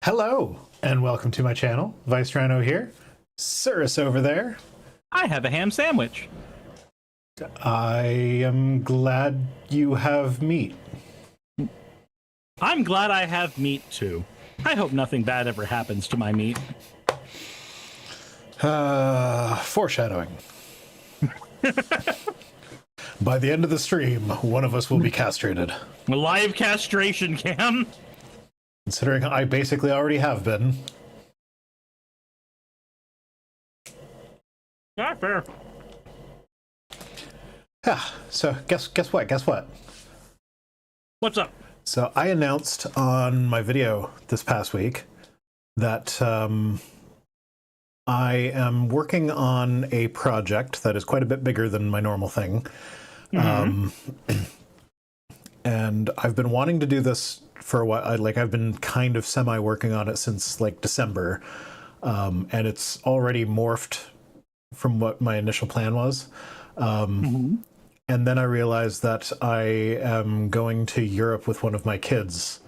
Hello, and welcome to my channel. Vice Rhino here. Cirrus over there. I have a ham sandwich. I am glad you have meat. I'm glad I have meat, too. I hope nothing bad ever happens to my meat. Foreshadowing. By the end of the stream, one of us will be castrated. Live castration, Cam. Considering I basically already have been. Not fair. Yeah, so guess what? What's up? So I announced on my video this past week that I am working on a project that is quite a bit bigger than my normal thing. And I've been wanting to do this for a while. I've been kind of semi-working on it since like December. And it's already morphed from what my initial plan was. And then I realized that I am going to Europe with one of my kids.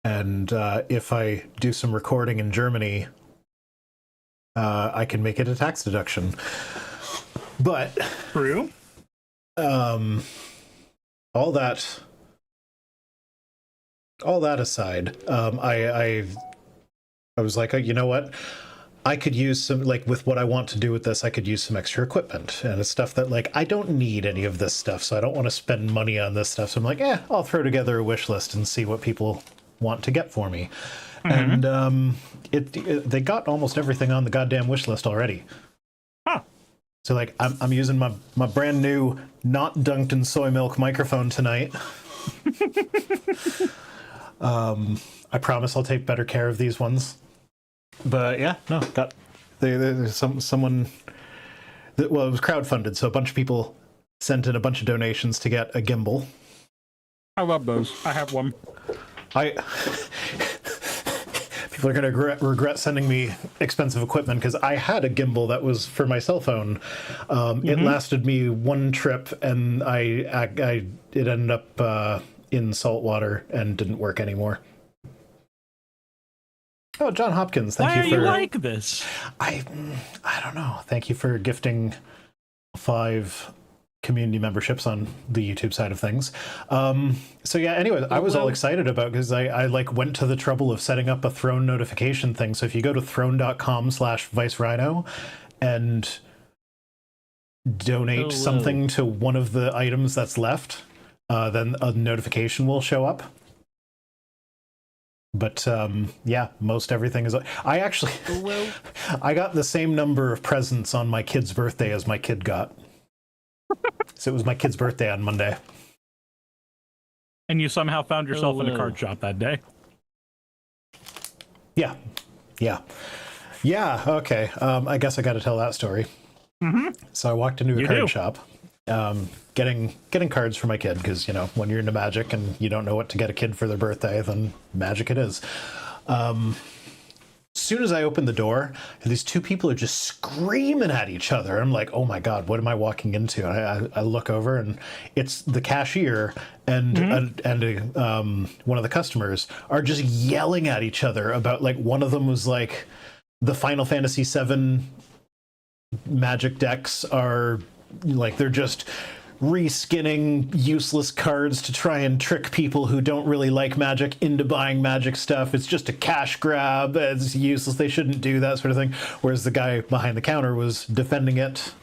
And if I do some recording in Germany, I can make it a tax deduction. But True. all that aside, I was like, you know what? I could use some, like, with what I want to do with this, I could use some extra equipment. And it's stuff that, like, I don't need any of this stuff, so I don't want to spend money on this stuff. So I'm like, I'll throw together a wish list and see what people want to get for me. And they got almost everything on the goddamn wish list already. Huh. So, like, I'm using my brand new, not dunked in soy milk microphone tonight. I promise I'll take better care of these ones. But yeah, no, there's someone that, well, it was crowdfunded, so a bunch of people sent in a bunch of donations to get a gimbal. I love those. I have one. People are going to regret sending me expensive equipment because I had a gimbal that was for my cell phone. It lasted me one trip, and it ended up in salt water and didn't work anymore. Oh, John Hopkins, thank you for... Why are you like this? I don't know. Thank you for gifting 5 community memberships on the YouTube side of things. So yeah, anyway, I was all excited about because I like went to the trouble of setting up a Throne notification thing. So if you go to throne.com/vicerhino and donate something to one of the items that's left, then a notification will show up. But yeah, most everything is... I actually... I got the same number of presents on my kid's birthday as my kid got. So it was my kid's birthday on Monday. And you somehow found yourself in a card shop that day. Yeah. Okay. I guess I got to tell that story. So I walked into a card shop, getting cards for my kid because, you know, when you're into Magic and you don't know what to get a kid for their birthday, then Magic it is. As soon as I open the door, these 2 people are just screaming at each other. I'm like, oh my God, what am I walking into? And I look over, and it's the cashier and one of the customers are just yelling at each other about, like, one of them was like, the Final Fantasy VII Magic decks are, like, they're just reskinning useless cards to try and trick people who don't really like Magic into buying Magic stuff. It's just a cash grab. It's useless. They shouldn't do that sort of thing. Whereas the guy behind the counter was defending it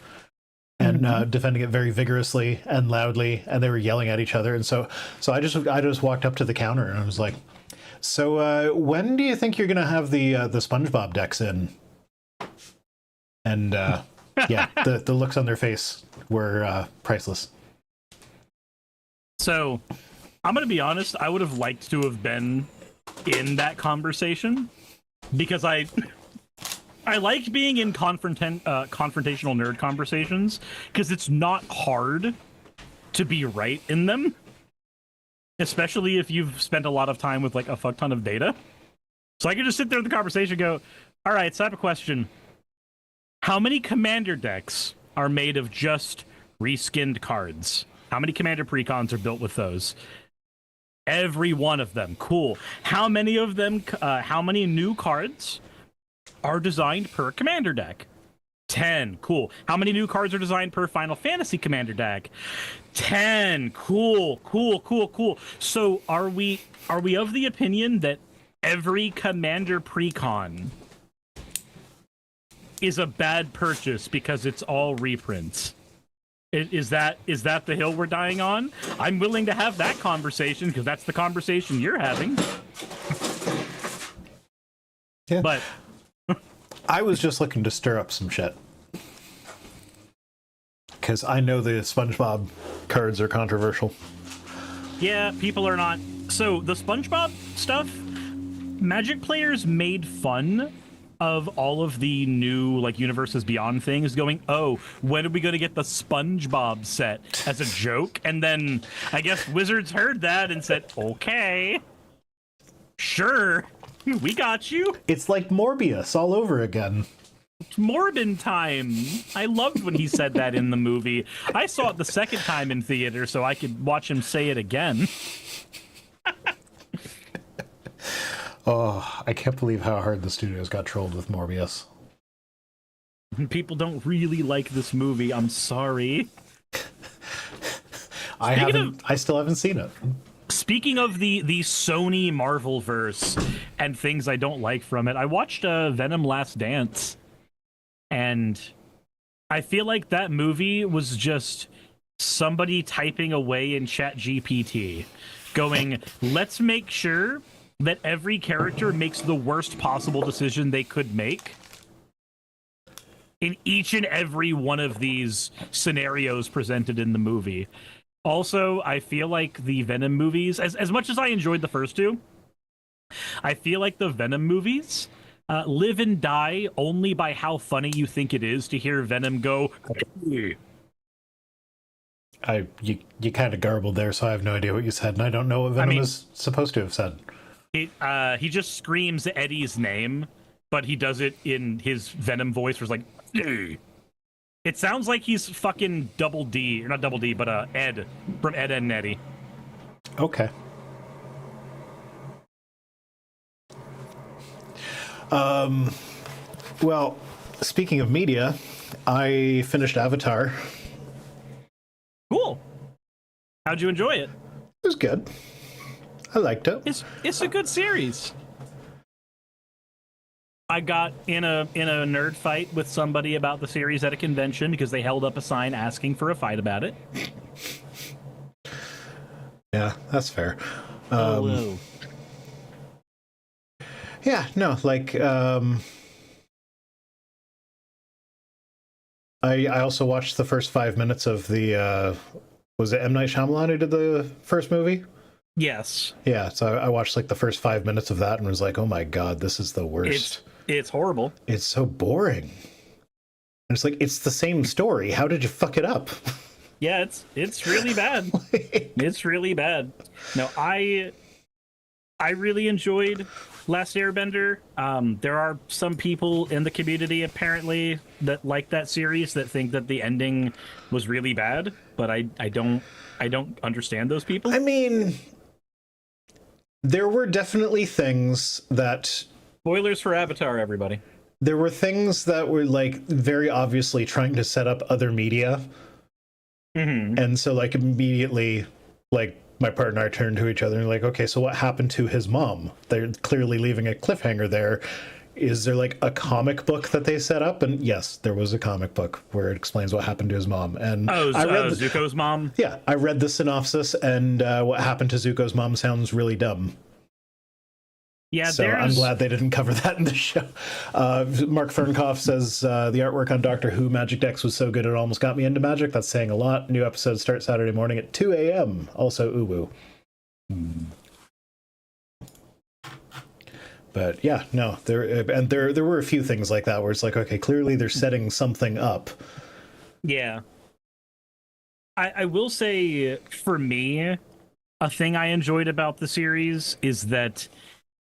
and defending it very vigorously and loudly, and they were yelling at each other. And so I just walked up to the counter and I was like, so when do you think you're going to have the SpongeBob decks in? And yeah, the looks on their face were priceless. So, I'm going to be honest, I would have liked to have been in that conversation because I like being in confrontational nerd conversations because it's not hard to be right in them, especially if you've spent a lot of time with, like, a fuck ton of data. So I could just sit there in the conversation and go, all right, so I have a question. How many commander decks are made of just reskinned cards? How many commander precons are built with those? Every one of them. Cool. How many of them, how many new cards are designed per commander deck? 10. Cool. How many new cards are designed per Final Fantasy commander deck? 10. Cool. So are we of the opinion that every commander precon is a bad purchase because it's all reprints? Is that the hill we're dying on? I'm willing to have that conversation because that's the conversation you're having. Yeah. But I was just looking to stir up some shit. Because I know the SpongeBob cards are controversial. yeah, people are not. So the SpongeBob stuff, Magic players made fun of all of the new like Universes Beyond things, going, oh, when are we going to get the SpongeBob set, as a joke? And then I guess Wizards heard that and said, okay, sure, we got you. It's like Morbius all over again. Morbin time. I loved when he said that in the movie. I saw it the second time in theater so I could watch him say it again. Oh, I can't believe how hard the studios got trolled with Morbius. People don't really like this movie. I'm sorry. I still haven't seen it. Speaking of the Sony Marvel verse and things I don't like from it, I watched Venom Last Dance, and I feel like that movie was just somebody typing away in ChatGPT, going, let's make sure that every character makes the worst possible decision they could make in each and every one of these scenarios presented in the movie. Also, I feel like the Venom movies, as much as I enjoyed the first two, I feel like the Venom movies live and die only by how funny you think it is to hear Venom go, "Hey." You kind of garbled there, so I have no idea what you said, and I don't know what Venom is supposed to have said. He just screams Eddie's name, but he does it in his Venom voice, where it's like, "Hey." It sounds like he's fucking Double D, or not Double D, but Ed from Ed, Edd n Eddy. Okay. Well, speaking of media, I finished Avatar. Cool. How'd you enjoy it? It was good. I liked it. It's a good series. I got in a nerd fight with somebody about the series at a convention because they held up a sign asking for a fight about it. Yeah, that's fair. Hello. Yeah, no, like, I also watched the first 5 minutes of the, was it M. Night Shyamalan who did the first movie? Yes. Yeah, so I watched like the first 5 minutes of that and was like, oh my god, this is the worst. It's horrible. It's so boring. And it's like, it's the same story. How did you fuck it up? Yeah, it's really bad. It's really bad. No, I really enjoyed Last Airbender. There are some people in the community apparently that like that series that think that the ending was really bad, but I don't understand those people. I mean, there were definitely things that... Spoilers for Avatar, everybody. There were things that were like very obviously trying to set up other media. Mm-hmm. And so like immediately, like my partner and I turned to each other and like, okay, so what happened to his mom? They're clearly leaving a cliffhanger there. Is there like a comic book that they set up? And yes, there was a comic book where it explains what happened to his mom. And I read Zuko's mom. Yeah, I read the synopsis, and what happened to Zuko's mom sounds really dumb. Yeah, so I'm glad they didn't cover that in the show. Mark Fernkoff says the artwork on Doctor Who Magic Decks was so good it almost got me into Magic. That's saying a lot. New episodes start Saturday morning at 2 a.m. Also uwu. But yeah, no, there were a few things like that where it's like, okay, clearly they're setting something up. Yeah. I will say, for me, a thing I enjoyed about the series is that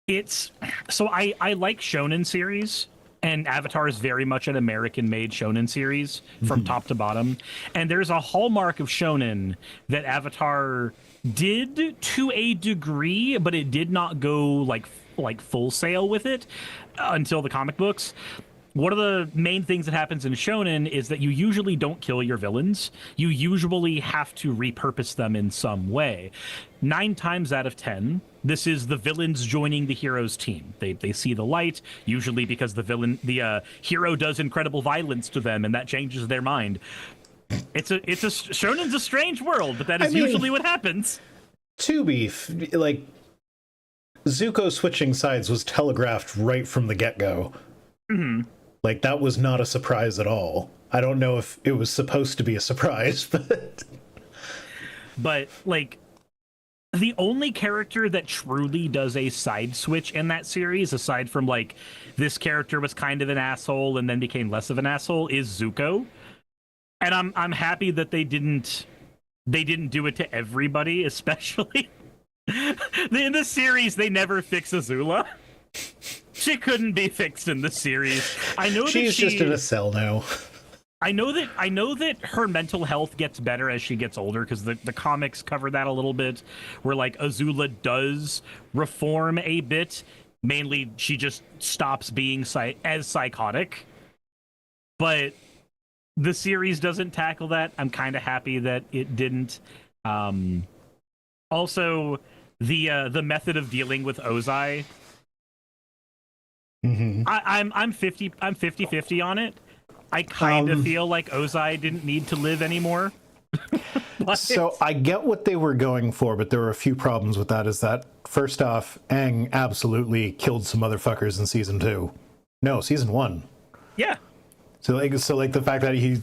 it's... So I like shonen series, and Avatar is very much an American-made shonen series from top to bottom. And there's a hallmark of shonen that Avatar did to a degree, but it did not go like full sail with it until the comic books. One of the main things that happens in shonen is that you usually don't kill your villains. You usually have to repurpose them in some way. 9 times out of 10, this is the villains joining the hero's team. They see the light, usually because the hero does incredible violence to them, and that changes their mind. Shonen's a strange world, but that is usually what happens. To be like, Zuko switching sides was telegraphed right from the get-go. Like, that was not a surprise at all. I don't know if it was supposed to be a surprise, but... But, like, the only character that truly does a side switch in that series, aside from, like, this character was kind of an asshole and then became less of an asshole, is Zuko. And I'm happy that they didn't do it to everybody, especially... In the series, they never fix Azula. She couldn't be fixed in the series. I know she's just in a cell now. I know that her mental health gets better as she gets older, because the comics cover that a little bit, where like Azula does reform a bit. Mainly, she just stops being as psychotic. But the series doesn't tackle that. I'm kind of happy that it didn't. Also, the method of dealing with Ozai. I'm 50-50 on it. I kind of feel like Ozai didn't need to live anymore. So I get what they were going for, but there were a few problems with that. Is that, first off, Aang absolutely killed some motherfuckers in season 2. No, season 1. Yeah. So like the fact that he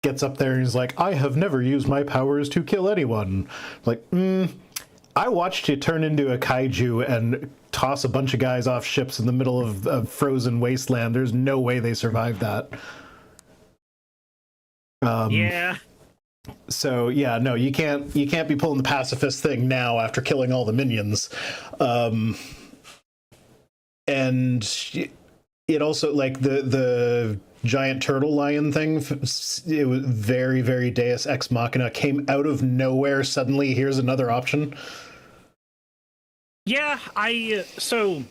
gets up there and he's like, I have never used my powers to kill anyone. Like, I watched you turn into a kaiju and toss a bunch of guys off ships in the middle of a frozen wasteland. There's no way they survived that. Yeah. So yeah, no, you can't be pulling the pacifist thing now after killing all the minions. And it also, like, the giant turtle lion thing, it was very, very Deus Ex Machina, came out of nowhere suddenly. Here's another option. Yeah, so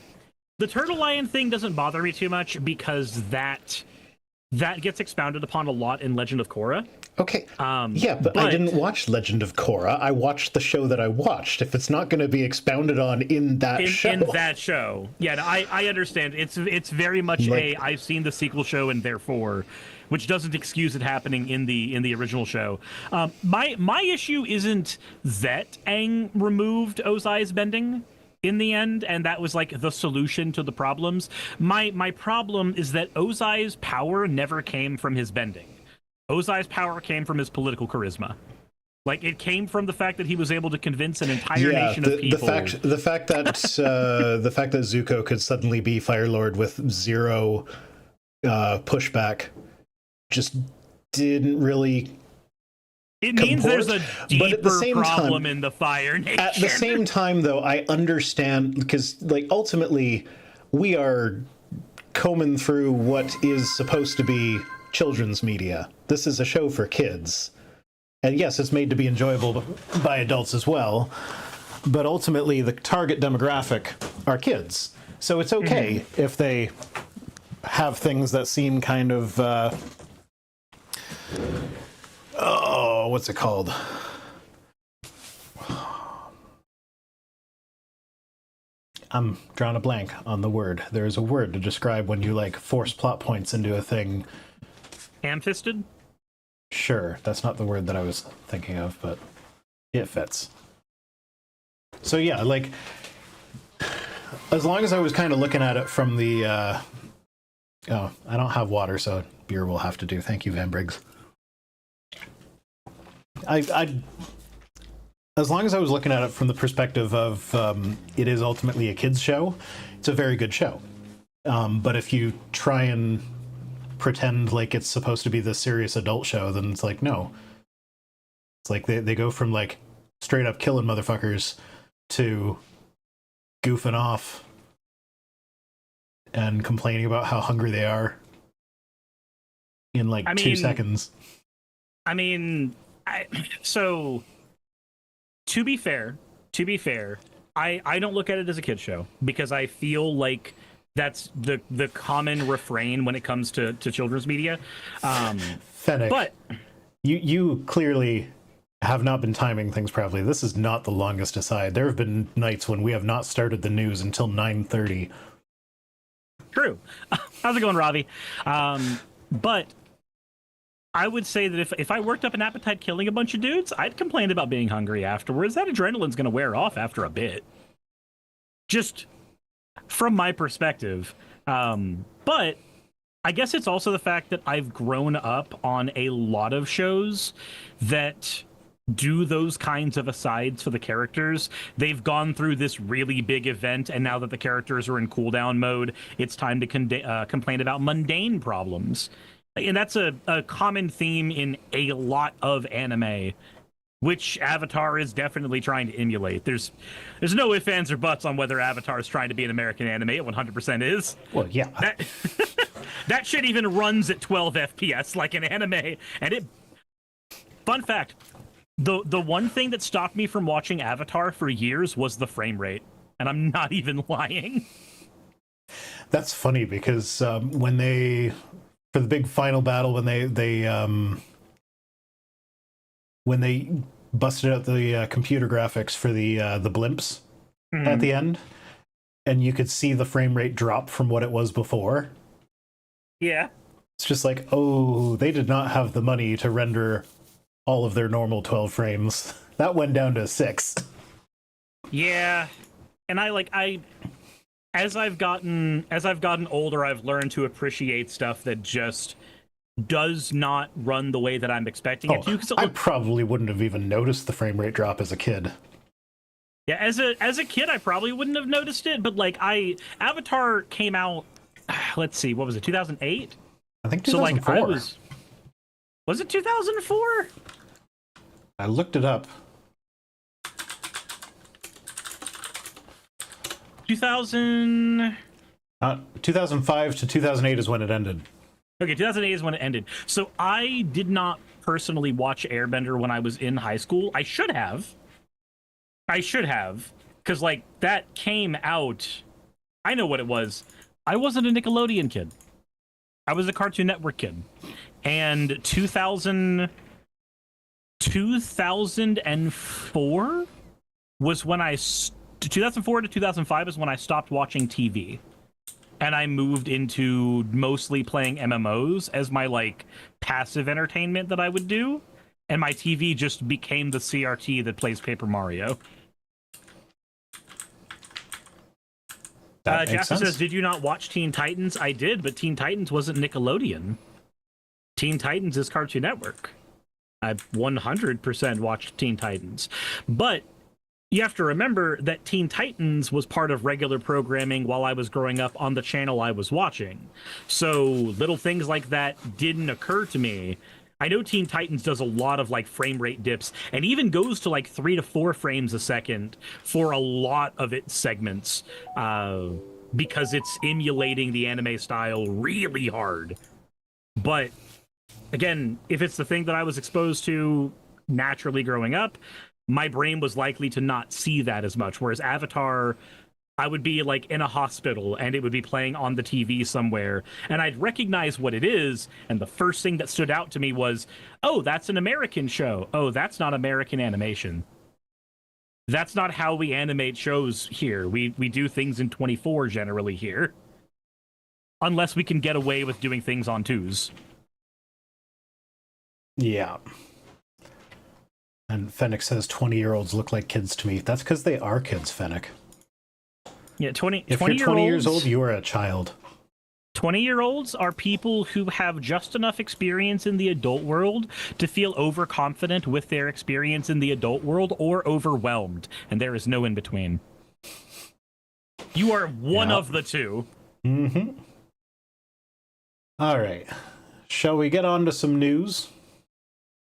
the turtle lion thing doesn't bother me too much, because that gets expounded upon a lot in Legend of Korra. Okay. Yeah, but I didn't watch Legend of Korra. I watched the show that I watched. If it's not going to be expounded on in that show. Yeah, no, I understand. It's very much I've seen the sequel show and therefore, which doesn't excuse it happening in the original show. My issue isn't that Aang removed Ozai's bending in the end, and that was like the solution to the problems. My problem is that Ozai's power never came from his bending. Ozai's power came from his political charisma. Like, it came from the fact that he was able to convince an entire nation of people. The fact that Zuko could suddenly be Fire Lord with zero pushback just didn't really. It means there's a deeper problem time, in the Fire Nation. At the same time, though, I understand, because, like, ultimately, we are combing through what is supposed to be children's media. This is a show for kids. And yes, it's made to be enjoyable by adults as well. But ultimately, the target demographic are kids. So it's okay if they have things that seem kind of... what's it called? I'm drawing a blank on the word. There's a word to describe when you, like, force plot points into a thing. Ham-fisted? Sure, that's not the word that I was thinking of, but it fits. So yeah, like, as long as I was kind of looking at it from the, oh, I don't have water, so beer will have to do. Thank you, Van Briggs. As long as I was looking at it from the perspective of it is ultimately a kids show, it's a very good show. But if you try and pretend like it's supposed to be this serious adult show, then it's like, no. It's like they go from, like, straight up killing motherfuckers to goofing off and complaining about how hungry they are in like 2 seconds. I mean, so to be fair, I don't look at it as a kid's show because I feel like that's the common refrain when it comes to children's media. Fennec, but you clearly have not been timing things properly. This is not the longest aside. There have been nights when we have not started the news until 9:30. True. How's it going, Ravi? But I would say that if I worked up an appetite killing a bunch of dudes, I'd complain about being hungry afterwards. That adrenaline's going to wear off after a bit. Just from my perspective. But I guess it's also the fact that I've grown up on a lot of shows that do those kinds of asides for the characters. They've gone through this really big event, and now that the characters are in cooldown mode, it's time to complain about mundane problems. And that's a common theme in a lot of anime, which Avatar is definitely trying to emulate. There's no ifs, ands, or buts on whether Avatar is trying to be an American anime. It 100% is. Well, yeah. That shit even runs at 12 FPS like an anime. And it... Fun fact, the one thing that stopped me from watching Avatar for years was the frame rate. And I'm not even lying. That's funny because when they... For the big final battle, when they busted out the computer graphics for the blimps at the end, and you could see the frame rate drop from what it was before. Yeah. It's just like, oh, they did not have the money to render all of their normal 12 frames. That went down to 6. Yeah. And as I've gotten older, I've learned to appreciate stuff that just does not run the way that I'm expecting it to. I probably wouldn't have even noticed the frame rate drop as a kid. Yeah, as a kid, I probably wouldn't have noticed it, but like Avatar came out, let's see, what was it, 2008? I think 2004. So like was it 2004? I looked it up. 2005 to 2008 is when it ended. Okay, 2008 is when it ended. So I did not personally watch Airbender when I was in high school. I should have, because like that came out. I know what it was. I wasn't a Nickelodeon kid. I was a Cartoon Network kid. And 2004 was when 2004 to 2005 is when I stopped watching TV. And I moved into mostly playing MMOs as my like passive entertainment that I would do. And my TV just became the CRT that plays Paper Mario. Jasper says, did you not watch Teen Titans? I did, but Teen Titans wasn't Nickelodeon. Teen Titans is Cartoon Network. I 100% watched Teen Titans. But you have to remember that Teen Titans was part of regular programming while I was growing up on the channel I was watching. So little things like that didn't occur to me. I know Teen Titans does a lot of like frame rate dips and even goes to like 3 to 4 frames a second for a lot of its segments because it's emulating the anime style really hard. But again, if it's the thing that I was exposed to naturally growing up, my brain was likely to not see that as much. Whereas Avatar, I would be like in a hospital and it would be playing on the TV somewhere and I'd recognize what it is. And the first thing that stood out to me was, oh, that's an American show. Oh, that's not American animation. That's not how we animate shows here. We do things in 24 generally here. Unless we can get away with doing things on 2s. Yeah. And Fennec says 20-year-olds look like kids to me. That's because they are kids, Fennec. Yeah, If you're 20 years old, you are a child. 20-year-olds are people who have just enough experience in the adult world to feel overconfident with their experience in the adult world or overwhelmed. And there is no in between. You are one of the two. Mm-hmm. All right. Shall we get on to some news?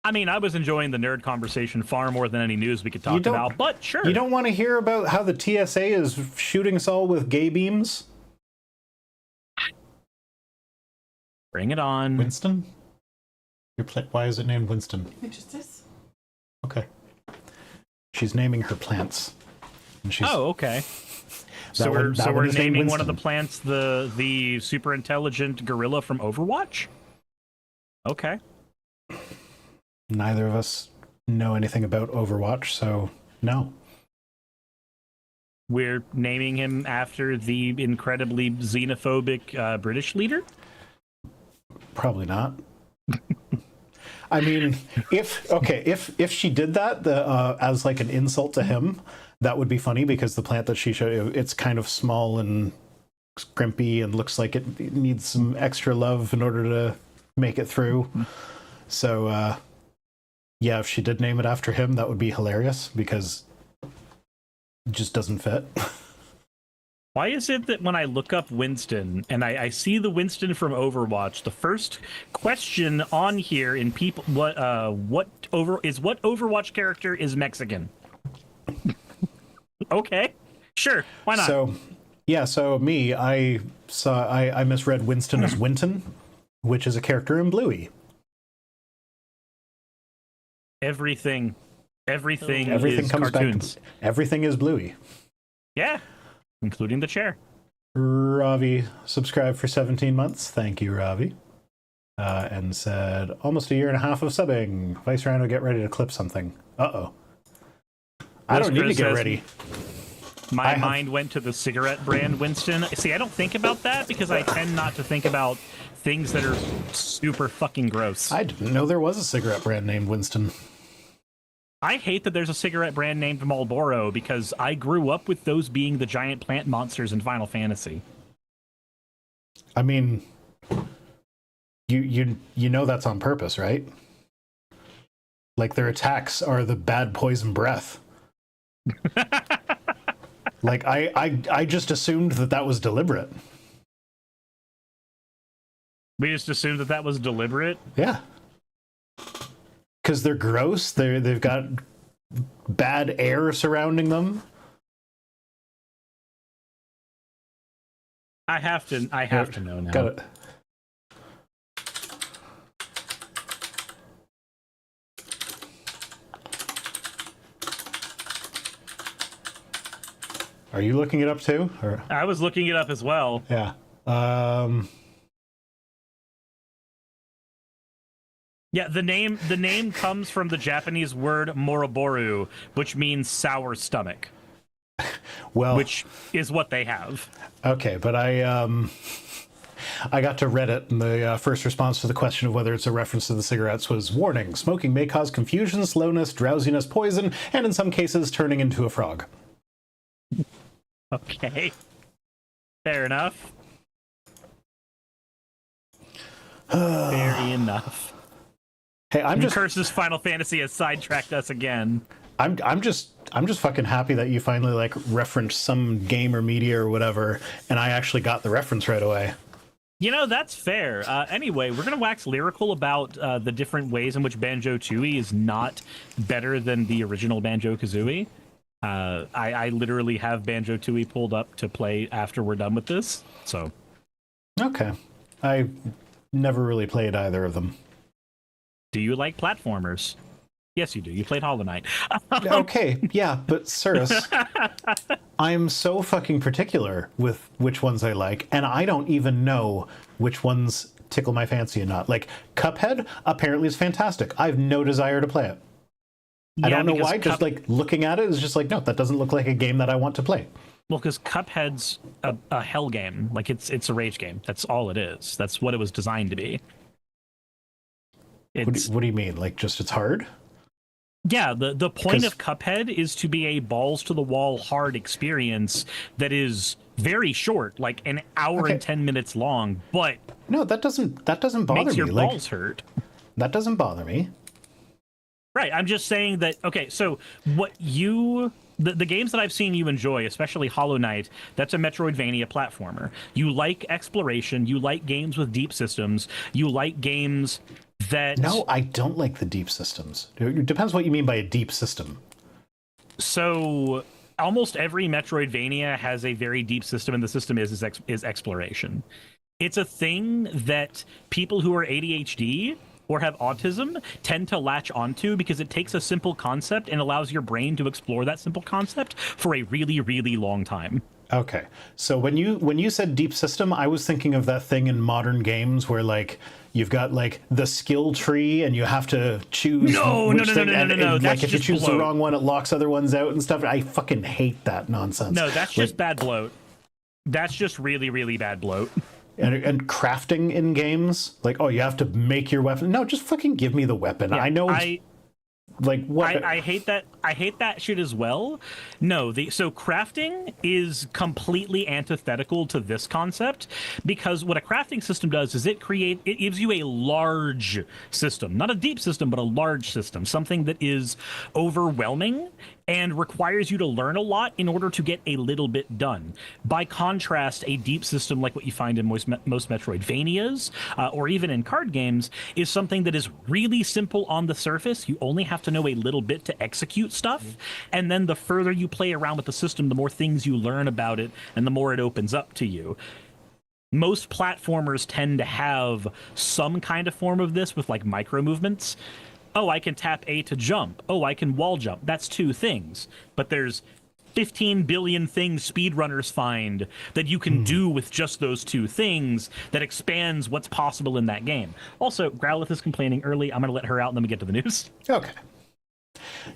I mean, I was enjoying the nerd conversation far more than any news we could talk about, but sure. You don't want to hear about how the TSA is shooting us all with gay beams? Bring it on. Winston? Why is it named Winston? It just is. Okay. She's naming her plants. And she's, Oh, okay. So one we're is named naming one of the Winston. plants the super intelligent gorilla from Overwatch? Okay. Neither of us know anything about Overwatch, so no. We're naming him after the incredibly xenophobic British leader? Probably not. I mean, if she did that as like an insult to him, that would be funny because the plant that she showed, it's kind of small and scrimpy and looks like it needs some extra love in order to make it through. So, yeah, if she did name it after him, that would be hilarious because it just doesn't fit. Why is it that when I look up Winston and I see the Winston from Overwatch, the first question on here in people what Overwatch character is Mexican? Okay, sure, why not? So, yeah, so me, I misread Winston as Winton, which is a character in Bluey. Everything Everything is comes cartoons. back. Everything is Bluey. Yeah, including the chair. Ravi subscribed for 17 months. Thank you, Ravi. And said, almost a year and a half of subbing. Vice Rhino, get ready to clip something. Uh-oh. I don't need to get ready. My mind went to the cigarette brand Winston. See, I don't think about that because I tend not to think about things that are super fucking gross. I didn't know there was a cigarette brand named Winston. I hate that there's a cigarette brand named Marlboro because I grew up with those being the giant plant monsters in Final Fantasy. I mean, you know that's on purpose, right? Like their attacks are the bad poison breath. Like I just assumed that was deliberate. We just assumed that was deliberate. Yeah. Because they're gross. They've got bad air surrounding them. I have to know now. Got it. Are you looking it up too? Or? I was looking it up as well. Yeah. Yeah, the name comes from the Japanese word moroboru, which means sour stomach. Well, which is what they have. Okay, but I got to Reddit, and the first response to the question of whether it's a reference to the cigarettes was, warning, smoking may cause confusion, slowness, drowsiness, poison, and in some cases turning into a frog. Okay. Fair enough. Fair enough. Hey, I'm just Curses Final Fantasy has sidetracked us again. I'm just fucking happy that you finally like referenced some game or media or whatever, and I actually got the reference right away. You know, that's fair. Anyway, we're going to wax lyrical about the different ways in which Banjo-Tooie is not better than the original Banjo-Kazooie. I literally have Banjo-Tooie pulled up to play after we're done with this, so. Okay. I never really played either of them. Do you like platformers? Yes, you do. You played Hollow Knight. Okay, yeah, but Cirrus, I'm so fucking particular with which ones I like, and I don't even know which ones tickle my fancy and not. Like, Cuphead apparently is fantastic. I have no desire to play it. I don't know why, just like looking at it is just like, no, that doesn't look like a game that I want to play. Well, because Cuphead's a hell game. Like, it's a rage game. That's all it is. That's what it was designed to be. What do you mean? Like, just it's hard? Yeah, the point of Cuphead is to be a balls-to-the-wall hard experience that is very short, like an hour and 10 minutes long, but... No, that doesn't bother me. Makes your balls hurt. That doesn't bother me. Right, I'm just saying that, okay, so what you... The games that I've seen you enjoy, especially Hollow Knight, that's a Metroidvania platformer. You like exploration, you like games with deep systems, you like games that... No, I don't like the deep systems. It depends what you mean by a deep system. So almost every Metroidvania has a very deep system, and the system is exploration. It's a thing that people who are ADHD or have autism tend to latch onto because it takes a simple concept and allows your brain to explore that simple concept for a really, really long time. Okay, so when you said deep system, I was thinking of that thing in modern games where like you've got like the skill tree and you have to choose. No. Like if you choose bloat. the wrong one, it locks other ones out and stuff. I fucking hate that nonsense. No, that's just bad bloat. That's just really, really bad bloat. And crafting in games, like, oh, you have to make your weapon. No, just fucking give me the weapon. Yeah, I know. Like what? I hate that. I hate that shit as well. No, so crafting is completely antithetical to this concept because what a crafting system does is it gives you a large system, not a deep system, but a large system, something that is overwhelming and requires you to learn a lot in order to get a little bit done. By contrast, a deep system like what you find in most Metroidvanias or even in card games is something that is really simple on the surface. You only have to know a little bit to execute stuff, and then the further you play around with the system, the more things you learn about it, and the more it opens up to you. Most platformers tend to have some kind of form of this with like micro movements. Oh, I can tap A to jump. Oh, I can wall jump. That's two things. But there's 15 billion things speedrunners find that you can do with just those two things that expands what's possible in that game. Also, Growlithe is complaining early. I'm going to let her out and then we get to the news. Okay.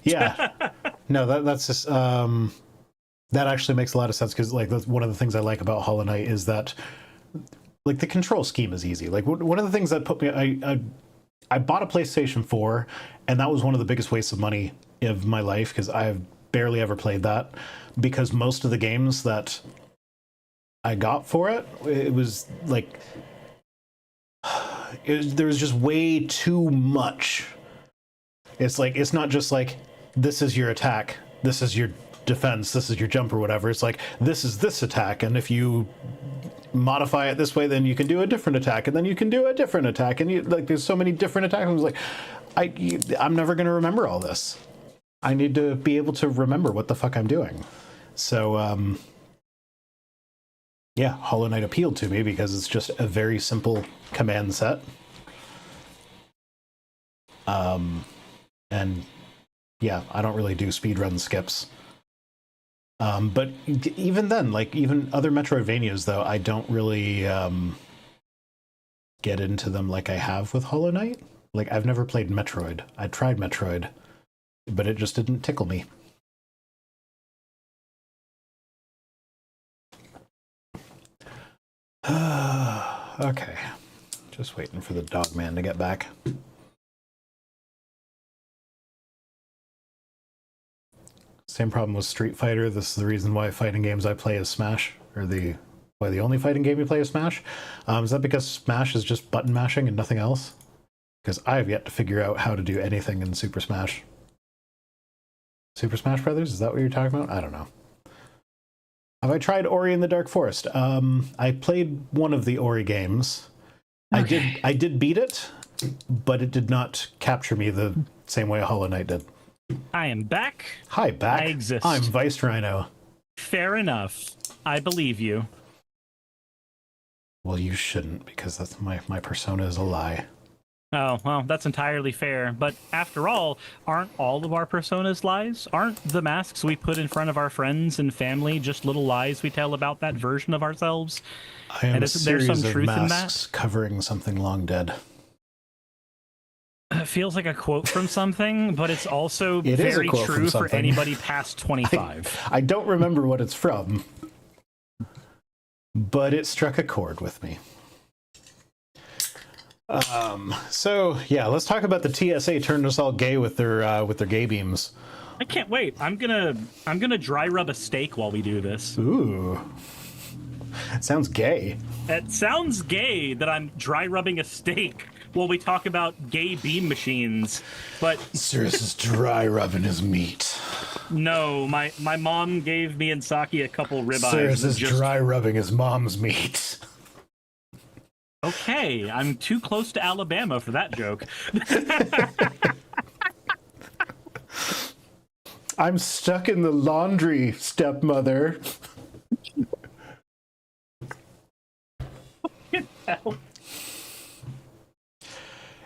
Yeah. No, that's just that actually makes a lot of sense because like that's one of the things I like about Hollow Knight is that like the control scheme is easy. Like one of the things that put me I bought a PlayStation 4 and that was one of the biggest wastes of money of my life because I've barely ever played that because most of the games that I got for it, it was like there was just way too much. It's like it's not just like this is your attack, this is your defense, this is your jump or whatever. It's like this is this attack, and if you modify it this way, then you can do a different attack, and then you can do a different attack, and you like there's so many different attacks. I was like, I'm never going to remember all this. I need to be able to remember what the fuck I'm doing. So yeah, Hollow Knight appealed to me because it's just a very simple command set. And yeah, I don't really do speedrun skips. But even then, like even other Metroidvanias, though, I don't really get into them like I have with Hollow Knight. Like I've never played Metroid. I tried Metroid, but it just didn't tickle me. Okay, just waiting for the dog man to get back. Same problem with Street Fighter. This is the reason why fighting games I play is Smash, or why the only fighting game you play is Smash. Is that because Smash is just button mashing and nothing else? Because I have yet to figure out how to do anything in Super Smash. Super Smash Brothers? Is that what you're talking about? I don't know. Have I tried Ori and the Dark Forest? I played one of the Ori games. Okay. I did beat it, but it did not capture me the same way Hollow Knight did. I am back. Hi, back. I exist. I'm Vice Rhino. Fair enough. I believe you. Well, you shouldn't, because that's my persona is a lie. Oh, well, that's entirely fair. But after all, aren't all of our personas lies? Aren't the masks we put in front of our friends and family just little lies we tell about that version of ourselves? I am a series of masks covering something long dead. It feels like a quote from something, but it's also very true for anybody past 25. I don't remember what it's from, but it struck a chord with me. So yeah, let's talk about the TSA turned us all gay with their gay beams. I can't wait. I'm gonna dry rub a steak while we do this. Ooh, it sounds gay. It sounds gay that I'm dry rubbing a steak while we talk about gay beam machines, but Cirrus is dry rubbing his meat. No, my mom gave me and Saki a couple ribeyes. Cirrus is dry rubbing his mom's meat. Okay, I'm too close to Alabama for that joke. I'm stuck in the laundry, stepmother.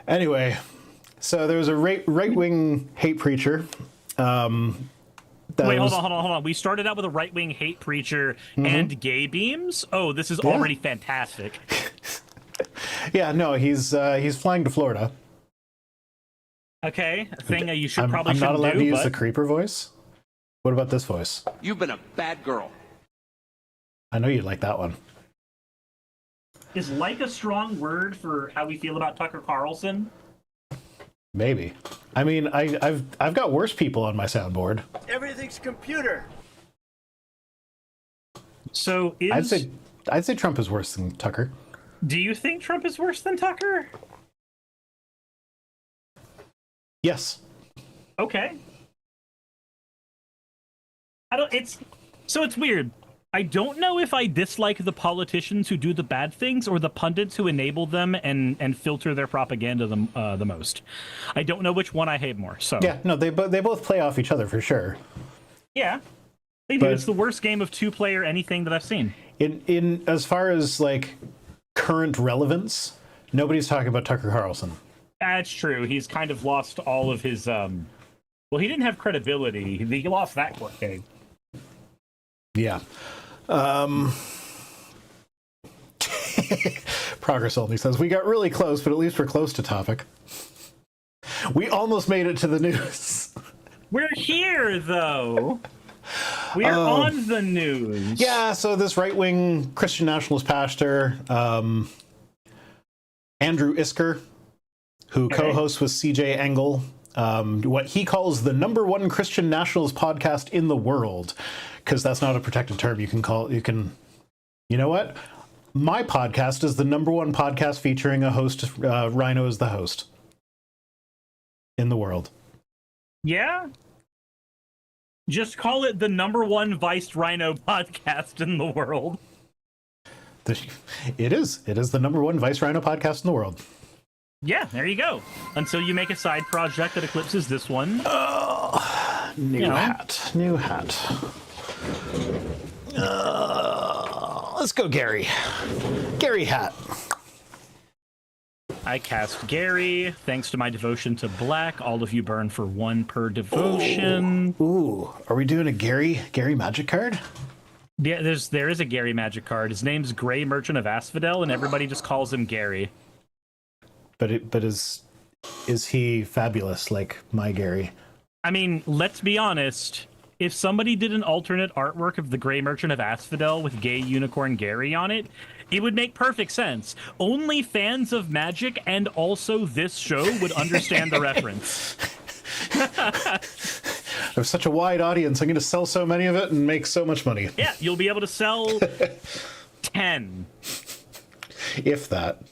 Anyway, so there was a right-wing hate preacher. Wait, hold on. We started out with a right-wing hate preacher and gay beams. Oh, this is already fantastic. Yeah, no, he's flying to Florida. Okay, a thing you should I'm probably not allowed to use but... the creeper voice. What about this voice? You've been a bad girl. I know you'd like that one. Is like a strong word for how we feel about Tucker Carlson? Maybe. I mean, I've got worse people on my soundboard. Everything's computer. So I'd say Trump is worse than Tucker. Do you think Trump is worse than Tucker? Yes. Okay. It's weird. I don't know if I dislike the politicians who do the bad things or the pundits who enable them and filter their propaganda the most. I don't know which one I hate more. So yeah, no, they both play off each other for sure. Yeah, they do. It's the worst game of two-player anything that I've seen. In as far as like current relevance, nobody's talking about Tucker Carlson. That's true. He's kind of lost all of his. Well, he didn't have credibility. He lost that court case. Yeah. Progress only says we got really close, but at least we're close to topic. We almost made it to the news. We're here, though. We're on the news. Yeah, so this right-wing Christian nationalist pastor, Andrew Isker, who co-hosts with CJ Engel, what he calls the #1 Christian nationalist podcast in the world, because that's not a protected term. You know what? My podcast is the #1 podcast featuring a host. Rhino is the host in the world. Yeah. Just call it the #1 Vice Rhino podcast in the world. It is the #1 Vice Rhino podcast in the world. Yeah, there you go. Until you make a side project that eclipses this one. New hat. Let's go, Gary. Gary hat. I cast Gary. Thanks to my devotion to black, all of you burn for 1 per devotion. Ooh, are we doing a Gary magic card? Yeah, there is a Gary magic card. His name's Gray Merchant of Asphodel, and everybody just calls him Gary. But is he fabulous like my Gary? I mean, let's be honest. If somebody did an alternate artwork of the Gray Merchant of Asphodel with gay unicorn Gary on it, it would make perfect sense. Only fans of magic and also this show would understand the reference. There's such a wide audience. I'm going to sell so many of it and make so much money. Yeah, you'll be able to sell 10. If that.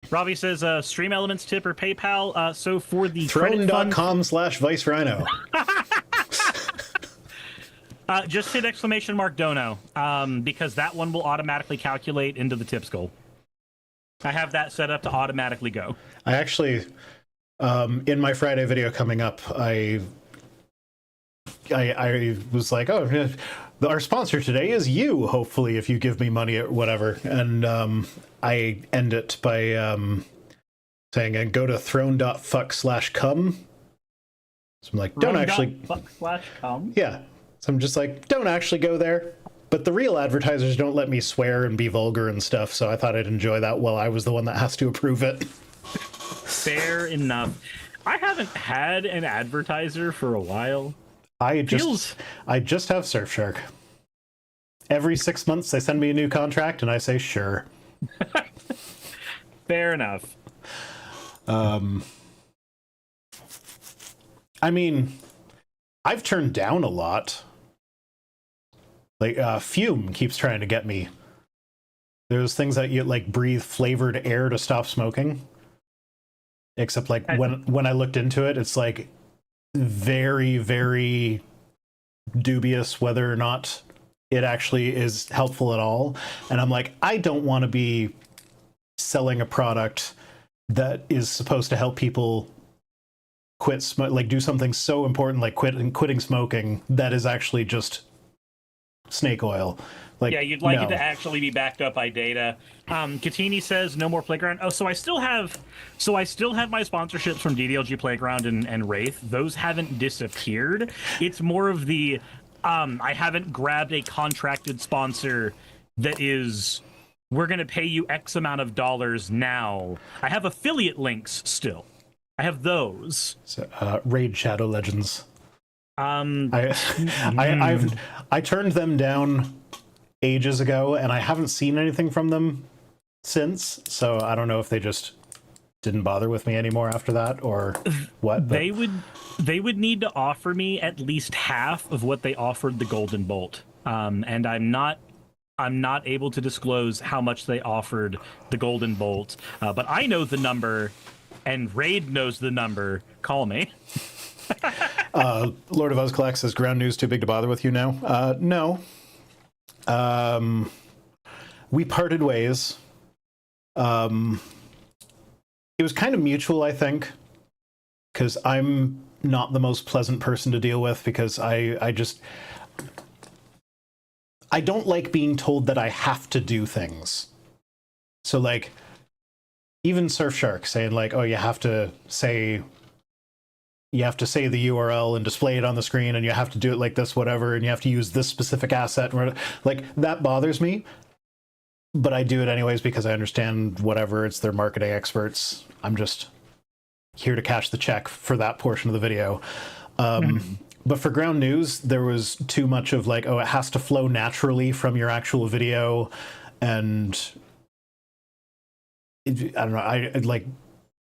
Robbie says, stream elements tip or PayPal. So for the Throne.com/Vice Rhino. Just hit !dono, because that one will automatically calculate into the tips goal. I have that set up to automatically go. I actually, in my Friday video coming up, I was like, oh, our sponsor today is you, hopefully, if you give me money or whatever. And I end it by saying, go to throne.fuck/cum. So I'm like, don't actually... Fuck/cum? Yeah. So I'm just like, don't actually go there. But the real advertisers don't let me swear and be vulgar and stuff, so I thought I'd enjoy that while I was the one that has to approve it. Fair enough. I haven't had an advertiser for a while. I just have Surfshark. Every 6 months they send me a new contract and I say sure. Fair enough. I mean, I've turned down a lot. Like Fume keeps trying to get me. There's things that you like breathe flavored air to stop smoking. Except like when I looked into it, it's like very, very dubious whether or not it actually is helpful at all. And I'm like, I don't want to be selling a product that is supposed to help people quit like do something so important like quitting smoking that is actually just snake oil. Like, Yeah, you'd like no. it to actually be backed up by data. Katini says no more Playground. Oh, so I still have my sponsorships from DDLG Playground and Wraith. Those haven't disappeared. It's more of the I haven't grabbed a contracted sponsor that is, we're going to pay you X amount of dollars now. I have affiliate links still. I have those. So, Raid Shadow Legends. I turned them down ages ago, and I haven't seen anything from them since. So I don't know if they just didn't bother with me anymore after that, or what. But they would need to offer me at least half of what they offered the Golden Bolt, and I'm not able to disclose how much they offered the Golden Bolt. But I know the number, and Raid knows the number. Call me. Lord of Uzclax says, ground news too big to bother with you now? No. We parted ways. It was kind of mutual, I think, because I'm not the most pleasant person to deal with, because I don't like being told that I have to do things. So, like, even Surfshark saying, like, oh, you have to say the URL and display it on the screen, and you have to do it like this, whatever, and you have to use this specific asset. Like, that bothers me, but I do it anyways because I understand whatever. It's their marketing experts. I'm just here to cash the check for that portion of the video. But for ground news, there was too much of like, oh, it has to flow naturally from your actual video, and I don't know.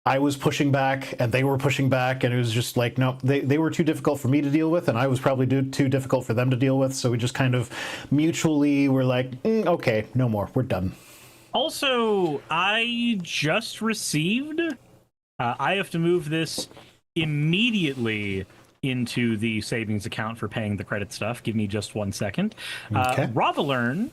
I was pushing back and they were pushing back, and it was just like, no, they were too difficult for me to deal with, and I was probably too difficult for them to deal with. So we just kind of mutually were like, okay, no more, we're done. Also, I just received, I have to move this immediately into the savings account for paying the credit stuff. Give me just 1 second. Okay. Ravalern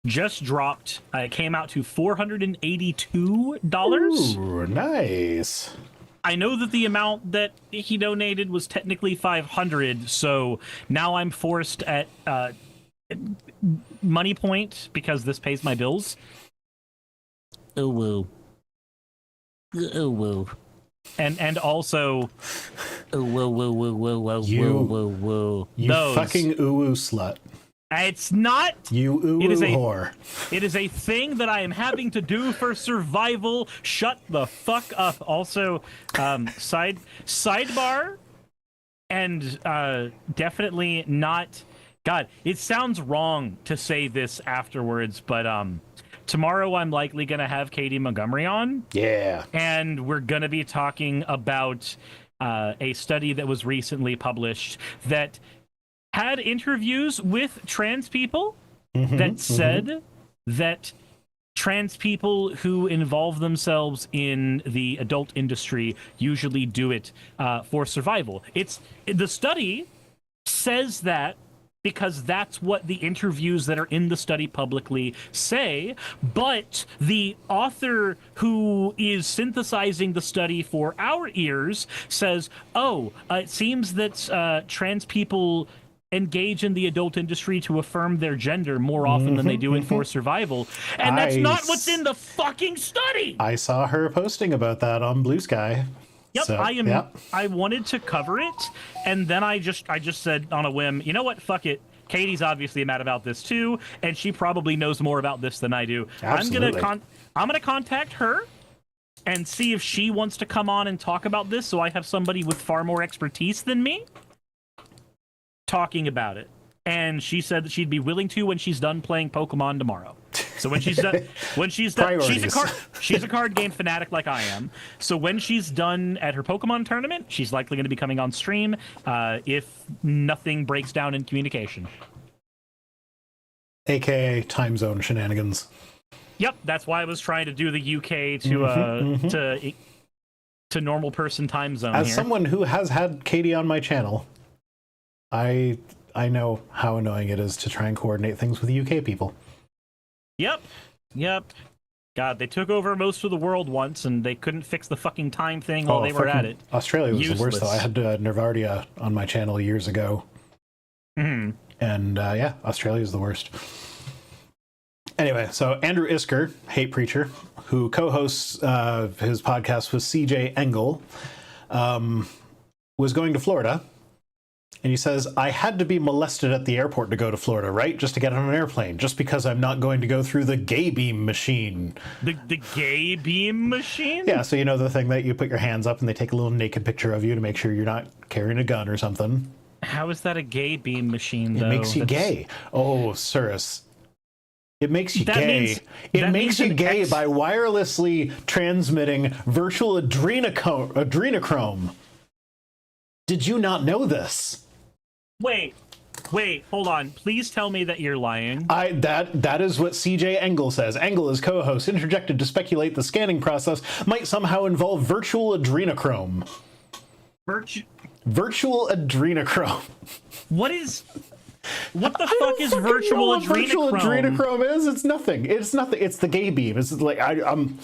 just dropped, it came out to $482. Ooh, nice. I know that the amount that he donated was technically $500, so now I'm forced at Money Point, because this pays my bills. Oh, woo. Oh, woo. And also, oh, whoa, whoa, whoa, whoa, whoa, whoa, whoa, whoa. You fucking ooh slut. It's not. You ooh whore. It is a thing that I am having to do for survival. Shut the fuck up. Also, sidebar, and definitely not. God, it sounds wrong to say this afterwards, but tomorrow I'm likely gonna have Katie Montgomery on. Yeah. And we're gonna be talking about a study that was recently published that had interviews with trans people that said that trans people who involve themselves in the adult industry usually do it for survival. The study says that because that's what the interviews that are in the study publicly say, but the author who is synthesizing the study for our ears says, oh, it seems that trans people engage in the adult industry to affirm their gender more often than they do it for survival. And that's not what's in the fucking study! I saw her posting about that on Blue Sky. Yep, So, I wanted to cover it, and then I just said on a whim, you know what, fuck it. Katie's obviously mad about this too, and she probably knows more about this than I do. Absolutely. I'm gonna contact her and see if she wants to come on and talk about this, so I have somebody with far more expertise than me talking about it. And she said that she'd be willing to when she's done playing Pokemon tomorrow. So when she's done, she's a card game fanatic like I am. So when she's done at her Pokemon tournament, she's likely going to be coming on stream if nothing breaks down in communication. AKA time zone shenanigans. Yep, that's why I was trying to do the UK to normal person time zone. As here. someone who has had Katie on my channel, I know how annoying it is to try and coordinate things with UK people. Yep. God, they took over most of the world once, and they couldn't fix the fucking time thing while they were at it. Australia was Useless. the worst, though. I had Nervardia on my channel years ago. And yeah, Australia's the worst. Anyway, so Andrew Isker, hate preacher, who co-hosts his podcast with CJ Engel, was going to Florida. And he says, I had to be molested at the airport to go to Florida, right? Just to get on an airplane, just because I'm not going to go through the gay beam machine. The gay beam machine? Yeah, so you know the thing that you put your hands up and they take a little naked picture of you to make sure you're not carrying a gun or something. How is that a gay beam machine, though? It makes you gay. Oh, Cirrus. It makes you gay. It makes you gay by wirelessly transmitting virtual adrenochrome. Did you not know this? Wait, hold on. Please tell me that you're lying. That is what CJ Engel says. Engel, as co-host, interjected to speculate the scanning process might somehow involve virtual adrenochrome. Virtual adrenochrome. What the fuck is virtual adrenochrome? Virtual adrenochrome is? It's nothing. It's nothing. It's the gay beam. It's like I'm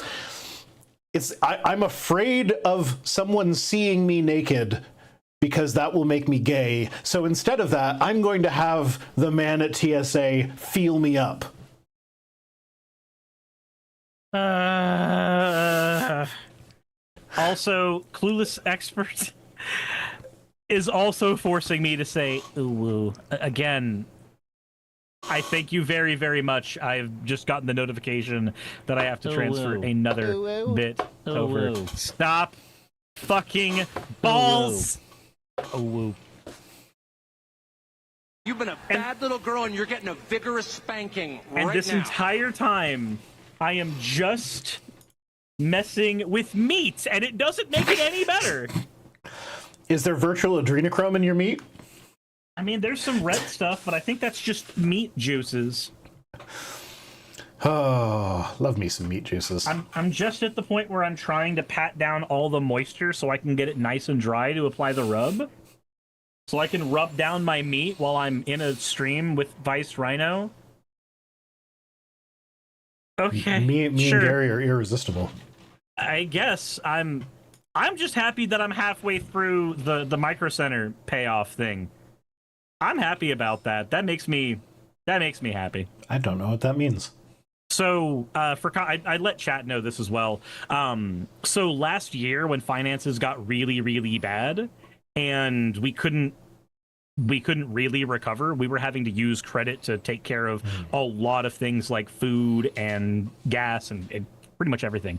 afraid of someone seeing me naked, because that will make me gay. So instead of that, I'm going to have the man at TSA feel me up. Also, Clueless Expert is also forcing me to say, ooh, woo. Again, I thank you very, very much. I've just gotten the notification that I have to transfer another bit over. Stop fucking balls! Oh, woo. You've been a bad little girl and you're getting a vigorous spanking right now. And this entire time, I am just messing with meat, and it doesn't make it any better. Is there virtual adrenochrome in your meat? I mean, there's some red stuff, but I think that's just meat juices. Oh, love me some meat juices. I'm just at the point where I'm trying to pat down all the moisture so I can get it nice and dry to apply the rub. So I can rub down my meat while I'm in a stream with Vice Rhino. Okay, me sure. and Gary are irresistible. I guess I'm just happy that I'm halfway through the Micro Center payoff thing. I'm happy about that. That makes me happy. I don't know what that means. So, I let chat know this as well. So last year when finances got really, really bad and we couldn't really recover, we were having to use credit to take care of a lot of things like food and gas and pretty much everything.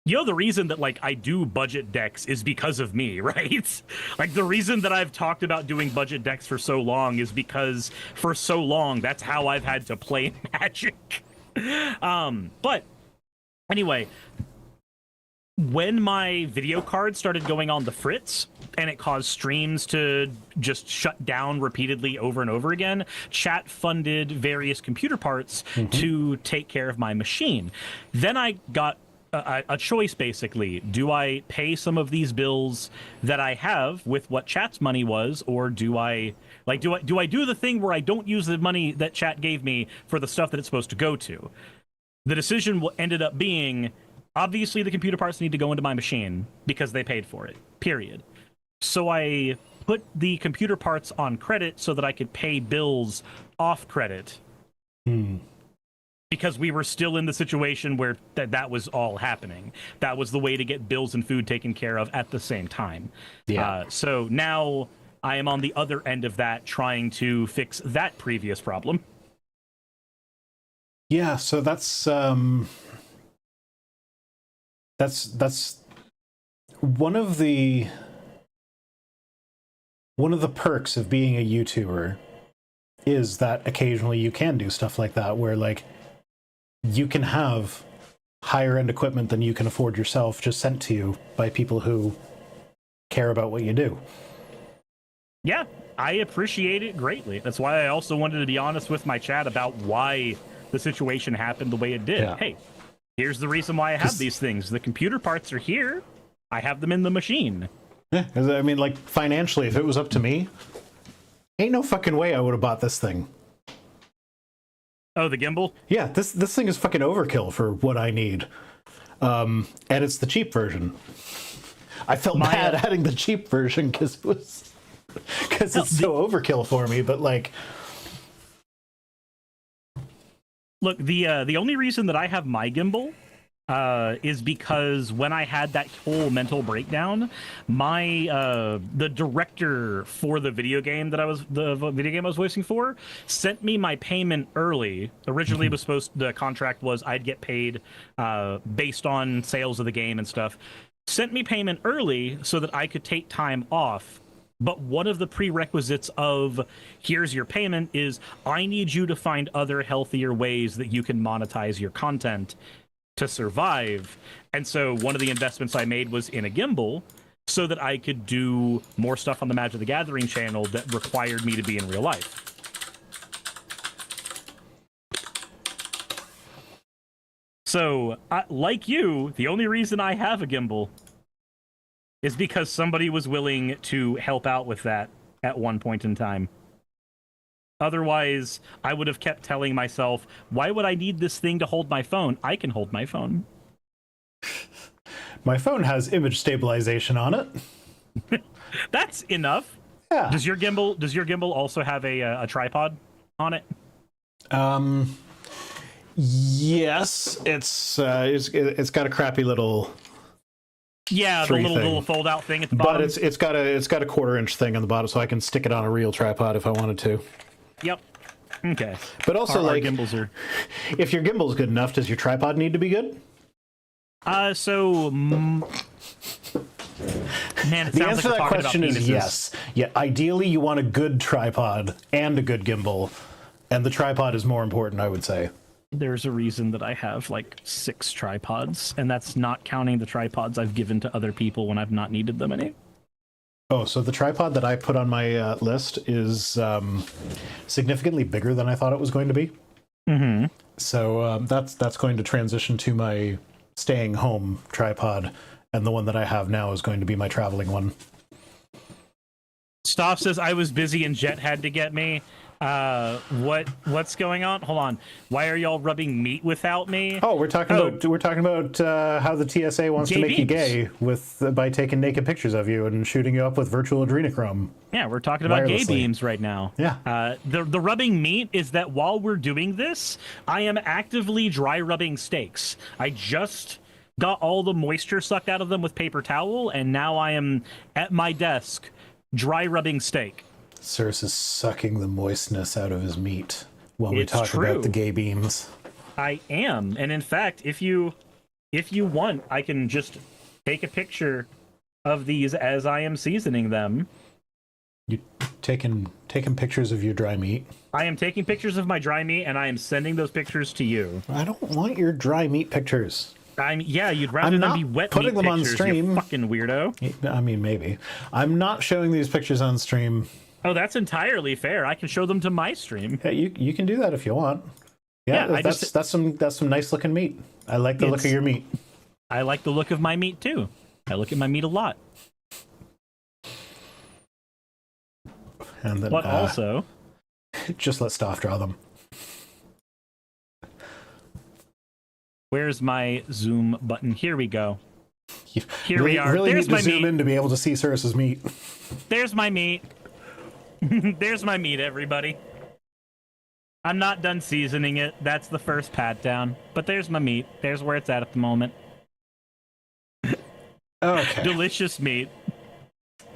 You know, the reason that, like, I do budget decks is because of me, right? Like, the reason that I've talked about doing budget decks for so long is because for so long, that's how I've had to play Magic. But anyway, when my video card started going on the fritz and it caused streams to just shut down repeatedly over and over again, chat funded various computer parts to take care of my machine. Then I got a choice, basically. Do I pay some of these bills that I have with what chat's money was, or do I do the thing where I don't use the money that chat gave me for the stuff that it's supposed to go to? The decision ended up being, obviously the computer parts need to go into my machine because they paid for it, period. So I put the computer parts on credit so that I could pay bills off credit. Because we were still in the situation where that was all happening. That was the way to get bills and food taken care of at the same time. Yeah. So now I am on the other end of that, trying to fix that previous problem. Yeah, so that's one of the perks of being a YouTuber is that occasionally you can do stuff like that, where like you can have higher end equipment than you can afford yourself just sent to you by people who care about what you do. Yeah, I appreciate it greatly. That's why I also wanted to be honest with my chat about why the situation happened the way it did. Yeah. Hey, here's the reason why I have these things. The computer parts are here. I have them in the machine. Yeah, I mean, like, financially, if it was up to me, ain't no fucking way I would have bought this thing. Oh, the gimbal? Yeah, this thing is fucking overkill for what I need. And it's the cheap version. I felt bad adding the cheap version because it was... because it's so overkill for me. But like, look, the only reason that I have my gimbal is because when I had that whole mental breakdown, my the director for the video game I was voicing for sent me my payment early. Originally, it was the contract was I'd get paid based on sales of the game and stuff. Sent me payment early so that I could take time off. But one of the prerequisites of here's your payment is I need you to find other healthier ways that you can monetize your content to survive. And so one of the investments I made was in a gimbal so that I could do more stuff on the Magic the Gathering channel that required me to be in real life. So, like you, the only reason I have a gimbal is because somebody was willing to help out with that at one point in time. Otherwise, I would have kept telling myself, why would I need this thing to hold my phone? I can hold my phone. my phone has image stabilization on it. That's enough. Yeah. Does your gimbal also have a tripod on it? Yes, it's got a crappy little. Yeah, the little fold out thing at the bottom. But it's got a 1/4-inch thing on the bottom, so I can stick it on a real tripod if I wanted to. Yep. Okay. But also, our gimbals are. If your gimbal's good enough, does your tripod need to be good? Man, it The sounds answer like to we're that talking question about is penises. yes. Yeah, ideally you want a good tripod and a good gimbal, and the tripod is more important, I would say. There's a reason that I have like 6 tripods, and that's not counting the tripods I've given to other people when I've not needed them any. Oh, so the tripod that I put on my list is significantly bigger than I thought it was going to be. Mm-hmm. So that's going to transition to my staying home tripod, and the one that I have now is going to be my traveling one. Stoff says I was busy and Jet had to get me. What's going on? Hold on. Why are y'all rubbing meat without me? Oh, we're talking about how the TSA wants to make you gay by taking naked pictures of you and shooting you up with virtual adrenochrome. Yeah, we're talking about gay wirelessly. beams right now. Yeah. The rubbing meat is that while we're doing this, I am actively dry rubbing steaks. I just got all the moisture sucked out of them with paper towel, and now I am at my desk dry rubbing steak. Circe is sucking the moistness out of his meat while we It's talk true. about the gay beams. I am, and in fact, if you want, I can just take a picture of these as I am seasoning them. You taking pictures of your dry meat? I am taking pictures of my dry meat, and I am sending those pictures to you. I don't want your dry meat pictures. You'd rather them be wet putting meat them on pictures, stream. you fucking weirdo. I mean, maybe. I'm not showing these pictures on stream. Oh, that's entirely fair. I can show them to my stream. Yeah, you can do that if you want. Yeah, Yeah, that's some nice looking meat. I like the look of your meat. I like the look of my meat too. I look at my meat a lot. And then, But also, just let Stoff draw them. where's my zoom button? Here we go. Here we we are. Really There's need to my zoom meat. in to be able to see Circe's meat. There's my meat. There's my meat, everybody. I'm not done seasoning it. That's the first pat down. But there's my meat. There's where it's at the moment. Okay. Delicious meat.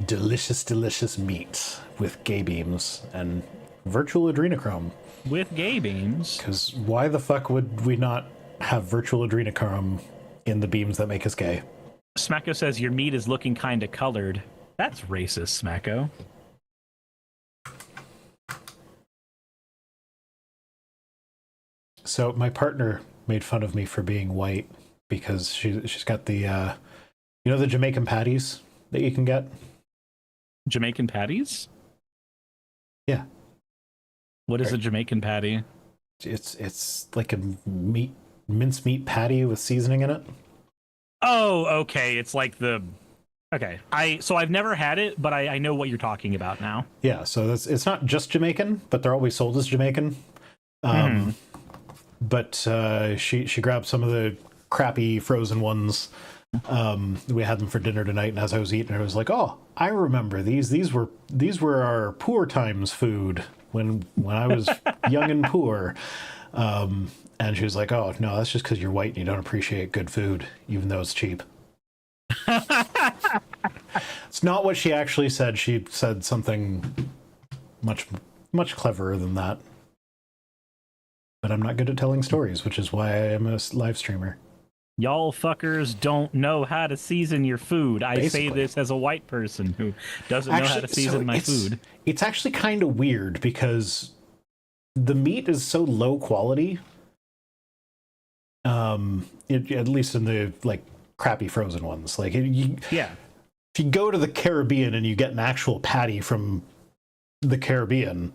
Delicious, delicious meat with gay beams and virtual adrenochrome. With gay beams. Because why the fuck would we not have virtual adrenochrome in the beams that make us gay? Smacko says your meat is looking kind of colored. That's racist, Smacko. So my partner made fun of me for being white because she's got the the Jamaican patties that you can get. Jamaican patties? Yeah. What is a Jamaican patty? It's like a mincemeat patty with seasoning in it. Oh, okay. It's like the... Okay. I've never had it, but I know what you're talking about now. Yeah, so it's not just Jamaican, but they're always sold as Jamaican. But she grabbed some of the crappy frozen ones We had them for dinner tonight, and as I was eating, I was like, "Oh, I remember these. These were our poor times food when I was young and poor." And she was like, "Oh no, that's just because you're white and you don't appreciate good food, even though it's cheap." It's not what she actually said. She said something much cleverer than that. But I'm not good at telling stories, which is why I am a live streamer. Y'all fuckers don't know how to season your food. I say this as a white person who doesn't know how to season my food. It's actually kind of weird because the meat is so low quality. At least in the like crappy frozen ones. Like if you go to the Caribbean and you get an actual patty from the Caribbean,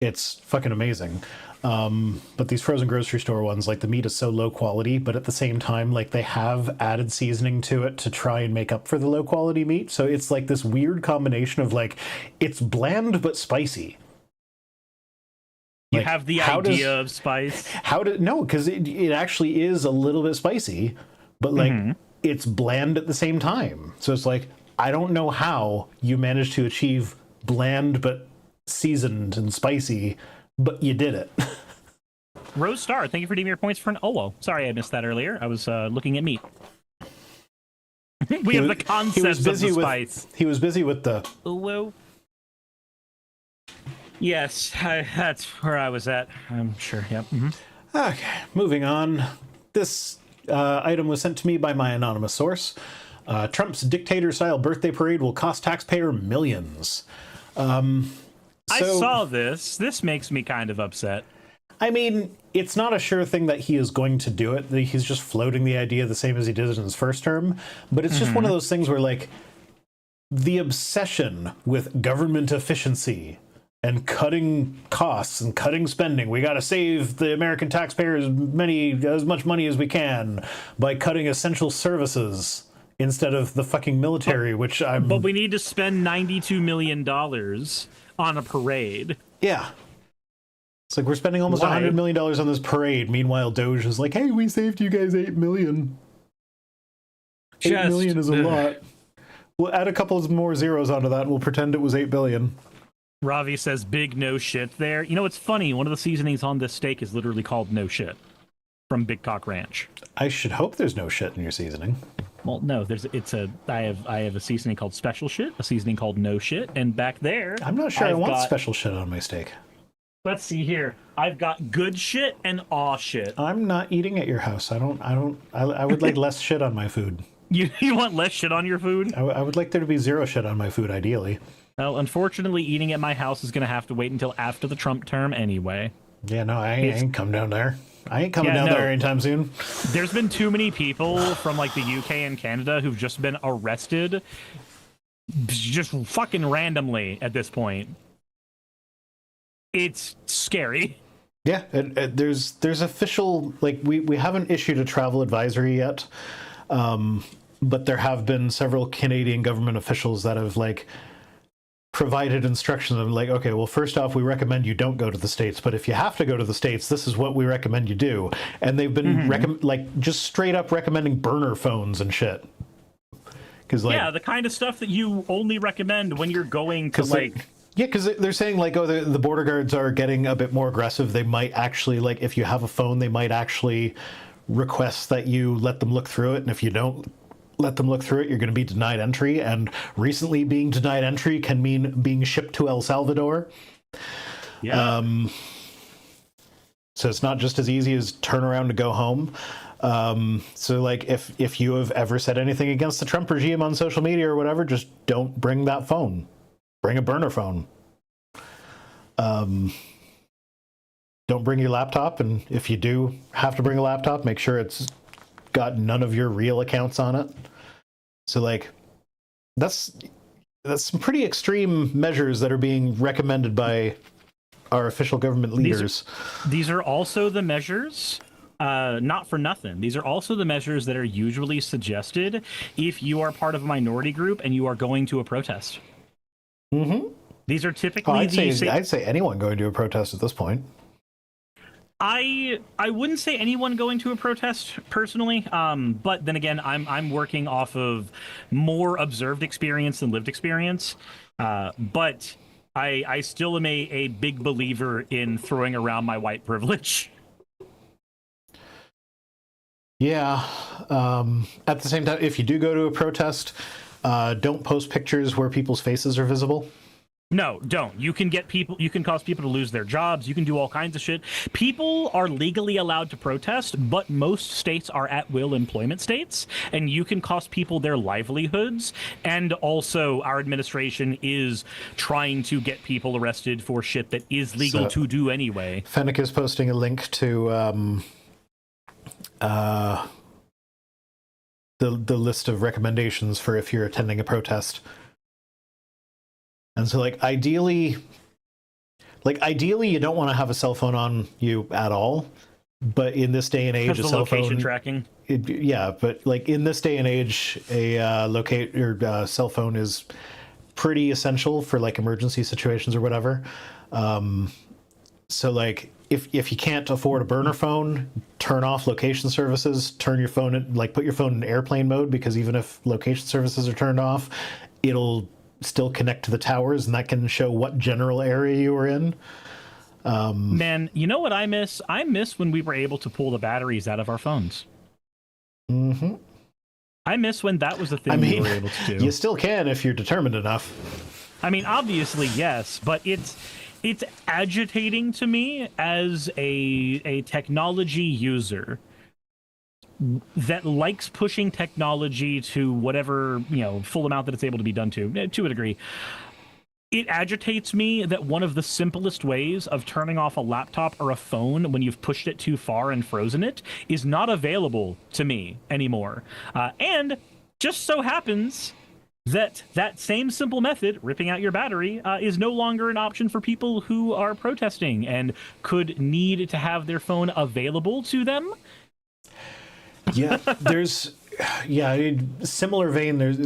it's fucking amazing. But these frozen grocery store ones, like the meat is so low quality, but at the same time, like they have added seasoning to it to try and make up for the low quality meat. So it's like this weird combination of like, it's bland but spicy. You like, have the idea of spice. No, because it actually is a little bit spicy, but like it's bland at the same time. So it's like, I don't know how you managed to achieve bland but seasoned and spicy, but you did it. Rose Star, thank you for redeeming your points for an whoa. Sorry I missed that earlier. I was looking at meat. We have the concept of the spice. He was busy with the... Whoa. Yes, that's where I was at. I'm sure, yep. Okay, moving on. This item was sent to me by my anonymous source. Trump's dictator-style birthday parade will cost taxpayer millions. I saw this. This makes me kind of upset. I mean, it's not a sure thing that he is going to do it. He's just floating the idea the same as he did it in his first term. But it's just one of those things where, like, the obsession with government efficiency and cutting costs and cutting spending. We got to save the American taxpayers as much money as we can by cutting essential services instead of the fucking military, But we need to spend $92 million on a parade. Yeah. It's like we're spending almost $100 million on this parade. Meanwhile, Doge is like, hey, we saved you guys $8 million. $8 million is a lot. We'll add a couple of more zeros onto that and we'll pretend it was $8 billion. Ravi says, big no shit there. You know, it's funny. One of the seasonings on this steak is literally called no shit from Big Cock Ranch. I should hope there's no shit in your seasoning. Well, no, I have a seasoning called special shit, a seasoning called no shit, and back there I'm not sure I want special shit on my steak. Let's see here. I've got good shit and aw shit. I'm not eating at your house. I would like less shit on my food. You want less shit on your food? I would like there to be zero shit on my food, ideally. Well, unfortunately, eating at my house is going to have to wait until after the Trump term anyway. Yeah, no, I ain't come down there. I ain't coming down there anytime soon. There's been too many people from like the UK and Canada who've just been arrested just fucking randomly at this point. It's scary. Yeah, there's official, like, we haven't issued a travel advisory yet, but there have been several Canadian government officials that have, like, provided instructions of, like, okay, well, first off, we recommend you don't go to the States, but if you have to go to the States, this is what we recommend you do. And they've been, just straight up recommending burner phones and shit. Yeah, the kind of stuff that you only recommend when you're going to, like... Yeah, because they're saying, like, oh, the border guards are getting a bit more aggressive. They might actually, like, if you have a phone, they might actually request that you let them look through it. And if you don't let them look through it, you're going to be denied entry. And recently being denied entry can mean being shipped to El Salvador. Yeah. So it's not just as easy as turn around to go home. So, like, if you have ever said anything against the Trump regime on social media or whatever, just don't bring that phone. Bring a burner phone. Don't bring your laptop, and if you do have to bring a laptop, make sure it's got none of your real accounts on it. So, like, that's some pretty extreme measures that are being recommended by our official government leaders. These are also the measures, not for nothing. These are also the measures that are usually suggested if you are part of a minority group and you are going to a protest. Mm-hmm. These are typically I'd say anyone going to a protest at this point. I wouldn't say anyone going to a protest personally, but then again, I'm working off of more observed experience than lived experience. But I still am a big believer in throwing around my white privilege. Yeah. At the same time, if you do go to a protest, don't post pictures where people's faces are visible. No, don't. You can cause people to lose their jobs. You can do all kinds of shit. People are legally allowed to protest, but most states are at-will employment states, and you can cost people their livelihoods. And also, our administration is trying to get people arrested for shit that is legal to do anyway. Fennec is posting a link to the list of recommendations for if you're attending a protest. And so, ideally, you don't want to have a cell phone on you at all. But in this day and age, a cell phone tracking. But in this day and age, a cell phone is pretty essential for emergency situations or whatever. So if you can't afford a burner phone, turn off location services. Turn your phone put your phone in airplane mode, because even if location services are turned off, it'll still connect to the towers, and that can show what general area you were in. Man, you know what I miss? I miss when we were able to pull the batteries out of our phones. Mm-hmm. I miss when that was a thing we were able to do. You still can if you're determined enough. I mean, obviously, yes, but it's agitating to me as a technology user that likes pushing technology to whatever, full amount that it's able to be done to a degree. It agitates me that one of the simplest ways of turning off a laptop or a phone when you've pushed it too far and frozen it is not available to me anymore. And just so happens that same simple method, ripping out your battery, is no longer an option for people who are protesting and could need to have their phone available to them. Yeah, similar vein. There's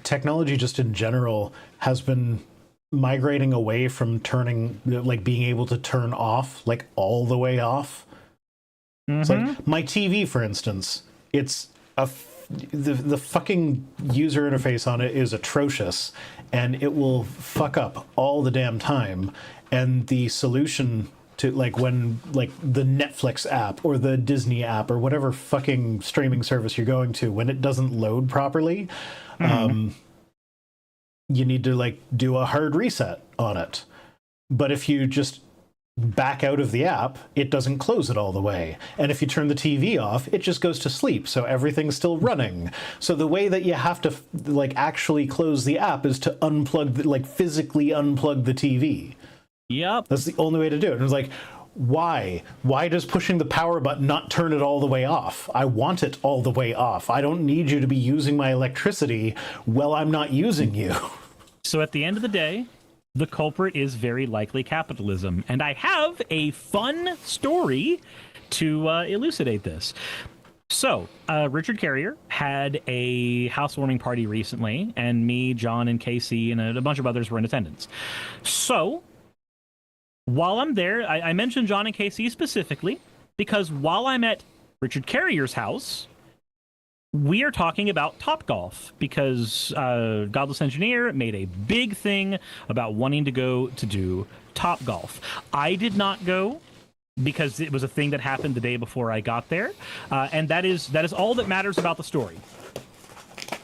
technology just in general has been migrating away from being able to turn off all the way off. Mm-hmm. It's my TV, for instance. It's the fucking user interface on it is atrocious, and it will fuck up all the damn time. And the solution to when the Netflix app or the Disney app or whatever fucking streaming service you're going to, when it doesn't load properly, you need to do a hard reset on it. But if you just back out of the app, it doesn't close it all the way. And if you turn the TV off, it just goes to sleep, so everything's still running. So the way that you have to actually close the app is to unplug physically unplug the TV. Yep. That's the only way to do it. And it's why? Why does pushing the power button not turn it all the way off? I want it all the way off. I don't need you to be using my electricity while I'm not using you. So at the end of the day, the culprit is very likely capitalism. And I have a fun story to elucidate this. So, Richard Carrier had a housewarming party recently, and me, John, and Casey, and a bunch of others were in attendance. So, while I'm there, I mentioned John and Casey specifically because while I'm at Richard Carrier's house, we are talking about Topgolf because Godless Engineer made a big thing about wanting to go to do Topgolf. I did not go because it was a thing that happened the day before I got there, and that is all that matters about the story.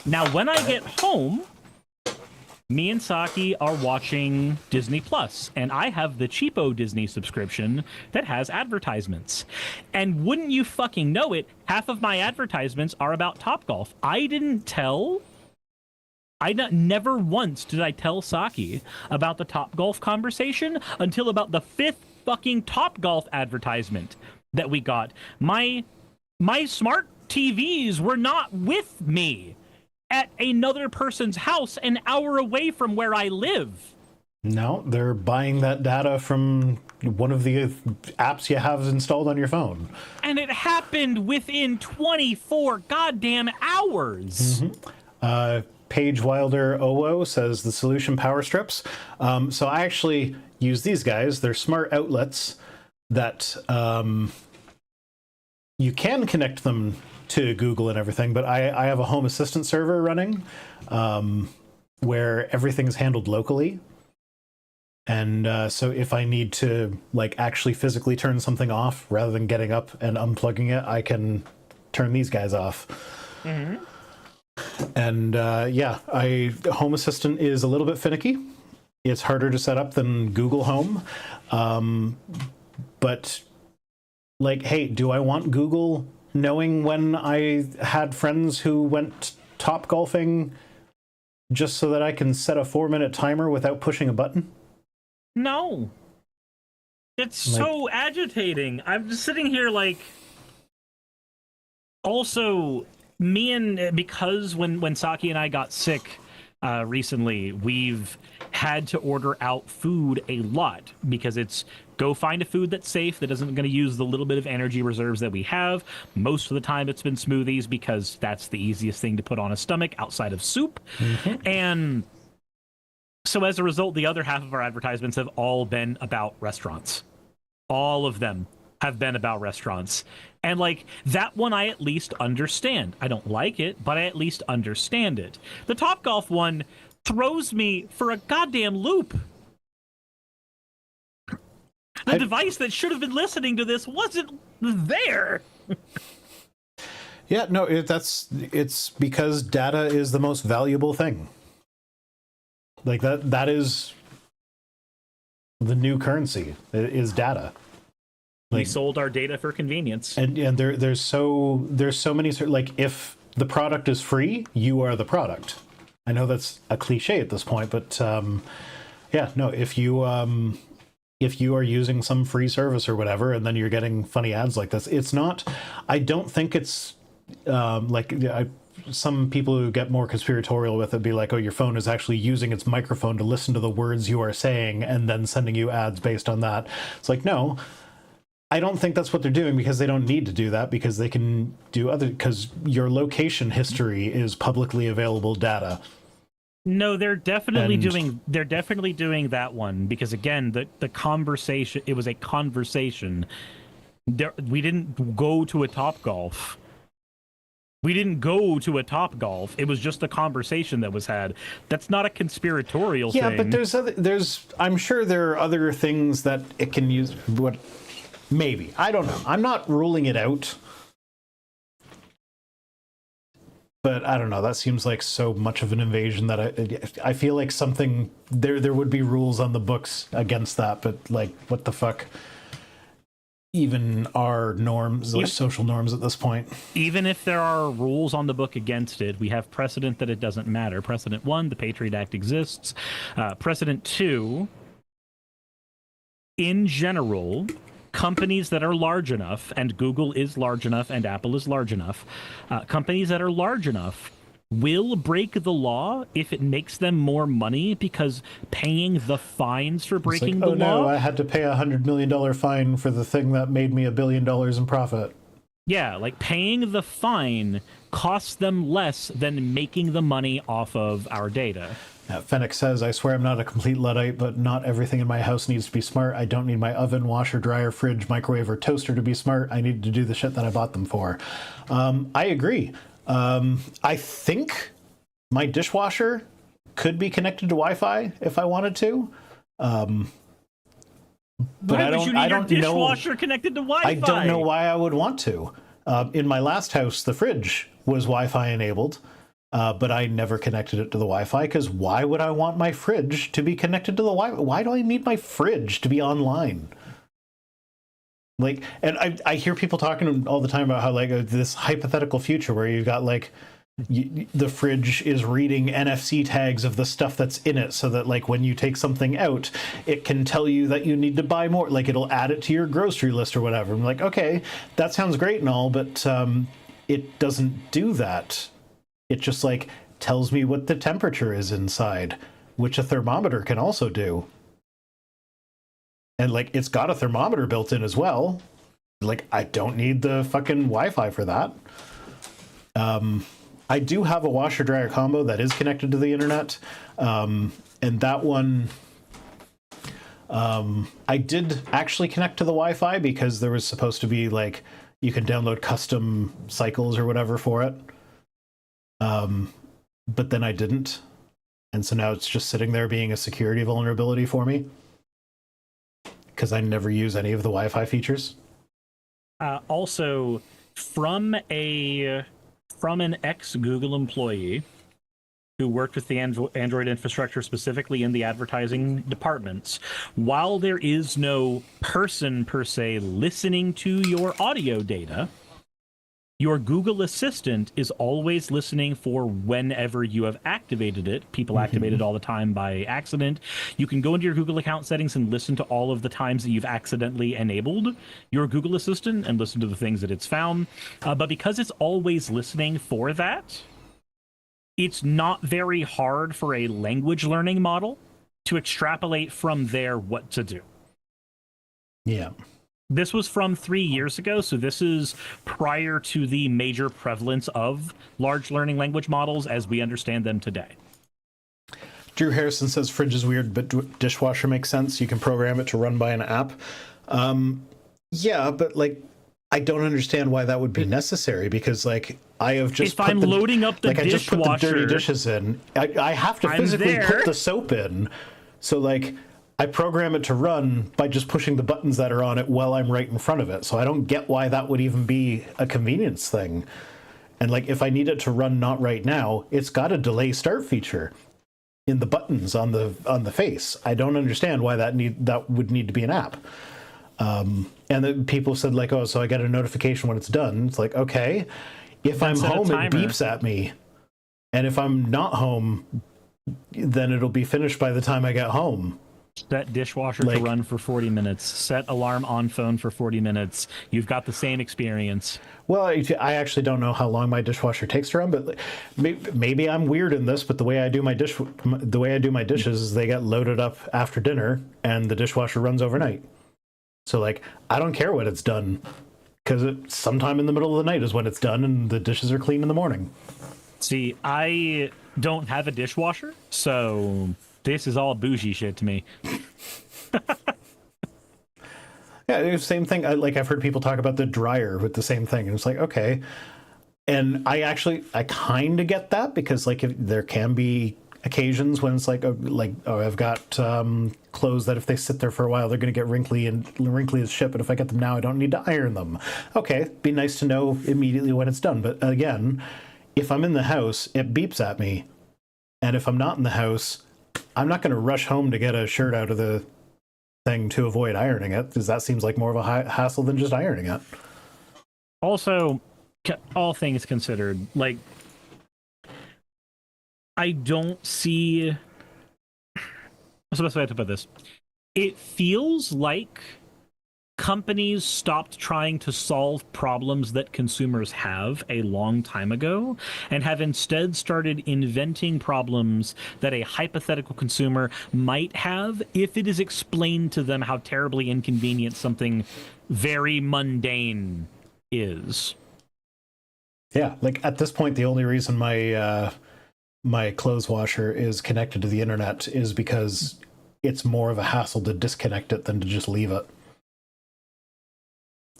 Now, when I get home, me and Saki are watching Disney Plus, and I have the cheapo Disney subscription that has advertisements. And wouldn't you fucking know it, half of my advertisements are about Topgolf. Never once did I tell Saki about the Topgolf conversation until about the 5th fucking Topgolf advertisement that we got. My smart TVs were not with me at another person's house an hour away from where I live. No, they're buying that data from one of the apps you have installed on your phone. And it happened within 24 goddamn hours. Mm-hmm. Paige Wilder OO says the solution power strips. So I actually use these guys. They're smart outlets. that you can connect them to Google and everything, but I have a Home Assistant server running where everything's handled locally. And so if I need to like actually physically turn something off rather than getting up and unplugging it, I can turn these guys off. Mm-hmm. And Home Assistant is a little bit finicky. It's harder to set up than Google Home. But like, hey, do I want Google knowing when I had friends who went top golfing just so that I can set a 4-minute timer without pushing a button? No. It's so agitating. I'm just sitting here like... Also, because when Saki and I got sick recently, we've had to order out food a lot because it's go find a food that's safe, that isn't going to use the little bit of energy reserves that we have. Most of the time it's been smoothies because that's the easiest thing to put on a stomach outside of soup. Mm-hmm. And so as a result, the other half of our advertisements have all been about restaurants. All of them have been about restaurants. And like that one, I at least understand. I don't like it, but I at least understand it. The Topgolf one throws me for a goddamn loop. The device that should have been listening to this wasn't there. Yeah, no, it's because data is the most valuable thing. Like that is the new currency, is data. We sold our data for convenience. And there's so many, like, if the product is free, you are the product. I know that's a cliche at this point, but if you are using some free service or whatever, and then you're getting funny ads like this, it's not, I don't think it's some people who get more conspiratorial with it be like, oh, your phone is actually using its microphone to listen to the words you are saying and then sending you ads based on that. It's like, no, I don't think that's what they're doing, because they don't need to do that, because they can do because your location history is publicly available data. No, they're definitely doing that one, because again, the conversation, it was a conversation. We didn't go to a Topgolf. It was just a conversation that was had. That's not a conspiratorial thing. Yeah, but there's I'm sure there are other things that it can use. Maybe. I don't know. I'm not ruling it out. But I don't know. That seems like so much of an invasion that I feel like something there would be rules on the books against that. But like, what the fuck? Even our norms, like social norms at this point. Even if there are rules on the book against it, we have precedent that it doesn't matter. Precedent 1, the Patriot Act exists. Precedent 2, in general, companies that are large enough, and Google is large enough, and Apple is large enough, companies that are large enough will break the law if it makes them more money, because paying the fines for breaking the law... Oh no, I had to pay $100 million fine for the thing that made me $1 billion in profit. Yeah, like paying the fine costs them less than making the money off of our data. Fennec says, I swear I'm not a complete Luddite, but not everything in my house needs to be smart. I don't need my oven, washer, dryer, fridge, microwave, or toaster to be smart. I need to do the shit that I bought them for. I agree. I think my dishwasher could be connected to Wi-Fi if I wanted to. But why would you need your dishwasher connected to Wi-Fi? I don't know why I would want to. In my last house, the fridge was Wi-Fi enabled. But I never connected it to the Wi-Fi, because why would I want my fridge to be connected to the Wi-Fi? Why do I need my fridge to be online? Like, and I hear people talking all the time about how, like, this hypothetical future where you've got, like, the fridge is reading NFC tags of the stuff that's in it, so that, like, when you take something out, it can tell you that you need to buy more. Like, it'll add it to your grocery list or whatever. I'm like, okay, that sounds great and all, but it doesn't do that. It just, like, tells me what the temperature is inside, which a thermometer can also do. And, like, it's got a thermometer built in as well. Like, I don't need the fucking Wi-Fi for that. I do have a washer-dryer combo that is connected to the internet. And that one, I did actually connect to the Wi-Fi because there was supposed to be like you could download custom cycles or whatever for it. But then I didn't. And so now it's just sitting there being a security vulnerability for me because I never use any of the Wi-Fi features. Also, from an ex-Google employee who worked with the Android infrastructure, specifically in the advertising departments, while there is no person per se listening to your audio data, your Google Assistant is always listening for whenever you have activated it. People activate it all the time by accident. You can go into your Google account settings and listen to all of the times that you've accidentally enabled your Google Assistant and listen to the things that it's found. But because it's always listening for that, it's not very hard for a language learning model to extrapolate from there what to do. Yeah. This was from 3 years ago, so this is prior to the major prevalence of large learning language models as we understand them today. Drew Harrison says fridge is weird, but dishwasher makes sense. You can program it to run by an app. Yeah, but like, I don't understand why that would be necessary because like I have just if I'm loading up the I just put the dirty dishes in. I have to physically put the soap in. So like I program it to run by just pushing the buttons that are on it while I'm right in front of it. So I don't get why that would even be a convenience thing. And like if I need it to run not right now, it's got a delay start feature in the buttons on the face. I don't understand why that would need to be an app. And then people said like, oh, so I get a notification when it's done. It's like, okay, if I'm home, it beeps at me. And if I'm not home, then it'll be finished by the time I get home. Set dishwasher to run for 40 minutes. Set alarm on phone for 40 minutes. You've got the same experience. Well, I actually don't know how long my dishwasher takes to run, but maybe I'm weird in this. But the way I do my dishes is they get loaded up after dinner, and the dishwasher runs overnight. So like I don't care when it's done, because sometime in the middle of the night is when it's done, and the dishes are clean in the morning. See, I don't have a dishwasher, so this is all bougie shit to me. Yeah, it's the same thing. I've heard people talk about the dryer with the same thing, and it's like, okay. And I kind of get that because like there can be occasions when it's like, I've got clothes that if they sit there for a while, they're going to get wrinkly as shit. But if I get them now, I don't need to iron them. Okay, be nice to know immediately when it's done. But again, if I'm in the house, it beeps at me, and if I'm not in the house, I'm not going to rush home to get a shirt out of the thing to avoid ironing it, because that seems like more of a hassle than just ironing it. Also, all things considered, like, I don't see... What's the best way to put this? It feels like companies stopped trying to solve problems that consumers have a long time ago and have instead started inventing problems that a hypothetical consumer might have if it is explained to them how terribly inconvenient something very mundane is. Yeah, like at this point, the only reason my clothes washer is connected to the internet is because it's more of a hassle to disconnect it than to just leave it.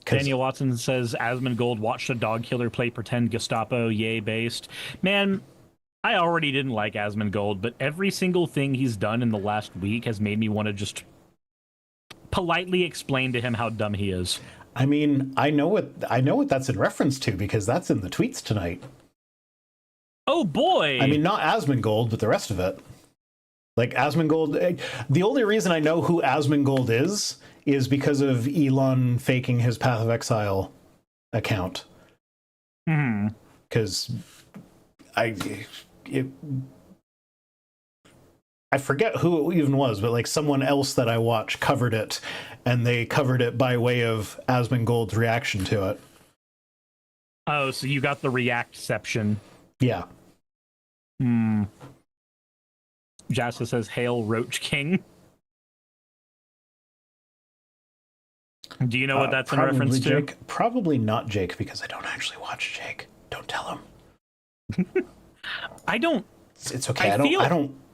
Daniel Watson says Asmongold watched a dog killer play pretend Gestapo, yay based. Man, I already didn't like Asmongold, but every single thing he's done in the last week has made me want to just politely explain to him how dumb he is. I mean, I know what that's in reference to because that's in the tweets tonight. Oh boy! I mean, not Asmongold, but the rest of it. Like Asmongold, the only reason I know who Asmongold is because of Elon faking his Path of Exile account. Because I forget who it even was, but like someone else that I watch covered it, and they covered it by way of Asmongold's reaction to it. Oh, so you got the reactception. Yeah. Jassa says, "Hail Roach King." Do you know what that's in reference to? Jake. Probably not Jake, because I don't actually watch Jake. Don't tell him. I don't. It's okay.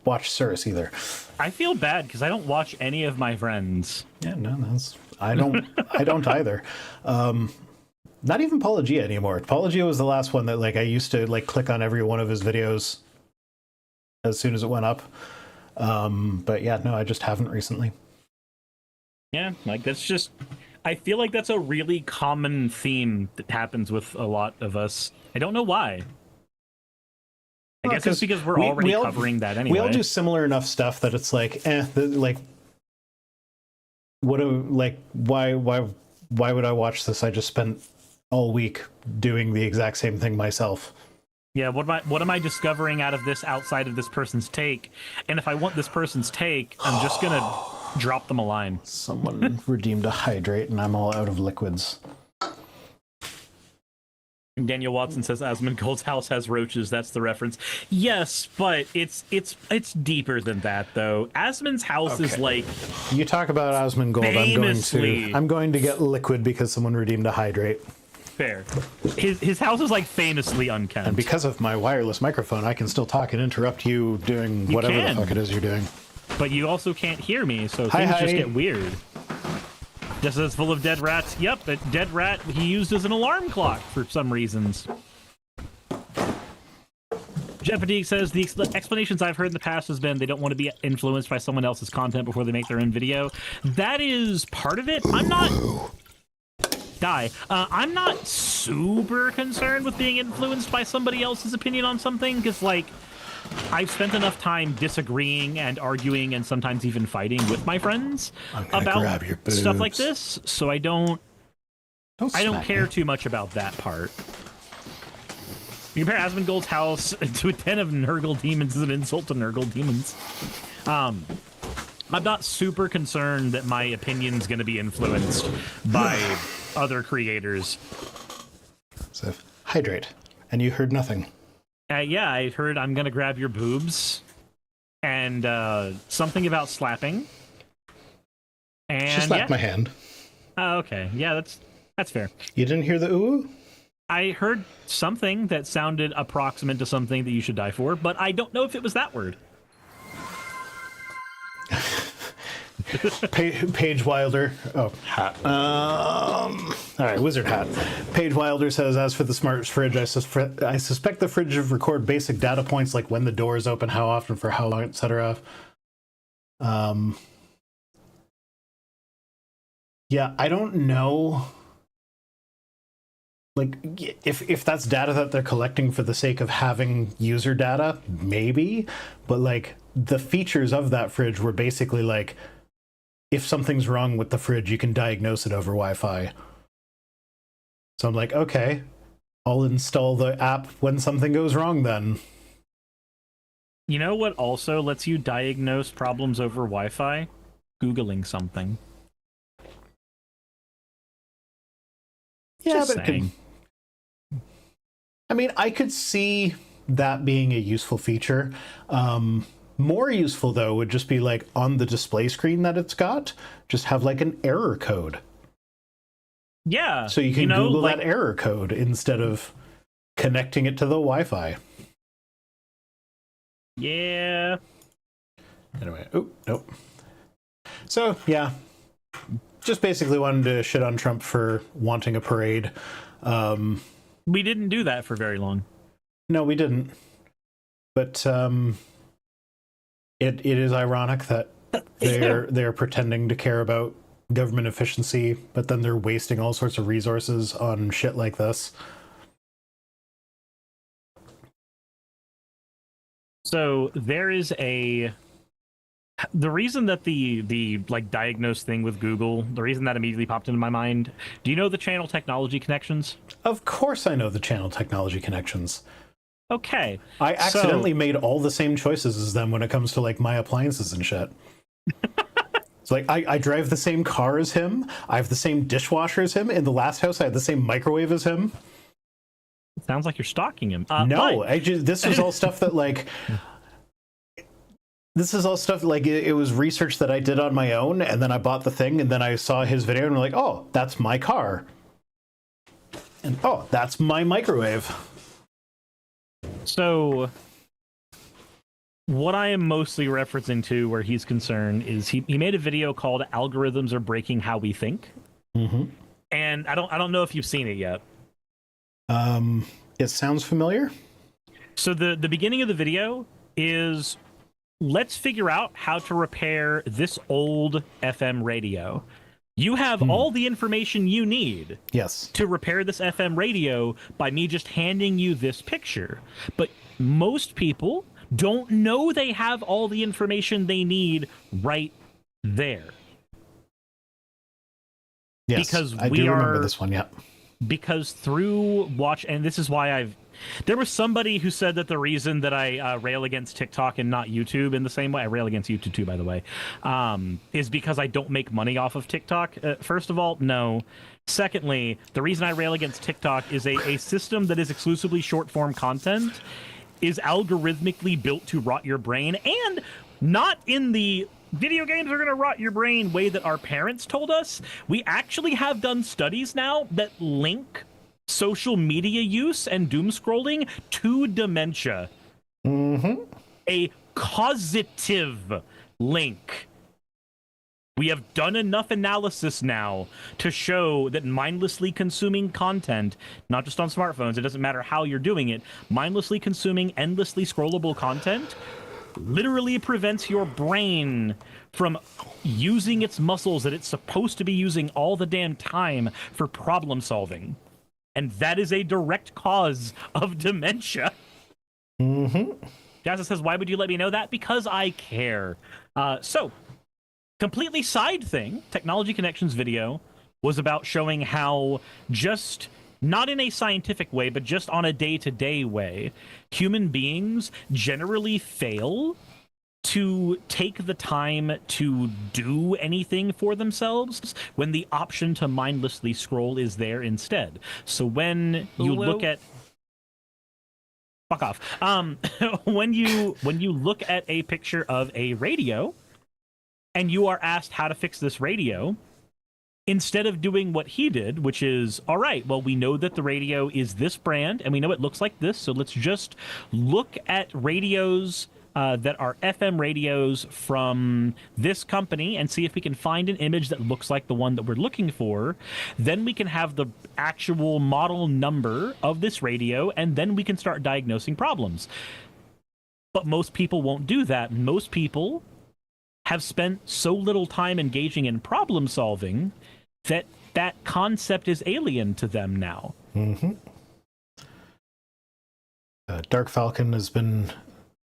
watch Cirrus either. I feel bad because I don't watch any of my friends. Yeah, no, I don't either. Not even Paulogia anymore. Paulogia was the last one that like I used to like click on every one of his videos as soon as it went up. But yeah, no, I just haven't recently. Yeah, like that's just. I feel like that's a really common theme that happens with a lot of us. I don't know why. I guess it's because we're already covering that anyway. We all do similar enough stuff that it's like, like, why would I watch this? I just spent all week doing the exact same thing myself. Yeah, what am I discovering out of this outside of this person's take? And if I want this person's take, I'm just gonna drop them a line. Someone redeemed a hydrate, and I'm all out of liquids. Daniel Watson says Asmongold's house has roaches. That's the reference. Yes, but it's deeper than that, though. Asmon's house is like you talk about Asmongold. I'm going to get liquid because someone redeemed a hydrate. Fair. His house is like famously unkempt. And because of my wireless microphone, I can still talk and interrupt you doing whatever the fuck it is you're doing. But you also can't hear me, so things just get weird. Just as full of dead rats. Yep, that dead rat he used as an alarm clock for some reasons. Jeopardy says the explanations I've heard in the past has been they don't want to be influenced by someone else's content before they make their own video. That is part of it. I'm not super concerned with being influenced by somebody else's opinion on something, because, like, I've spent enough time disagreeing and arguing and sometimes even fighting with my friends about stuff like this, so I don't care too much about that part. You compare Asmongold's house to a den of Nurgle demons is an insult to Nurgle demons. I'm not super concerned that my opinion's going to be influenced by other creators. So, hydrate. And you heard nothing. Yeah, I heard I'm going to grab your boobs. And something about slapping. And she slapped my hand. Oh, okay. Yeah, that's fair. You didn't hear the ooh? I heard something that sounded approximate to something that you should die for, but I don't know if it was that word. Paige Wilder. Oh, hat. All right, wizard hat. Paige Wilder says, as for the smart fridge, I suspect the fridge would record basic data points like when the door is open, how often, for how long, etc. Yeah, I don't know. Like, if that's data that they're collecting for the sake of having user data, maybe. But, like, the features of that fridge were basically, like, if something's wrong with the fridge, you can diagnose it over Wi-Fi. So I'm like, okay, I'll install the app when something goes wrong then. You know what also lets you diagnose problems over Wi-Fi? Googling something. Yeah, Just but saying. I mean, I could see that being a useful feature. More useful, though, would just be like on the display screen that it's got, just have like an error code. Yeah. So you can Google that error code instead of connecting it to the Wi-Fi. Yeah. Anyway, oh, nope. So, yeah. Just basically wanted to shit on Trump for wanting a parade. We didn't do that for very long. No, we didn't. But it is ironic that they're pretending to care about government efficiency, but then they're wasting all sorts of resources on shit like this. So there is the reason that the like diagnose thing with Google, the reason that immediately popped into my mind. Do you know the channel technology connections? Of course I know the channel technology connections. Okay. I accidentally made all the same choices as them when it comes to like my appliances and shit. It's like I drive the same car as him. I have the same dishwasher as him. In the last house, I had the same microwave as him. Sounds like you're stalking him. No, this was all stuff that like. This is all stuff like it was research that I did on my own, and then I bought the thing, and then I saw his video, and I'm like, oh, that's my car, and oh, that's my microwave. So What I am mostly referencing to where he's concerned is he made a video called "Algorithms Are Breaking How We Think," and I don't know if you've seen it yet. It sounds familiar. So the beginning of the video is, let's figure out how to repair this old FM radio. You have all the information you need to repair this FM radio by me just handing you this picture. But most people don't know they have all the information they need right there. Yes, because I do remember this one, yeah. Because through watch, and this is why there was somebody who said that the reason that I rail against TikTok and not YouTube in the same way, I rail against YouTube too, by the way, is because I don't make money off of TikTok. First of all, no. Secondly, the reason I rail against TikTok is a system that is exclusively short form content is algorithmically built to rot your brain, and not in the video games are going to rot your brain way that our parents told us. We actually have done studies now that link social media use and doom scrolling to dementia. A causative link. We have done enough analysis now to show that mindlessly consuming content, not just on smartphones, it doesn't matter how you're doing it, mindlessly consuming endlessly scrollable content literally prevents your brain from using its muscles that it's supposed to be using all the damn time for problem solving. And that is a direct cause of dementia. Jazza says, why would you let me know that? Because I care. So, completely side thing, Technology Connections video was about showing how just, not in a scientific way, but just on a day-to-day way, human beings generally fail to take the time to do anything for themselves when the option to mindlessly scroll is there instead. So when you look at... Fuck off. When you look at a picture of a radio, and you are asked how to fix this radio, instead of doing what he did, which is, all right, well, we know that the radio is this brand, and we know it looks like this, so let's just look at radios that are FM radios from this company and see if we can find an image that looks like the one that we're looking for. Then we can have the actual model number of this radio, and then we can start diagnosing problems. But most people won't do that. Most people have spent so little time engaging in problem solving that that concept is alien to them now. Dark Falcon has been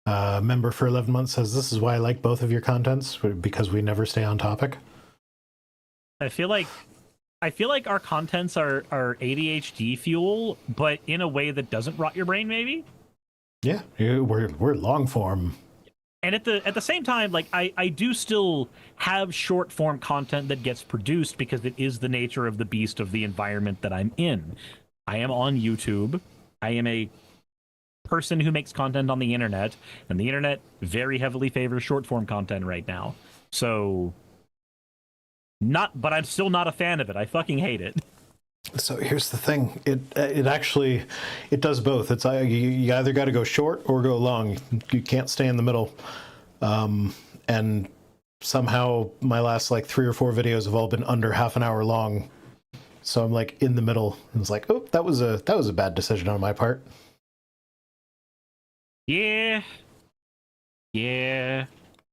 a member for 11 months, says this is why I like both of your contents, because we never stay on topic. I feel like our contents are ADHD fuel, but in a way that doesn't rot your brain, maybe? Yeah, we're long form. And at the same time, like I do still have short form content that gets produced because it is the nature of the beast of the environment that I'm in. I am on YouTube. I am a person who makes content on the internet, and the internet very heavily favors short form content right now. So but I'm still not a fan of it. I fucking hate it. So here's the thing. It actually does both. It's you either got to go short or go long. You can't stay in the middle. And somehow my last like 3 or 4 videos have all been under half an hour long. So I'm like in the middle. And it's like, oh, that was a bad decision on my part. Yeah.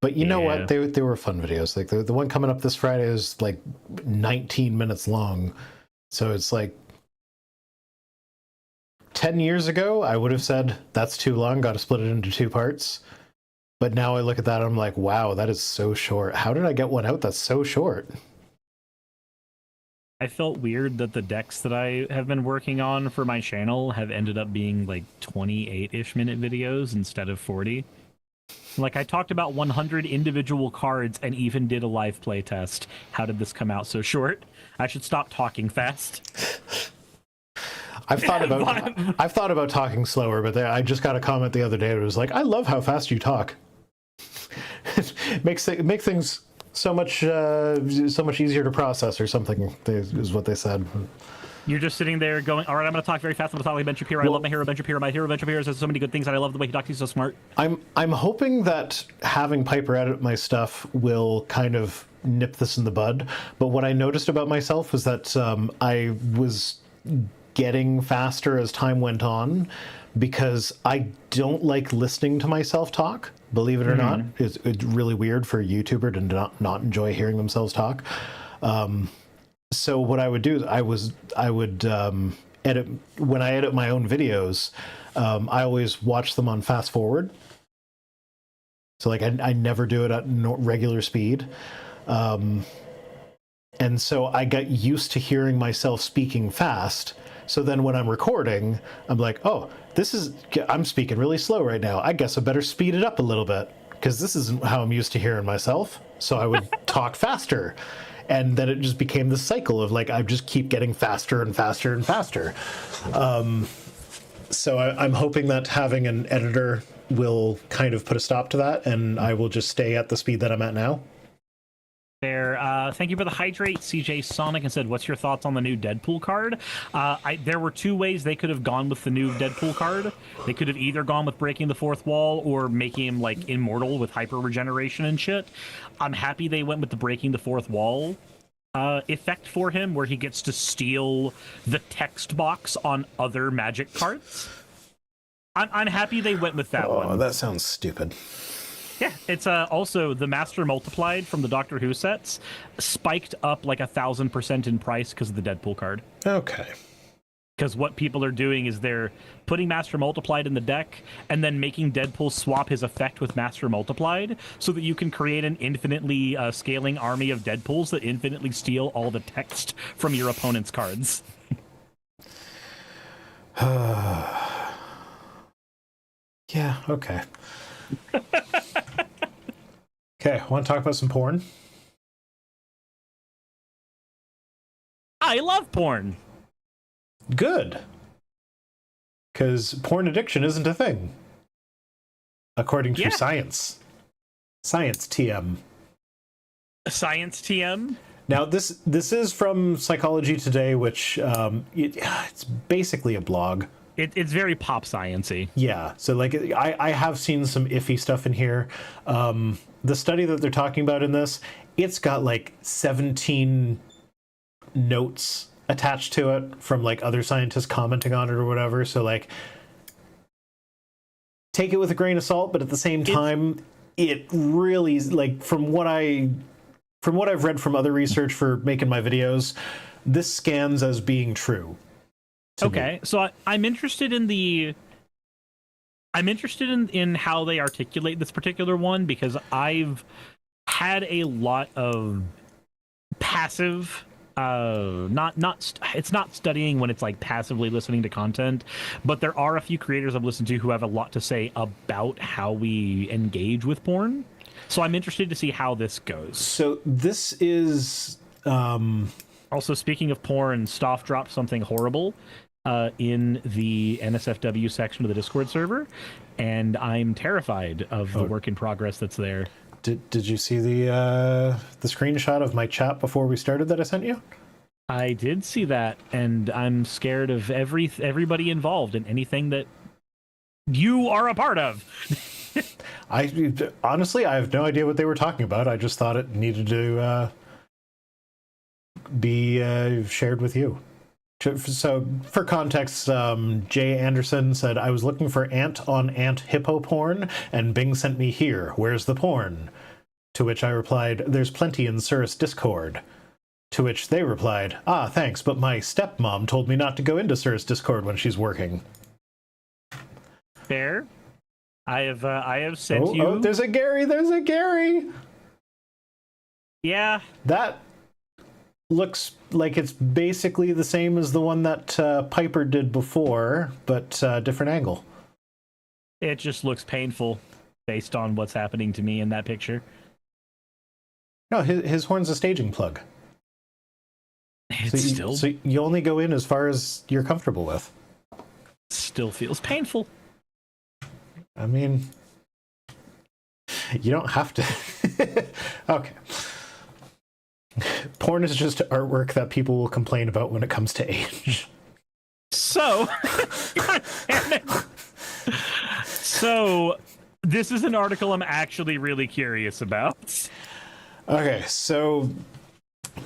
But you know what? They were fun videos. Like the one coming up this Friday is like 19 minutes long. So it's like 10 years ago, I would have said that's too long, got to split it into 2 parts. But now I look at that and I'm like, wow, that is so short. How did I get one out that's so short? I felt weird that the decks that I have been working on for my channel have ended up being like 28-ish minute videos instead of 40. Like, I talked about 100 individual cards and even did a live play test. How did this come out so short? I should stop talking fast. I've thought about talking slower, but I just got a comment the other day that was like, I love how fast you talk. Make things so much easier to process or something, is what they said. You're just sitting there going, all right, I'm going to talk very fast. I'm going to talk like Ben Shapiro. I love my hero, Ben Shapiro. My hero, Ben Shapiro, says so many good things, and I love the way he talks. He's so smart. I'm hoping that having Piper edit my stuff will kind of nip this in the bud. But what I noticed about myself was that I was getting faster as time went on because I don't like listening to myself talk. Believe it or not, it's really weird for a YouTuber to not enjoy hearing themselves talk. So what I would do is I would edit when I edit my own videos. I always watch them on fast forward. So like I never do it at regular speed. And so I got used to hearing myself speaking fast. So then when I'm recording, I'm like, oh, I'm speaking really slow right now. I guess I better speed it up a little bit because this isn't how I'm used to hearing myself. So I would talk faster. And then it just became this cycle of like, I just keep getting faster and faster and faster. So I'm hoping that having an editor will kind of put a stop to that, and I will just stay at the speed that I'm at now. There, thank you for the hydrate, CJ Sonic, and said, "What's your thoughts on the new Deadpool card?" There were two ways they could have gone with the new Deadpool card. They could have either gone with breaking the fourth wall or making him like immortal with hyper regeneration and shit. I'm happy they went with the breaking the fourth wall effect for him, where he gets to steal the text box on other magic cards. I'm happy they went with that one. Oh, that sounds stupid. Yeah, it's also the Master Multiplied from the Doctor Who sets spiked up like 1,000% in price because of the Deadpool card. Okay. Because what people are doing is they're putting Master Multiplied in the deck and then making Deadpool swap his effect with Master Multiplied so that you can create an infinitely scaling army of Deadpools that infinitely steal all the text from your opponent's cards. Yeah, okay. Okay, want to talk about some porn? I love porn. Good. Because porn addiction isn't a thing. According to science. Science TM. Science TM? Now, this is from Psychology Today, which it's basically a blog. It's very pop science-y. Yeah, so like I have seen some iffy stuff in here. The study that they're talking about in this, it's got like 17 notes attached to it from like other scientists commenting on it or whatever. So like, take it with a grain of salt, but at the same time, it really like from what I've read from other research for making my videos, this scans as being true. Okay, so I'm interested in in how they articulate this particular one, because I've had a lot of passive it's not studying when it's like passively listening to content, but there are a few creators I've listened to who have a lot to say about how we engage with porn. So I'm interested to see how this goes. So this is also, speaking of porn, Stoff dropped something horrible in the NSFW section of the Discord server, and I'm terrified of the work in progress that's there. Did you see the screenshot of my chat before we started that I sent you? I did see that, and I'm scared of everybody involved in anything that you are a part of. Honestly, I have no idea what they were talking about. I just thought it needed to be shared with you. So, for context, Jay Anderson said, I was looking for ant-on-ant hippo porn, and Bing sent me here. Where's the porn? To which I replied, there's plenty in Cirrus Discord. To which they replied, ah, thanks, but my stepmom told me not to go into Cirrus Discord when she's working. Fair. I have sent you... Oh, there's a Gary! Yeah. That looks like it's basically the same as the one that Piper did before, but different angle. It just looks painful based on what's happening to me in that picture. No, his horn's a staging plug. So you only go in as far as you're comfortable with. Still feels painful. I mean, you don't have to. Okay. porn is just artwork that people will complain about when it comes to age. So, God damn it. So, this is an article I'm actually really curious about. Okay, so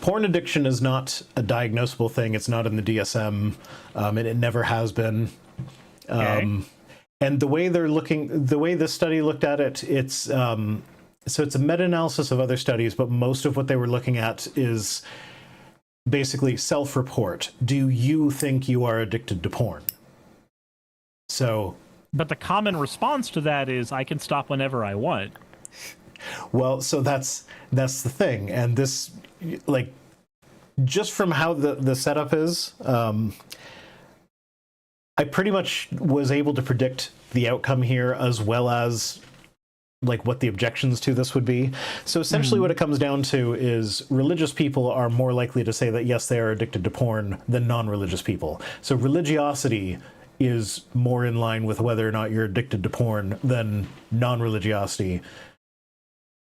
porn addiction is not a diagnosable thing. It's not in the DSM, and it never has been. Okay. And the way this study looked at it, it's so it's a meta-analysis of other studies, but most of what they were looking at is basically self-report. Do you think you are addicted to porn? So, But the common response to that is, I can stop whenever I want. well, so that's the thing, and this, like, just from how the setup is, I pretty much was able to predict the outcome here, as well as like what the objections to this would be. So essentially what it comes down to is religious people are more likely to say that yes, they are addicted to porn than non-religious people. So religiosity is more in line with whether or not you're addicted to porn than non-religiosity.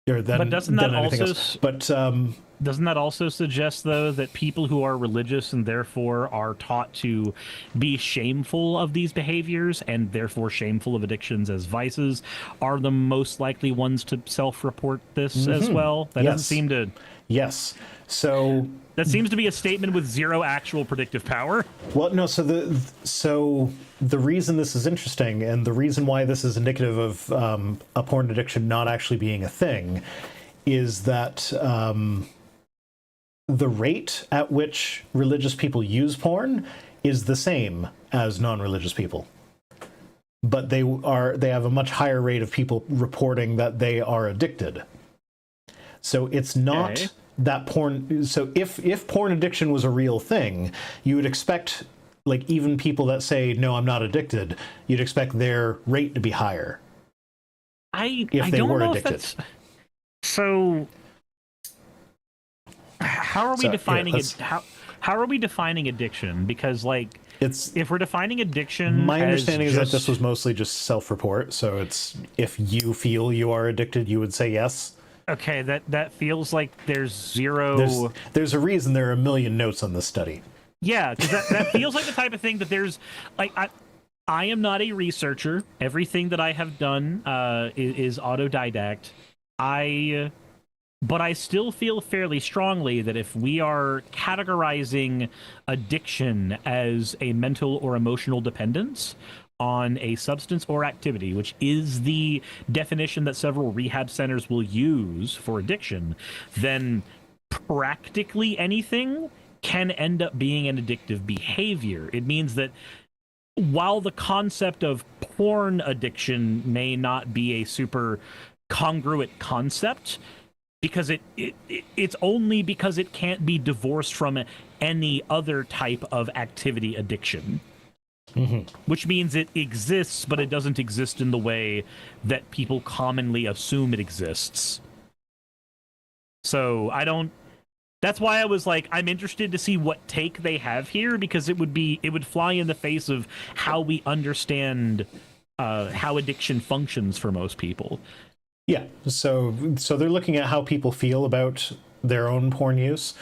Or than, But doesn't than that anything also else. But doesn't that also suggest, though, that people who are religious and therefore are taught to be shameful of these behaviors and therefore shameful of addictions as vices are the most likely ones to self-report this as well? That doesn't Yes. seem to... yes. So That seems to be a statement with zero actual predictive power. well, no. So the reason this is interesting, and the reason why this is indicative of a porn addiction not actually being a thing, is that the rate at which religious people use porn is the same as non-religious people, but they have a much higher rate of people reporting that they are addicted. So it's not. Okay. That porn, so if porn addiction was a real thing, you would expect, like, even people that say no, I'm not addicted, you'd expect their rate to be higher I if they don't were know addicted. if that's... So how are we So, defining yeah, it? How are we defining addiction? Because, like, It's if we're defining addiction, my as understanding is that just- this was mostly just self-report. So it's if you feel you are addicted, you would say yes. okay. That feels like there's zero. There's a reason there are a million notes on this study. Yeah, because that feels like the type of thing that there's like I am not a researcher. Everything that I have done is autodidact. But I still feel fairly strongly that if we are categorizing addiction as a mental or emotional dependence on a substance or activity, which is the definition that several rehab centers will use for addiction, then practically anything can end up being an addictive behavior. It means that while the concept of porn addiction may not be a super congruent concept, because it's only because it can't be divorced from any other type of activity addiction. Which means it exists, but it doesn't exist in the way that people commonly assume it exists. So that's why I was like, I'm interested to see what take they have here, because it would fly in the face of how we understand how addiction functions for most people. Yeah, so they're looking at how people feel about their own porn use.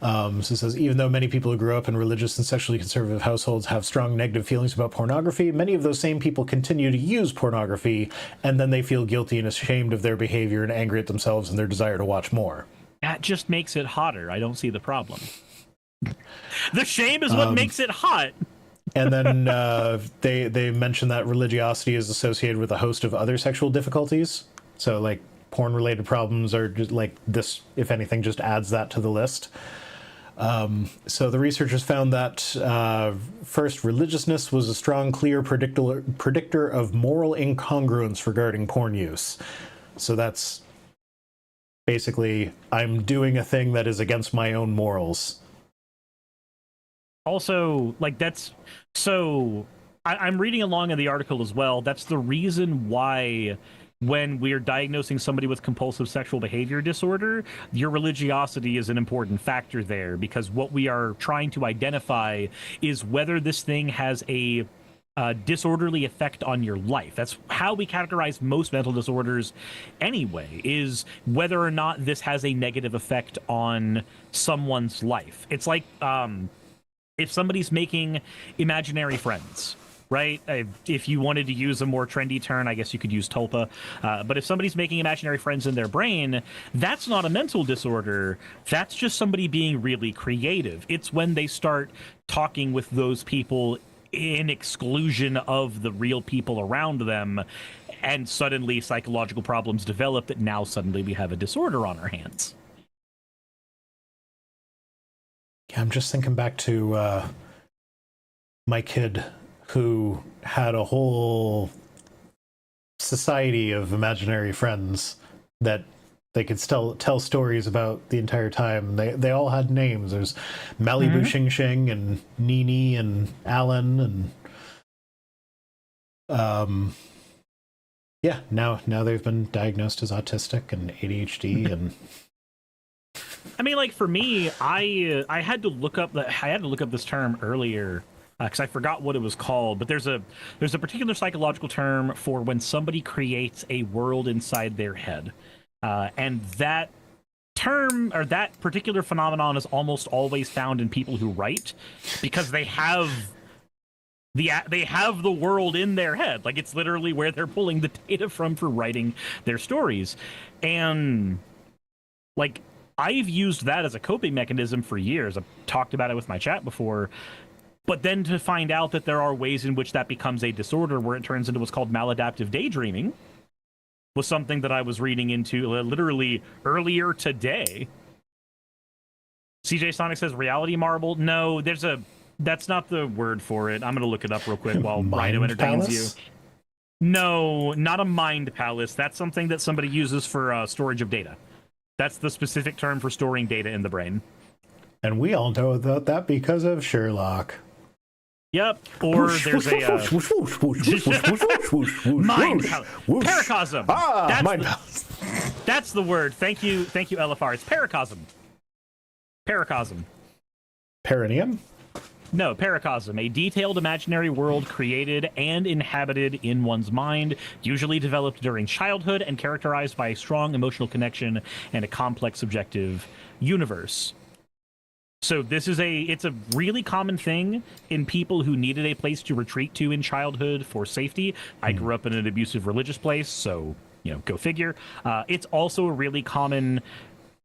So it says, even though many people who grew up in religious and sexually conservative households have strong negative feelings about pornography, many of those same people continue to use pornography, and then they feel guilty and ashamed of their behavior and angry at themselves and their desire to watch more. That just makes it hotter. I don't see the problem. The shame is what makes it hot. And then they mention that religiosity is associated with a host of other sexual difficulties. So, like, porn-related problems are just like this, if anything, just adds that to the list. So the researchers found that, first, religiousness was a strong, clear predictor of moral incongruence regarding porn use. So that's basically, I'm doing a thing that is against my own morals. Also, like, that's... So, I'm reading along in the article as well. That's the reason why, when we're diagnosing somebody with compulsive sexual behavior disorder, your religiosity is an important factor there, because what we are trying to identify is whether this thing has a disorderly effect on your life. That's how we categorize most mental disorders anyway, is whether or not this has a negative effect on someone's life. It's like if somebody's making imaginary friends, right? If you wanted to use a more trendy term, I guess you could use tulpa. But if somebody's making imaginary friends in their brain, that's not a mental disorder. That's just somebody being really creative. It's when they start talking with those people in exclusion of the real people around them, and suddenly psychological problems develop that now suddenly we have a disorder on our hands. Yeah, I'm just thinking back to my kid who had a whole society of imaginary friends that they could still tell stories about the entire time. They all had names. There's Malibu Xing Xing and Nini and Alan and yeah, now they've been diagnosed as autistic and ADHD and I mean, like for me, I had to look up this term earlier because I forgot what it was called. But there's a particular psychological term for when somebody creates a world inside their head, and that term or that particular phenomenon is almost always found in people who write because they have the world in their head. Like it's literally where they're pulling the data from for writing their stories, and like. I've used that as a coping mechanism for years. I've talked about it with my chat before. But then to find out that there are ways in which that becomes a disorder where it turns into what's called maladaptive daydreaming was something that I was reading into literally earlier today. CJ Sonic says reality marble. No, that's not the word for it. I'm going to look it up real quick while Rhino entertains palace? you. No, not a mind palace. That's something that somebody uses for storage of data. That's the specific term for storing data in the brain. And we all know about that because of Sherlock. Yep. Or there's a mind palace. Paracosm. Mind palace. That's the word. Thank you, LFR. It's paracosm. Paracosm. Perineum? No, paracosm, a detailed imaginary world created and inhabited in one's mind, usually developed during childhood and characterized by a strong emotional connection and a complex subjective universe. So it's a really common thing in people who needed a place to retreat to in childhood for safety. I grew up in an abusive religious place, so, go figure. It's also a really common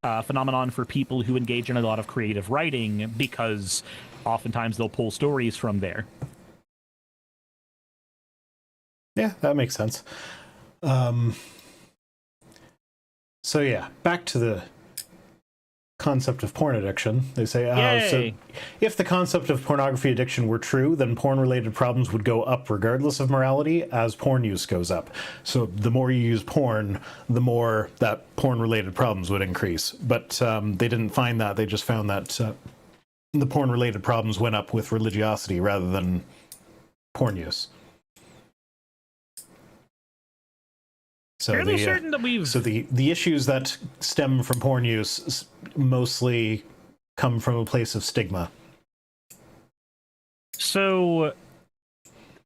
phenomenon for people who engage in a lot of creative writing because oftentimes they'll pull stories from there. Yeah, that makes sense. So yeah, back to the concept of porn addiction. They say, so if the concept of pornography addiction were true, then porn-related problems would go up regardless of morality as porn use goes up. So the more you use porn, the more that porn-related problems would increase. But they didn't find that. They just found that the porn-related problems went up with religiosity rather than porn use. So fairly certain that we've... So the issues that stem from porn use mostly come from a place of stigma. So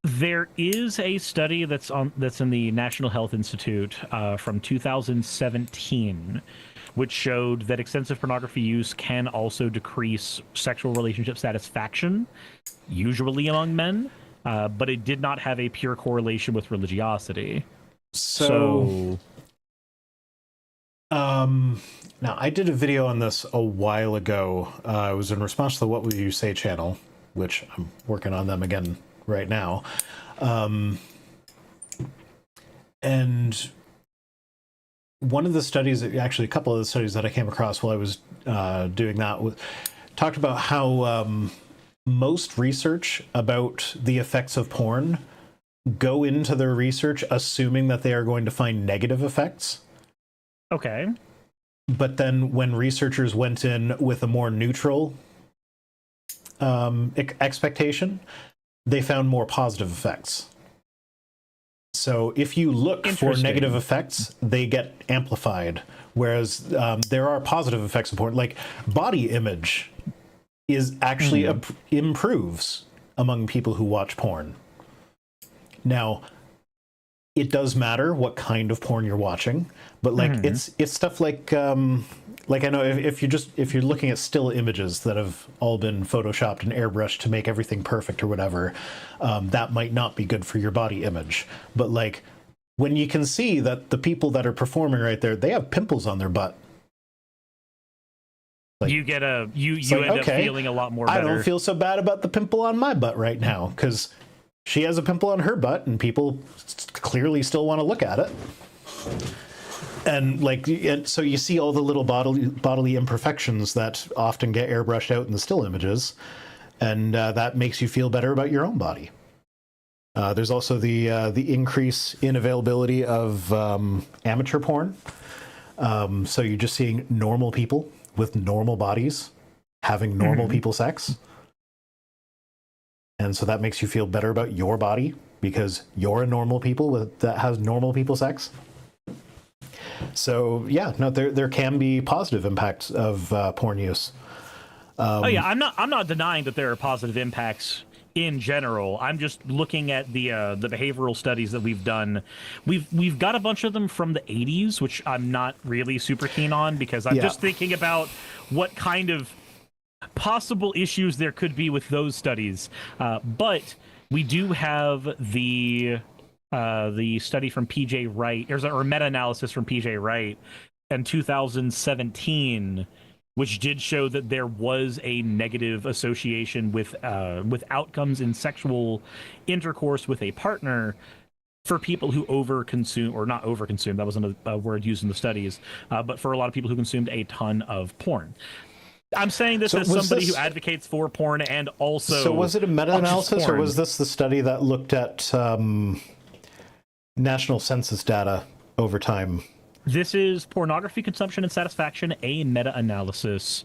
there is a study that's in the National Health Institute from 2017, which showed that extensive pornography use can also decrease sexual relationship satisfaction, usually among men, but it did not have a pure correlation with religiosity. So now I did a video on this a while ago. It was in response to the What Will You Say channel, which I'm working on them again right now. And one of the studies, actually a couple of the studies that I came across while I was doing that, talked about how most research about the effects of porn go into their research assuming that they are going to find negative effects. Okay. But then when researchers went in with a more neutral expectation, they found more positive effects. So if you look for negative effects, they get amplified. Whereas there are positive effects of porn, like body image is actually improves among people who watch porn. Now, it does matter what kind of porn you're watching, but like it's stuff like I know if you're looking at still images that have all been photoshopped and airbrushed to make everything perfect or whatever, that might not be good for your body image. But like when you can see that the people that are performing right there, they have pimples on their butt. Like, you get a you like, end okay, up feeling a lot more better. I don't feel so bad about the pimple on my butt right now because she has a pimple on her butt and people clearly still want to look at it. And like, and so you see all the little bodily imperfections that often get airbrushed out in the still images, and that makes you feel better about your own body. There's also the increase in availability of amateur porn. So you're just seeing normal people with normal bodies having normal people sex. And so that makes you feel better about your body because you're a normal people that has normal people sex. So yeah, no, there can be positive impacts of porn use. Oh yeah, I'm not denying that there are positive impacts in general. I'm just looking at the behavioral studies that we've done. We've got a bunch of them from the 80s, which I'm not really super keen on because I'm just thinking about what kind of possible issues there could be with those studies. But we do have the study from PJ Wright, or meta-analysis from PJ Wright in 2017, which did show that there was a negative association with outcomes in sexual intercourse with a partner for people who overconsume, or not overconsume, that wasn't a word used in the studies, but for a lot of people who consumed a ton of porn. I'm saying this as somebody who advocates for porn and also... So was it a meta-analysis, or was this the study that looked at national census data over time? This is Pornography, Consumption, and Satisfaction, a meta-analysis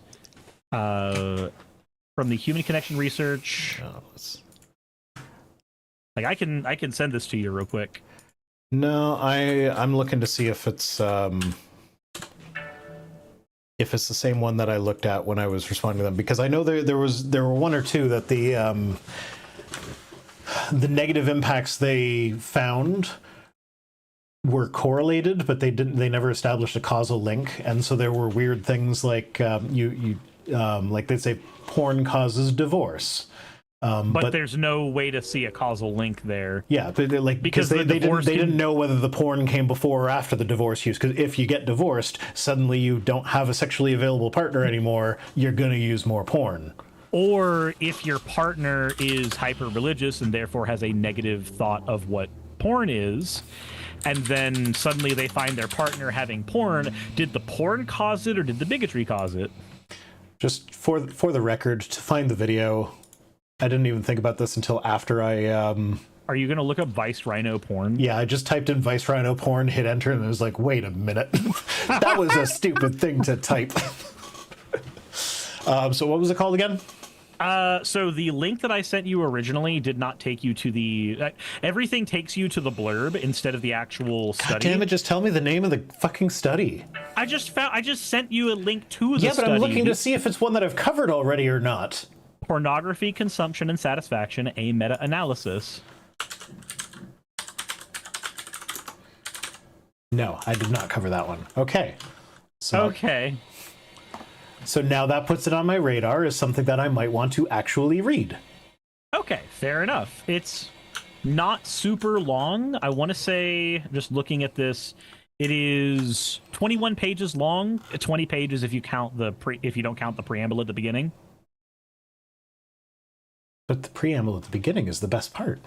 from the Human Connection Research. Like I can send this to you real quick. No, I'm looking to see if it's the same one that I looked at when I was responding to them, because I know there were one or two that the negative impacts they found were correlated, but they never established a causal link, and so there were weird things like like they'd say porn causes divorce. But there's no way to see a causal link there. Yeah, because they didn't know whether the porn came before or after the divorce use. Because if you get divorced, suddenly you don't have a sexually available partner anymore. You're going to use more porn. Or if your partner is hyper-religious and therefore has a negative thought of what porn is, and then suddenly they find their partner having porn, did the porn cause it or did the bigotry cause it? Just for the record, to find the video, I didn't even think about this until after I... Are you going to look up Vice Rhino porn? Yeah, I just typed in Vice Rhino porn, hit enter, and I was like, wait a minute. That was a stupid thing to type. So what was it called again? So the link that I sent you originally did not take you to the... everything takes you to the blurb instead of the actual study. God damn it, just tell me the name of the fucking study. I just sent you a link to the study. Yeah, but I'm looking to see if it's one that I've covered already or not. Pornography, Consumption, and Satisfaction, a meta-analysis. No, I did not cover that one. Okay. Okay. So now that puts it on my radar as something that I might want to actually read. Okay, fair enough. It's not super long. I want to say, just looking at this, it is 21 pages long. 20 pages if you count if you don't count the preamble at the beginning. But the preamble at the beginning is the best part.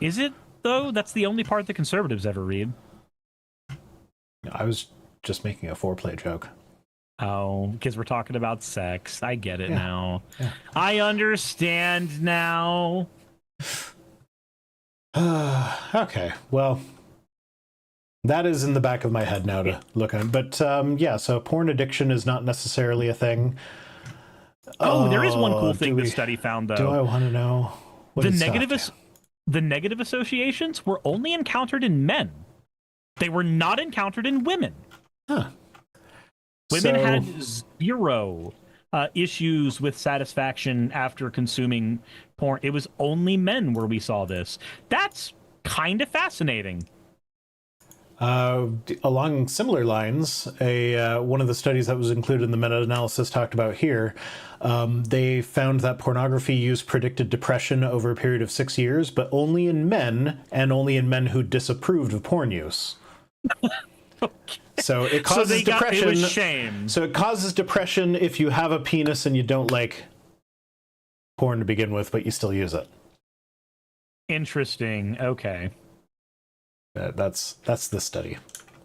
Is it, though? That's the only part that conservatives ever read. I was just making a foreplay joke. Oh, because we're talking about sex. I get it now. Yeah. I understand now. Okay, well, that is in the back of my head now to look at. But yeah, so porn addiction is not necessarily a thing. Oh, there is one cool thing the study found, though. Do I want to know? The negative associations were only encountered in men. They were not encountered in women. Huh. Women had zero issues with satisfaction after consuming porn. It was only men where we saw this. That's kind of fascinating. Along similar lines, one of the studies that was included in the meta-analysis talked about here, they found that pornography use predicted depression over a period of 6 years, but only in men, and only in men who disapproved of porn use. Okay. So it causes depression. It was shame. So it causes depression if you have a penis and you don't like porn to begin with, but you still use it. Interesting. Okay. That's the study.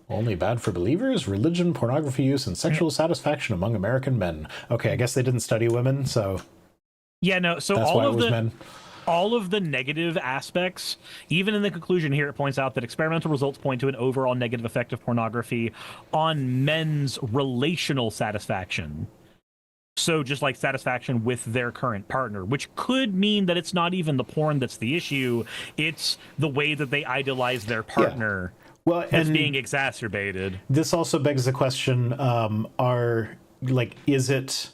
Only bad for believers, religion, pornography use, and sexual satisfaction among American men. Okay, I guess they didn't study women, so yeah, no. So that's why it was men. All of the negative aspects, even in the conclusion here, it points out that experimental results point to an overall negative effect of pornography on men's relational satisfaction. So just like satisfaction with their current partner, which could mean that it's not even the porn that's the issue. It's the way that they idolize their partner that's being exacerbated. This also begs the question, is it...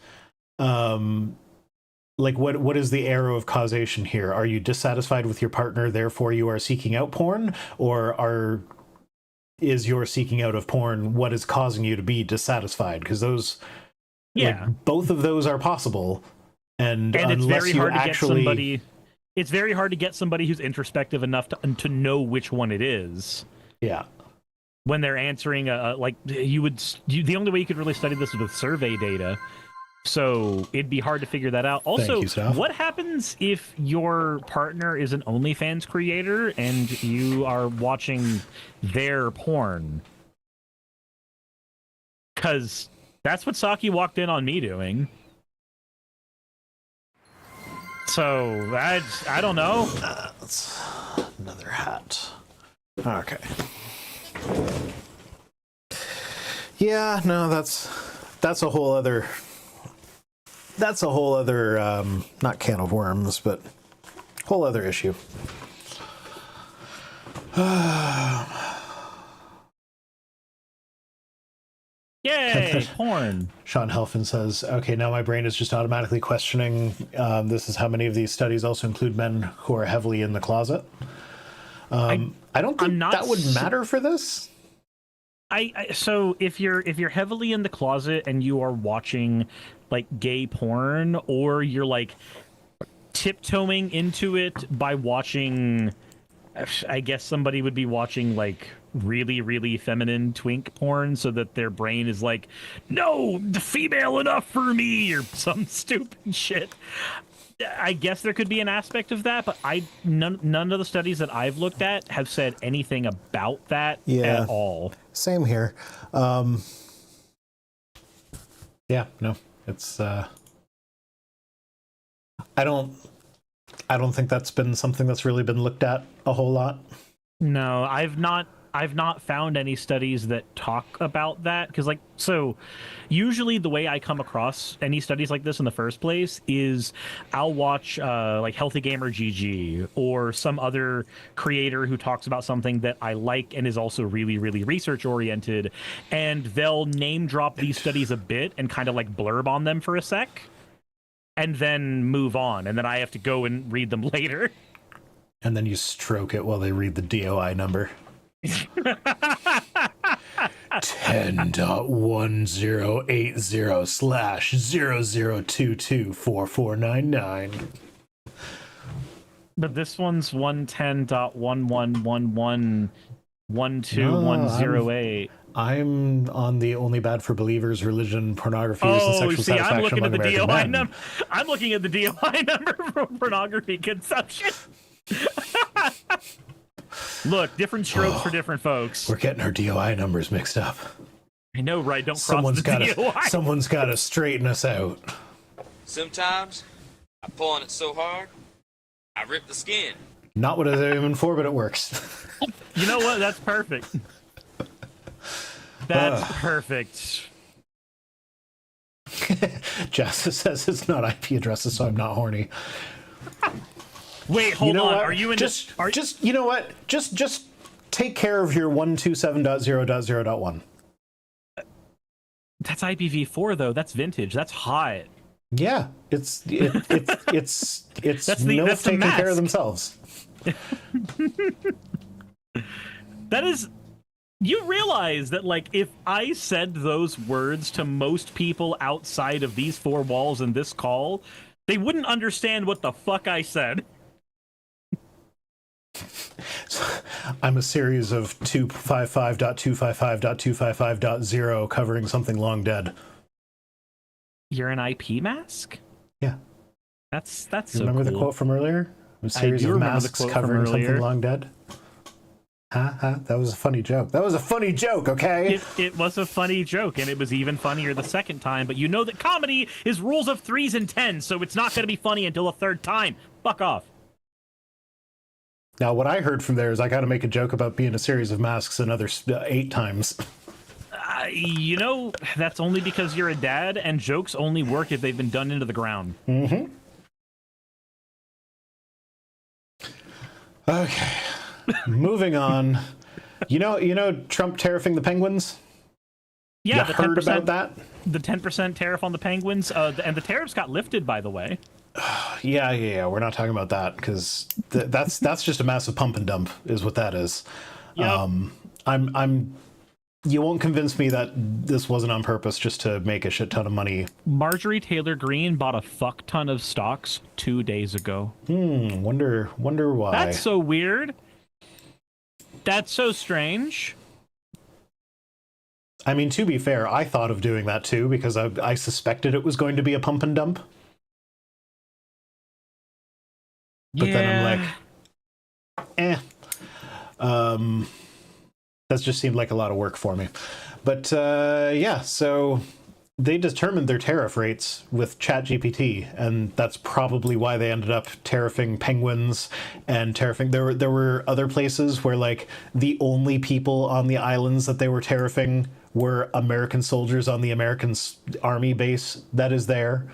what is the arrow of causation here? Are you dissatisfied with your partner, therefore you are seeking out porn? Or is your seeking out of porn what is causing you to be dissatisfied? Because those... Yeah, both of those are possible, and it's very hard to actually... get somebody. It's very hard to get somebody who's introspective enough to know which one it is. Yeah, when they're answering the only way you could really study this is with survey data, so it'd be hard to figure that out. Also, what happens if your partner is an OnlyFans creator and you are watching their porn? Because that's what Saki walked in on me doing. So, I don't know. That's another hat. Okay. Yeah, no, that's a whole other... That's a whole other, not can of worms, but whole other issue. Yay, porn. Sean Helfin says, okay, now my brain is just automatically questioning, this is how many of these studies also include men who are heavily in the closet. I don't think that would matter for this. So if you're heavily in the closet and you are watching like gay porn, or you're like tiptoeing into it by watching, I guess somebody would be watching like really, really feminine twink porn so that their brain is like, no, the female enough for me, or some stupid shit. I guess there could be an aspect of that, but none of the studies that I've looked at have said anything about that at all. Same here. Yeah, no, it's I don't think that's been something that's really been looked at a whole lot. No, I've not found any studies that talk about that, because so usually the way I come across any studies like this in the first place is I'll watch like Healthy Gamer GG or some other creator who talks about something that I like and is also really, really research oriented, and they'll name drop these studies a bit and kind of like blurb on them for a sec and then move on, and then I have to go and read them later. And then you stroke it while they read the DOI number. 10.1080/00224499. But this one's 110.111112.108. I'm on the only bad for believers, religion, pornography, and sexual satisfaction. I'm looking at the American DOI men. number. I'm looking at the DOI number for pornography consumption. Look, different strokes for different folks. We're getting our DOI numbers mixed up. I know, right? Don't cross the DOI. Someone's got to straighten us out. Sometimes I pull on it so hard, I rip the skin. Not what I was aiming for, but it works. You know what? That's perfect. That's perfect. Jassa says it's not IP addresses, so I'm not horny. Wait, hold on. What? Are you in? You know what? Just take care of your 127.0.0.1. That's IPv4 though. That's vintage. That's hot. Yeah, it's MILF taking care of themselves. That is, you realize that, like, if I said those words to most people outside of these four walls in this call, they wouldn't understand what the fuck I said. I'm a series of 255.255.255.0 covering something long dead. You're an IP mask? Yeah. That's You so remember cool. the quote from earlier? A series do of remember the masks quote from covering something earlier. long dead. That was a funny joke. That was a funny joke, okay? It was a funny joke, and it was even funnier the second time, but you know that comedy is rules of 3s and 10s, so it's not going to be funny until a third time. Fuck off. Now, what I heard from there is I got to make a joke about being a series of masks another 8 times. You know, that's only because you're a dad, and jokes only work if they've been done into the ground. Mm-hmm. Okay. Moving on. You know Trump tariffing the penguins? Yeah, You the heard 10%, about that? The 10% tariff on the penguins, and the tariffs got lifted, by the way. Yeah. We're not talking about that because that's just a massive pump and dump, is what that is. Yep. You won't convince me that this wasn't on purpose just to make a shit ton of money. Marjorie Taylor Greene bought a fuck ton of stocks 2 days ago. Wonder why. That's so weird. That's so strange. I mean, to be fair, I thought of doing that too because I suspected it was going to be a pump and dump. But then I'm like, that just seemed like a lot of work for me. But yeah, so they determined their tariff rates with ChatGPT, and that's probably why they ended up tariffing penguins and tariffing. There were other places where like the only people on the islands that they were tariffing were American soldiers on the American army base that is there,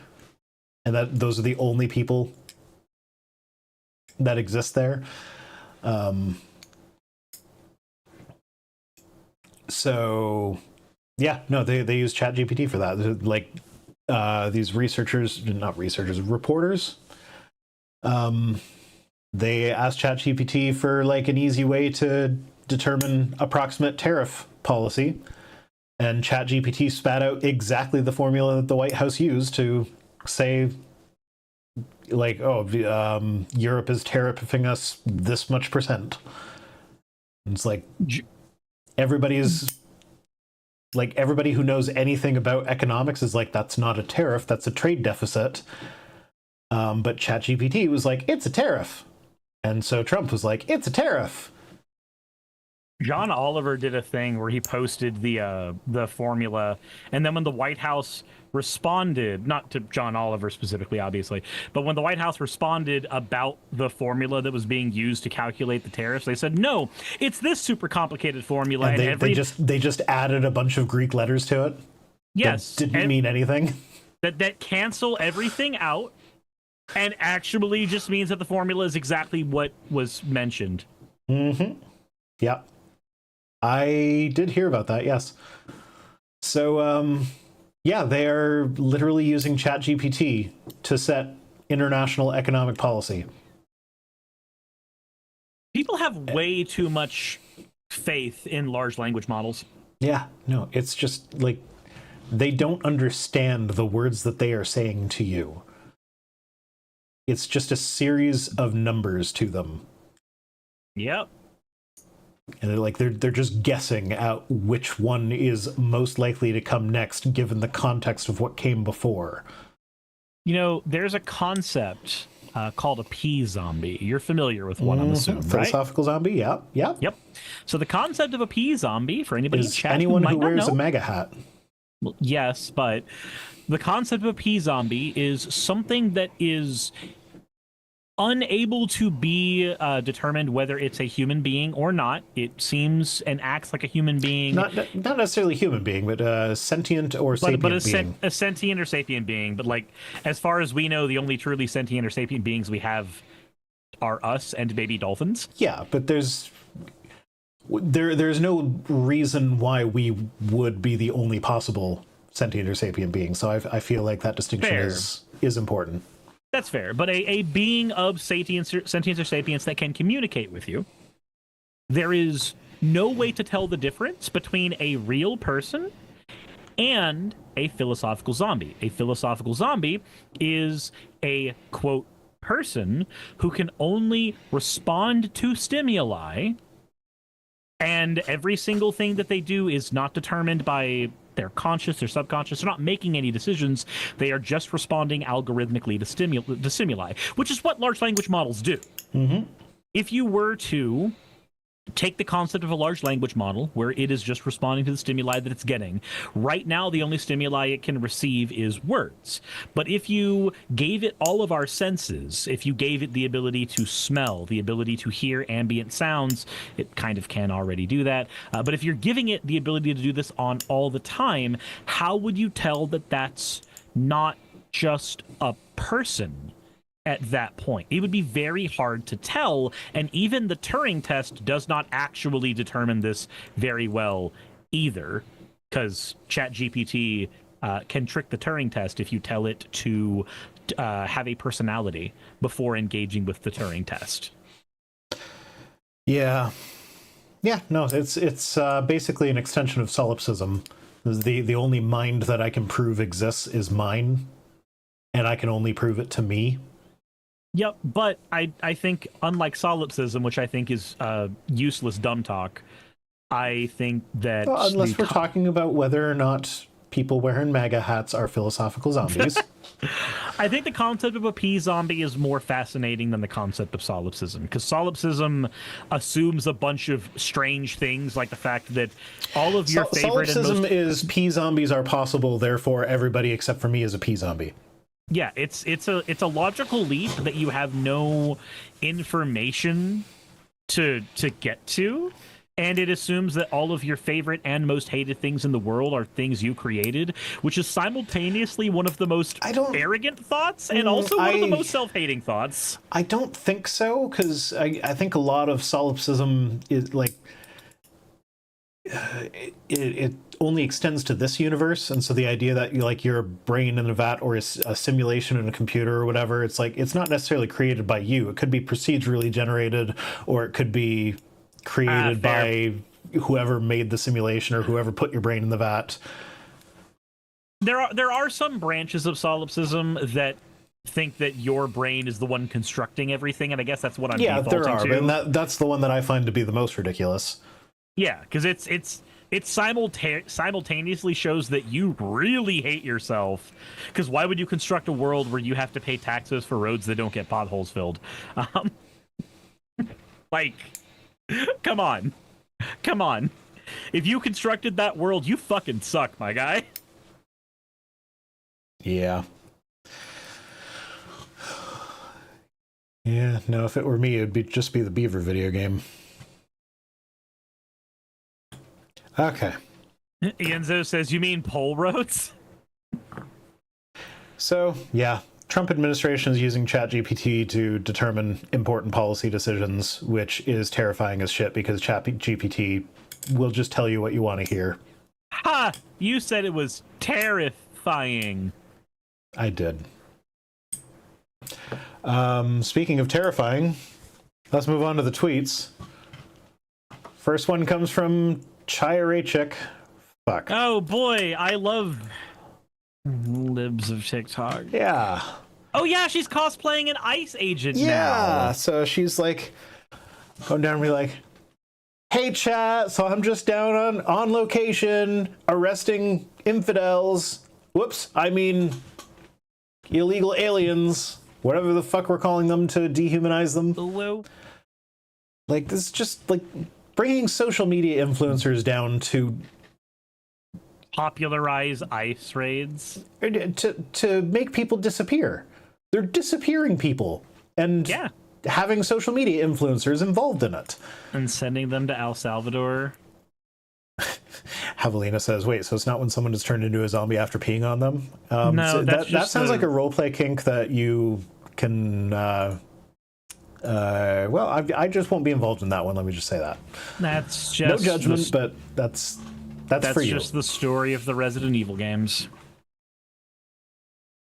and that those are the only people that exist there. So yeah, no, they use ChatGPT for that. Like these reporters. They asked ChatGPT for like an easy way to determine approximate tariff policy, and ChatGPT spat out exactly the formula that the White House used to say, like, Europe is tariffing us this much percent. And it's like everybody who knows anything about economics is like, that's not a tariff, that's a trade deficit. But ChatGPT was like, it's a tariff. And so Trump was like, it's a tariff. John Oliver did a thing where he posted the formula, and then when the White House responded, not to John Oliver specifically, obviously, but when the White House responded about the formula that was being used to calculate the tariffs, they said, no, it's this super complicated formula. And they just added a bunch of Greek letters to it. Yes. That didn't mean anything. That cancel everything out and actually just means that the formula is exactly what was mentioned. Mm-hmm. Yeah. I did hear about that, yes. So, yeah, they are literally using ChatGPT to set international economic policy. People have way too much faith in large language models. Yeah, no, it's just like they don't understand the words that they are saying to you. It's just a series of numbers to them. Yep. And they're just guessing at which one is most likely to come next, given the context of what came before. You know, there's a concept called a pea zombie. You're familiar with one, I'm assuming, right? Philosophical zombie, yeah. Yep. So the concept of a pea zombie, for anybody in Is chat anyone who might wears not know, a MAGA hat. well, yes, but the concept of a pea zombie is something that is unable to be determined whether it's a human being or not. It seems and acts like a human being. Not necessarily human being, but a sentient or sapient being. A sentient or sapient being. But like, as far as we know, the only truly sentient or sapient beings we have are us and baby dolphins. Yeah, but there's no reason why we would be the only possible sentient or sapient being. So I feel like that distinction is important. That's fair, but a being of sentience or sapience that can communicate with you. there is no way to tell the difference between a real person and a philosophical zombie. A philosophical zombie is a, quote, person who can only respond to stimuli, and every single thing that they do is not determined by their conscious or subconscious. They're not making any decisions. They are just responding algorithmically to stimuli, which is what large language models do. Mm-hmm. If you were to take the concept of a large language model where it is just responding to the stimuli that it's getting. Right now, the only stimuli it can receive is words. But if you gave it all of our senses, if you gave it the ability to smell, the ability to hear ambient sounds, it kind of can already do that. But if you're giving it the ability to do this on all the time, how would you tell that that's not just a person? At that point, it would be very hard to tell, and even the Turing test does not actually determine this very well either, because ChatGPT can trick the Turing test if you tell it to have a personality before engaging with the Turing test. Yeah, no, it's basically an extension of solipsism. The only mind that I can prove exists is mine, and I can only prove it to me. Yep, but I think, unlike solipsism, which I think is useless dumb talk, I think that... Well, unless we're talking about whether or not people wearing MAGA hats are philosophical zombies. I think the concept of a P-zombie is more fascinating than the concept of solipsism, because solipsism assumes a bunch of strange things, like the fact that all of your favorite... Solipsism is P-zombies are possible, therefore everybody except for me is a P-zombie. Yeah, it's a logical leap that you have no information to get to, and it assumes that all of your favorite and most hated things in the world are things you created, which is simultaneously one of the most arrogant thoughts and also one of the most self-hating thoughts. I don't think so, because I think a lot of solipsism is like it only extends to this universe, and so the idea that you're a brain in a vat or a simulation in a computer or whatever, it's like it's not necessarily created by you. It could be procedurally generated, or it could be created by whoever made the simulation or whoever put your brain in the vat. There are some branches of solipsism that think that your brain is the one constructing everything, and I guess that's what I'm defaulting there are, to. and that's the one that I find to be the most ridiculous. Yeah, because it simultaneously shows that you really hate yourself, because why would you construct a world where you have to pay taxes for roads that don't get potholes filled? Like, come on. If you constructed that world, you fucking suck, my guy. Yeah. Yeah, no, if it were me, it would just be the Beaver video game. Okay. Ienzo says, you mean poll roads? So, yeah, Trump administration is using ChatGPT to determine important policy decisions, which is terrifying as shit because ChatGPT will just tell you what you want to hear. Ha! You said it was terrifying. I did. Speaking of terrifying, let's move on to the tweets. First one comes from Chirachik. Fuck. Oh boy, I love libs of TikTok. Yeah. Oh yeah, she's cosplaying an ICE agent now. Yeah, so she's like going down and be like, hey chat, so I'm just down on location arresting infidels. Whoops, I mean illegal aliens, whatever the fuck we're calling them to dehumanize them. Hello? Like, this is just like bringing social media influencers down to popularize ICE raids, to make people disappear. They're disappearing people, and yeah, having social media influencers involved in it and sending them to El Salvador. Javelina says, wait, so it's not when someone is turned into a zombie after peeing on them? No, so that sounds like a roleplay kink that you can well, I just won't be involved in that one, let me just say that. That's just no judgment, but that's for you. That's just the story of the Resident Evil games.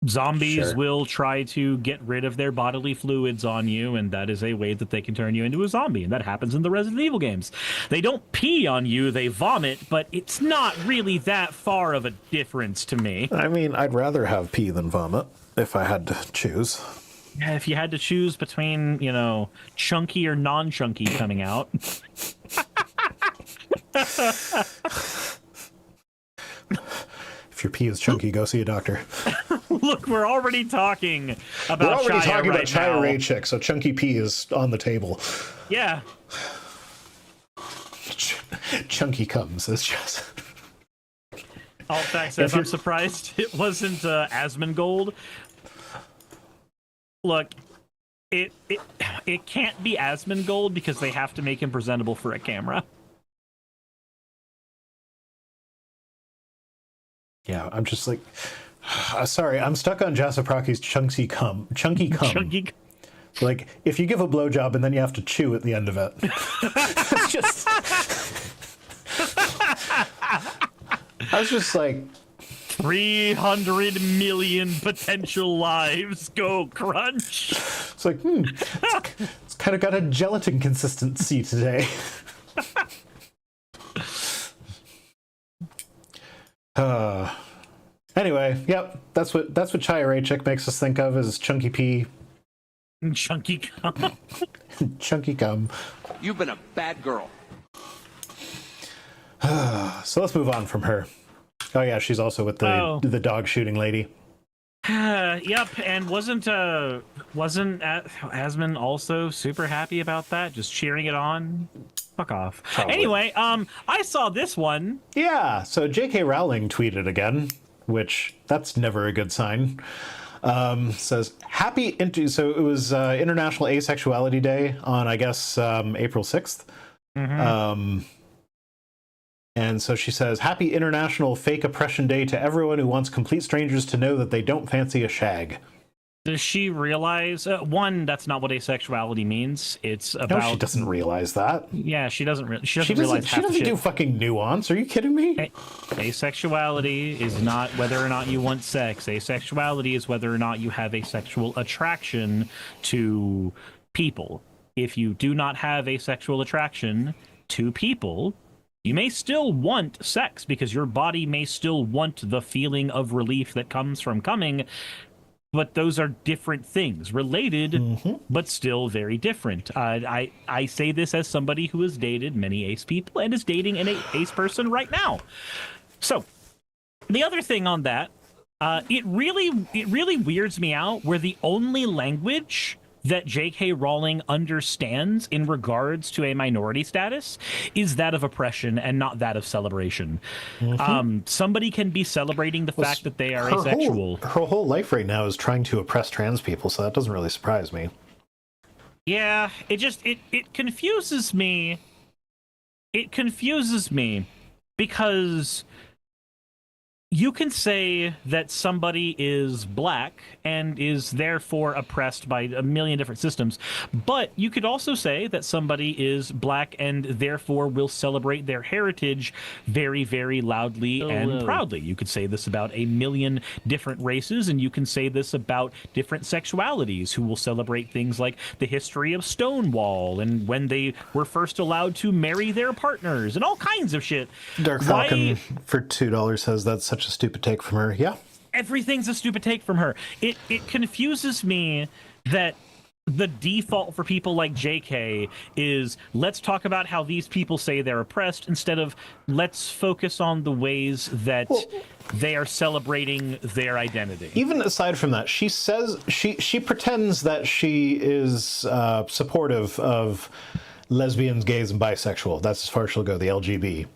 Zombies Sure. will try to get rid of their bodily fluids on you, and that is a way that they can turn you into a zombie, and that happens in the Resident Evil games. They don't pee on you, they vomit, but it's not really that far of a difference to me. I mean, I'd rather have pee than vomit if I had to choose. Yeah, if you had to choose between, you know, chunky or non-chunky coming out. If your pee is chunky, go see a doctor. Look, we're already talking about We're already Shia talking right about Shia now. Ray Chick, so chunky pee is on the table. Yeah. Chunky comes. It's just... Altfax says, If you're- I'm surprised it wasn't Asmongold. Look, it can't be Asmongold because they have to make him presentable for a camera. Yeah, I'm just like... sorry, I'm stuck on Jasapraki's chunky cum. Chunky. Like, if you give a blowjob and then you have to chew at the end of it. It's just... I was just like... 300 million potential lives go crunch. It's like, it's kind of got a gelatin consistency today. Anyway, yep, that's what Chaya Ray Chick makes us think of as chunky pee, Chunky cum. chunky cum. You've been a bad girl. So let's move on from her. Oh yeah, she's also with the dog shooting lady. Yep, and wasn't Asmon also super happy about that? Just cheering it on? Fuck off. Probably. Anyway, I saw this one. Yeah, so J.K. Rowling tweeted again, which that's never a good sign. Says so it was International Asexuality Day on, I guess, April 6th. And so she says, Happy International Fake Oppression Day to everyone who wants complete strangers to know that they don't fancy a shag. Does she realize, one, that's not what asexuality means. It's about... No, she doesn't realize that. Yeah, she doesn't realize She half doesn't the shit. do fucking nuance. Are you kidding me? Asexuality is not whether or not you want sex. Asexuality is whether or not you have a sexual attraction to people. If you do not have a sexual attraction to people, you may still want sex because your body may still want the feeling of relief that comes from coming, but those are different things, related, but still very different. I say this as somebody who has dated many ace people and is dating an ace person right now. So, the other thing on that, it really weirds me out where the only language that J.K. Rowling understands in regards to a minority status is that of oppression and not that of celebration. Somebody can be celebrating the fact that they are asexual. Her whole life right now is trying to oppress trans people, so that doesn't really surprise me. Yeah, it confuses me. It confuses me because you can say that somebody is black and is therefore oppressed by a million different systems, but you could also say that somebody is black and therefore will celebrate their heritage very, very loudly and proudly. You could say this about a million different races, and you can say this about different sexualities who will celebrate things like the history of Stonewall and when they were first allowed to marry their partners and all kinds of shit. Dark Falcon for $2 says that's such a stupid take from her. Yeah. Everything's a stupid take from her. It confuses me that the default for people like JK is let's talk about how these people say they're oppressed instead of let's focus on the ways that they are celebrating their identity. Even aside from that, she says she pretends that she is supportive of lesbians, gays, and bisexual. That's as far as she'll go, the LGB.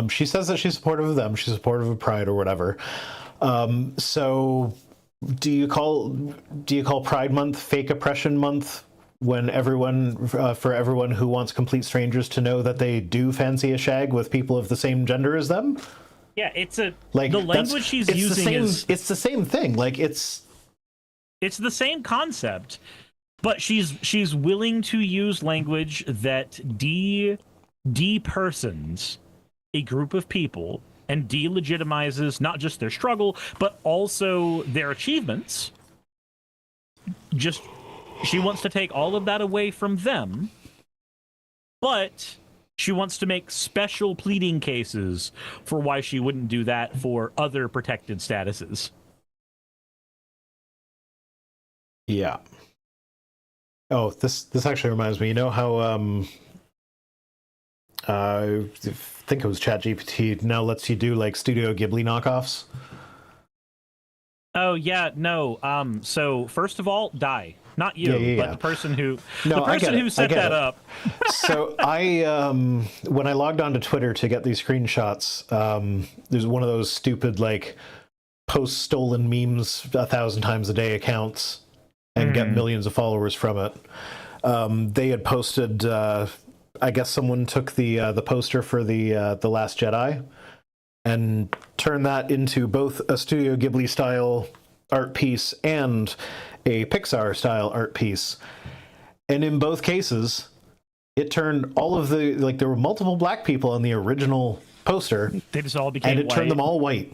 She says that she's supportive of them. She's supportive of Pride or whatever. So do you call Pride Month fake oppression month when for everyone who wants complete strangers to know that they do fancy a shag with people of the same gender as them? Yeah, it's the language she's it's using it's the same thing. Like it's the same concept, but she's willing to use language that de-persons a group of people and delegitimizes not just their struggle, but also their achievements. Just, she wants to take all of that away from them, but she wants to make special pleading cases for why she wouldn't do that for other protected statuses. Yeah. Oh, this actually reminds me. You know how I think it was ChatGPT now lets you do like Studio Ghibli knockoffs. Oh yeah, no. So first of all, die. Not you, but the person who set that up. So I when I logged onto Twitter to get these screenshots, there's one of those stupid like post stolen memes 1,000 times a day accounts and get millions of followers from it. They had posted I guess someone took the poster for the Last Jedi and turned that into both a Studio Ghibli style art piece and a Pixar style art piece. And in both cases, it turned all of the, like, there were multiple black people on the original poster. They just all became and it white. turned them all white.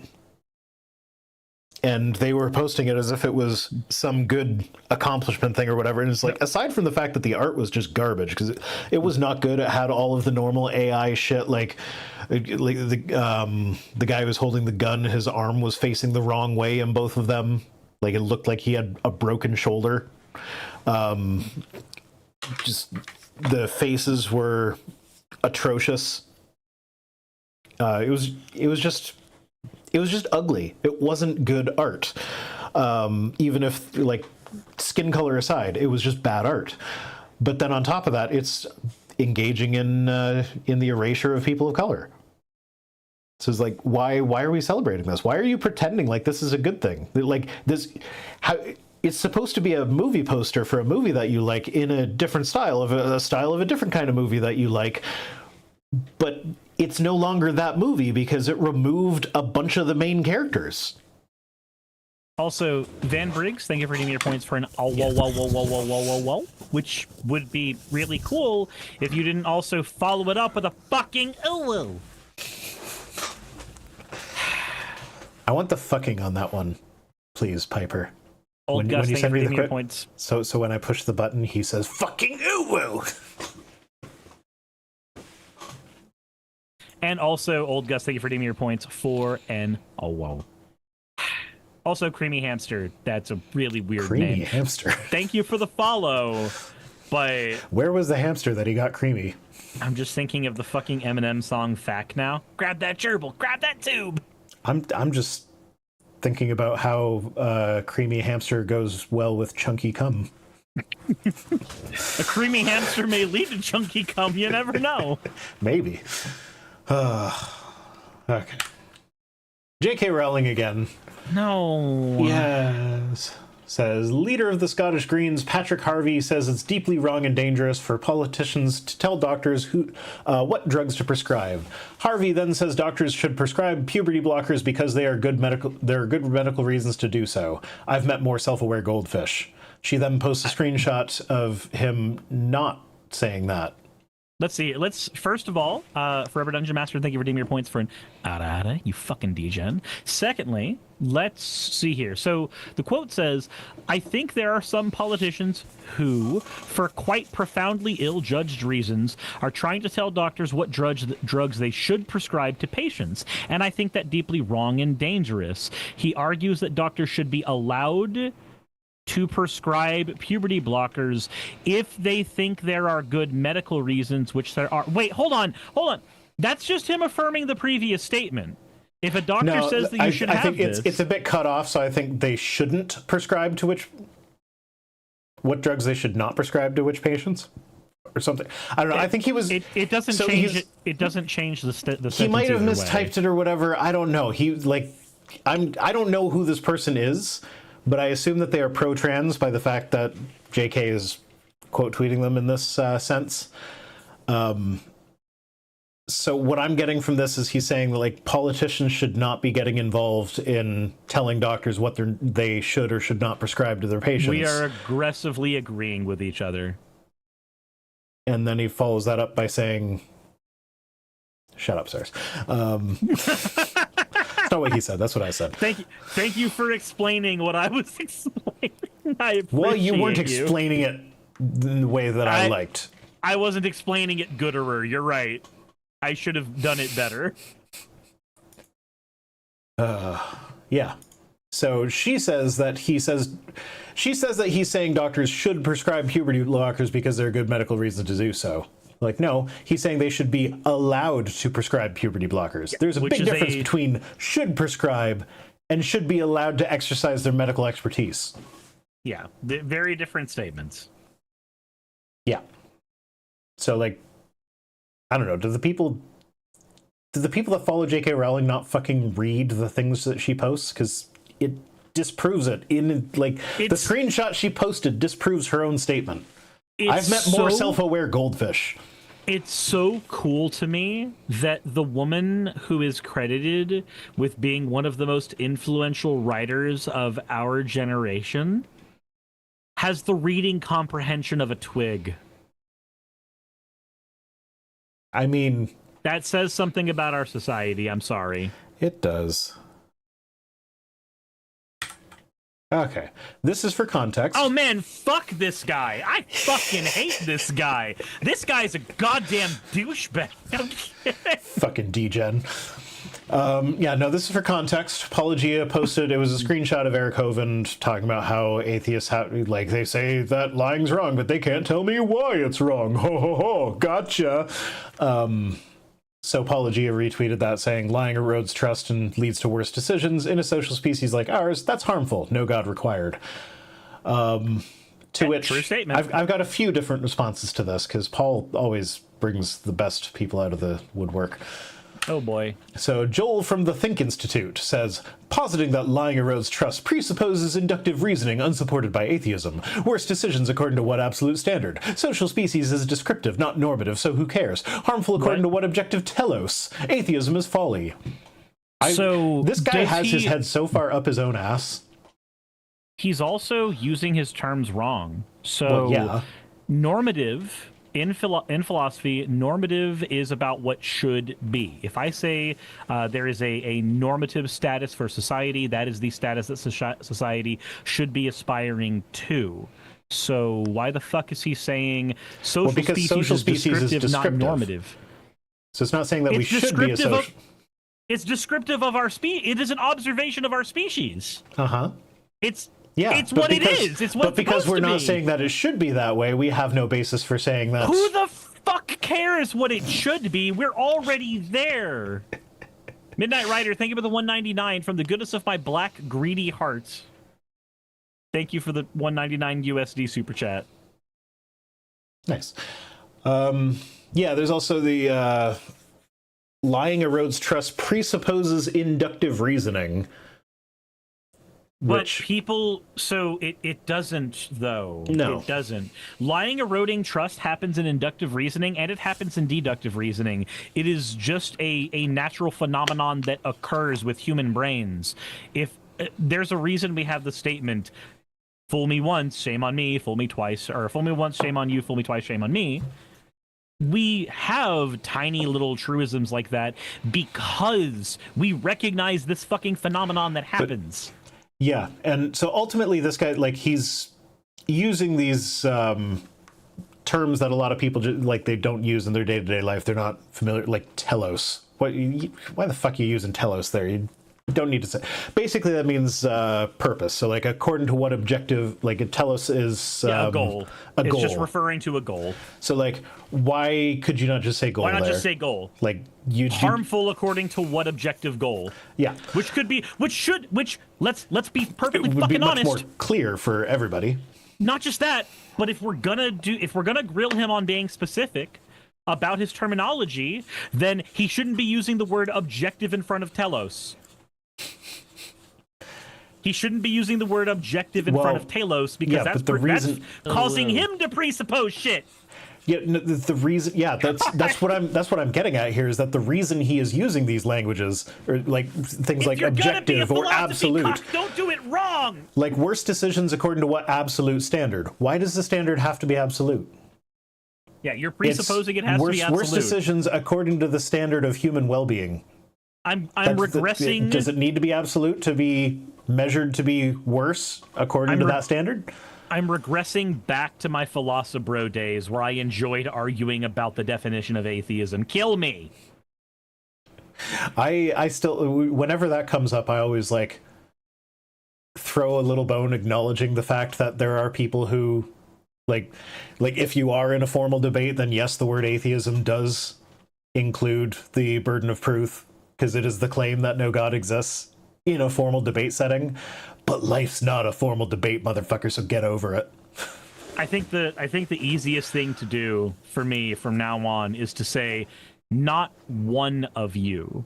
And they were posting it as if it was some good accomplishment thing or whatever. And it's like, aside from the fact that the art was just garbage, because it was not good. It had all of the normal AI shit, like the guy who was holding the gun, his arm was facing the wrong way in both of them. Like, it looked like he had a broken shoulder. Just the faces were atrocious. It was just ugly. It wasn't good art. Even if, like, skin color aside, it was just bad art. But then on top of that, it's engaging in the erasure of people of color. So it's like, why are we celebrating this? Why are you pretending like this is a good thing? Like this, how it's supposed to be a movie poster for a movie that you like in a different style of a style of a different kind of movie that you like, but it's no longer that movie because it removed a bunch of the main characters. Also, Van Briggs, thank you for giving me your points for an which would be really cool if you didn't also follow it up with a fucking oh. I want the fucking on that one, please, Piper. Old Gus, thank you for giving me your points. So when I push the button, he says fucking ooh. And also, Old Gus, thank you for giving me your points for an oh. Also, Creamy Hamster. That's a really weird name. Creamy Hamster. Thank you for the follow. But where was the hamster that he got creamy? I'm just thinking of the fucking Eminem song "Fact" now. Grab that gerbil. Grab that tube. I'm just thinking about how creamy hamster goes well with chunky cum. A creamy hamster may lead to chunky cum. You never know. Maybe. Okay. J.K. Rowling again. No. Yes. Says, leader of the Scottish Greens, Patrick Harvey, says it's deeply wrong and dangerous for politicians to tell doctors what drugs to prescribe. Harvey then says doctors should prescribe puberty blockers because there are good medical reasons to do so. I've met more self-aware goldfish. She then posts a screenshot of him not saying that. Let's see. Let's first of all, Forever Dungeon Master, thank you for redeeming your points for an ara, you fucking degen. Secondly, let's see here. So the quote says, I think there are some politicians who, for quite profoundly ill-judged reasons, are trying to tell doctors what drugs they should prescribe to patients. And I think that deeply wrong and dangerous. He argues that doctors should be allowed to prescribe puberty blockers if they think there are good medical reasons, which there are. Wait, hold on. That's just him affirming the previous statement. If a doctor says that you should have this... it's a bit cut off, so I think they shouldn't prescribe to what drugs they should not prescribe to which patients, or something. I don't know. I think he was... It doesn't change it. It doesn't change the sentence. He might have mistyped it or whatever. I don't know. I don't know who this person is, but I assume that they are pro-trans by the fact that JK is quote tweeting them in this sense. So what I'm getting from this is he's saying that, like, politicians should not be getting involved in telling doctors what they should or should not prescribe to their patients. We are aggressively agreeing with each other. And then he follows that up by saying, shut up, sirs. not what he said. That's what I said. Thank you for explaining what I was explaining. Well, you weren't appreciate you. explaining it the way that I liked. I wasn't explaining it gooderer. You're right. I should have done it better. Yeah. So she says that he's saying doctors should prescribe puberty blockers because there are good medical reasons to do so. Like, no, he's saying they should be allowed to prescribe puberty blockers. There's a big difference between should prescribe and should be allowed to exercise their medical expertise. Yeah, very different statements. Yeah. So, like, I don't know. Do the people that follow J.K. Rowling not fucking read the things that she posts? Because it disproves it. The screenshot she posted disproves her own statement. I've met more self-aware goldfish. It's so cool to me that the woman who is credited with being one of the most influential writers of our generation has the reading comprehension of a twig. I mean, that says something about our society. I'm sorry. It does. Okay, this is for context. Oh man, fuck this guy. I fucking hate this guy. This guy's a goddamn douchebag. Fucking degen. Yeah, no, this is for context. Apologia posted, it was a screenshot of Eric Hovind talking about how atheists like, they say that lying's wrong, but they can't tell me why it's wrong. Ho ho ho, gotcha. So Apologia retweeted that saying, lying erodes trust and leads to worse decisions. In a social species like ours, that's harmful. No God required. To which true statement. I've got a few different responses to this, because Paul always brings the best people out of the woodwork. Oh boy. So Joel from the Think Institute says, positing that lying erodes trust presupposes inductive reasoning unsupported by atheism. Worse decisions according to what absolute standard? Social species is descriptive, not normative, so who cares? Harmful according to what objective telos? Atheism is folly. This guy has his head so far up his own ass. He's also using his terms wrong. So well, yeah. Normative... In philosophy, normative is about what should be. If I say there is a normative status for society, that is the status that society should be aspiring to. So why the fuck is he saying social species is descriptive, not normative? So it's not saying that we should be a social... It's descriptive of our species. It is an observation of our species. Uh-huh. Yeah, it's what it is. It's what it's supposed to be. But because we're not saying that it should be that way, we have no basis for saying that. Who the fuck cares what it should be? We're already there. Midnight Rider, thank you for the 199 from the goodness of my black greedy heart. Thank you for the 199 USD super chat. Nice. Yeah, there's also the lying erodes trust presupposes inductive reasoning. But it doesn't, though. No. It doesn't. Lying eroding trust happens in inductive reasoning, and it happens in deductive reasoning. It is just a natural phenomenon that occurs with human brains. If there's a reason we have the statement, fool me once, shame on me, fool me twice, or fool me once, shame on you, fool me twice, shame on me. We have tiny little truisms like that because we recognize this fucking phenomenon that happens. Yeah, and so ultimately this guy, like, he's using these terms that a lot of people they don't use in their day-to-day life. They're not familiar, like telos. Why the fuck are you using telos there? You don't need to say. Basically, that means purpose. So, like, according to what objective, like, a telos is a goal. It's goal. just referring to a goal. So, like, why could you not just say goal? Why not just say goal? Like, harmful according to what objective goal? Yeah. Let's be perfectly it would fucking be much honest. more clear for everybody. Not just that, but if we're gonna grill him on being specific about his terminology, then he shouldn't be using the word objective in front of telos. He shouldn't be using the word objective in front of telos because that's causing him to presuppose shit. Yeah, no, the reason, yeah, that's what I'm getting at here is that the reason he is using these languages, or like things like objective or absolute, don't do it wrong. Like worst decisions according to what absolute standard? Why does the standard have to be absolute? Yeah, you're presupposing it has to be absolute. Worst decisions according to the standard of human well-being. I'm regressing. Does it need to be absolute to be measured to be worse according to that standard? I'm regressing back to my Philosopher days where I enjoyed arguing about the definition of atheism. Kill me. I still, whenever that comes up, I always like throw a little bone acknowledging the fact that there are people who like if you are in a formal debate, then yes, the word atheism does include the burden of proof because it is the claim that no God exists in a formal debate setting. But life's not a formal debate, motherfucker, so get over it. I think the easiest thing to do for me from now on is to say, not one of you,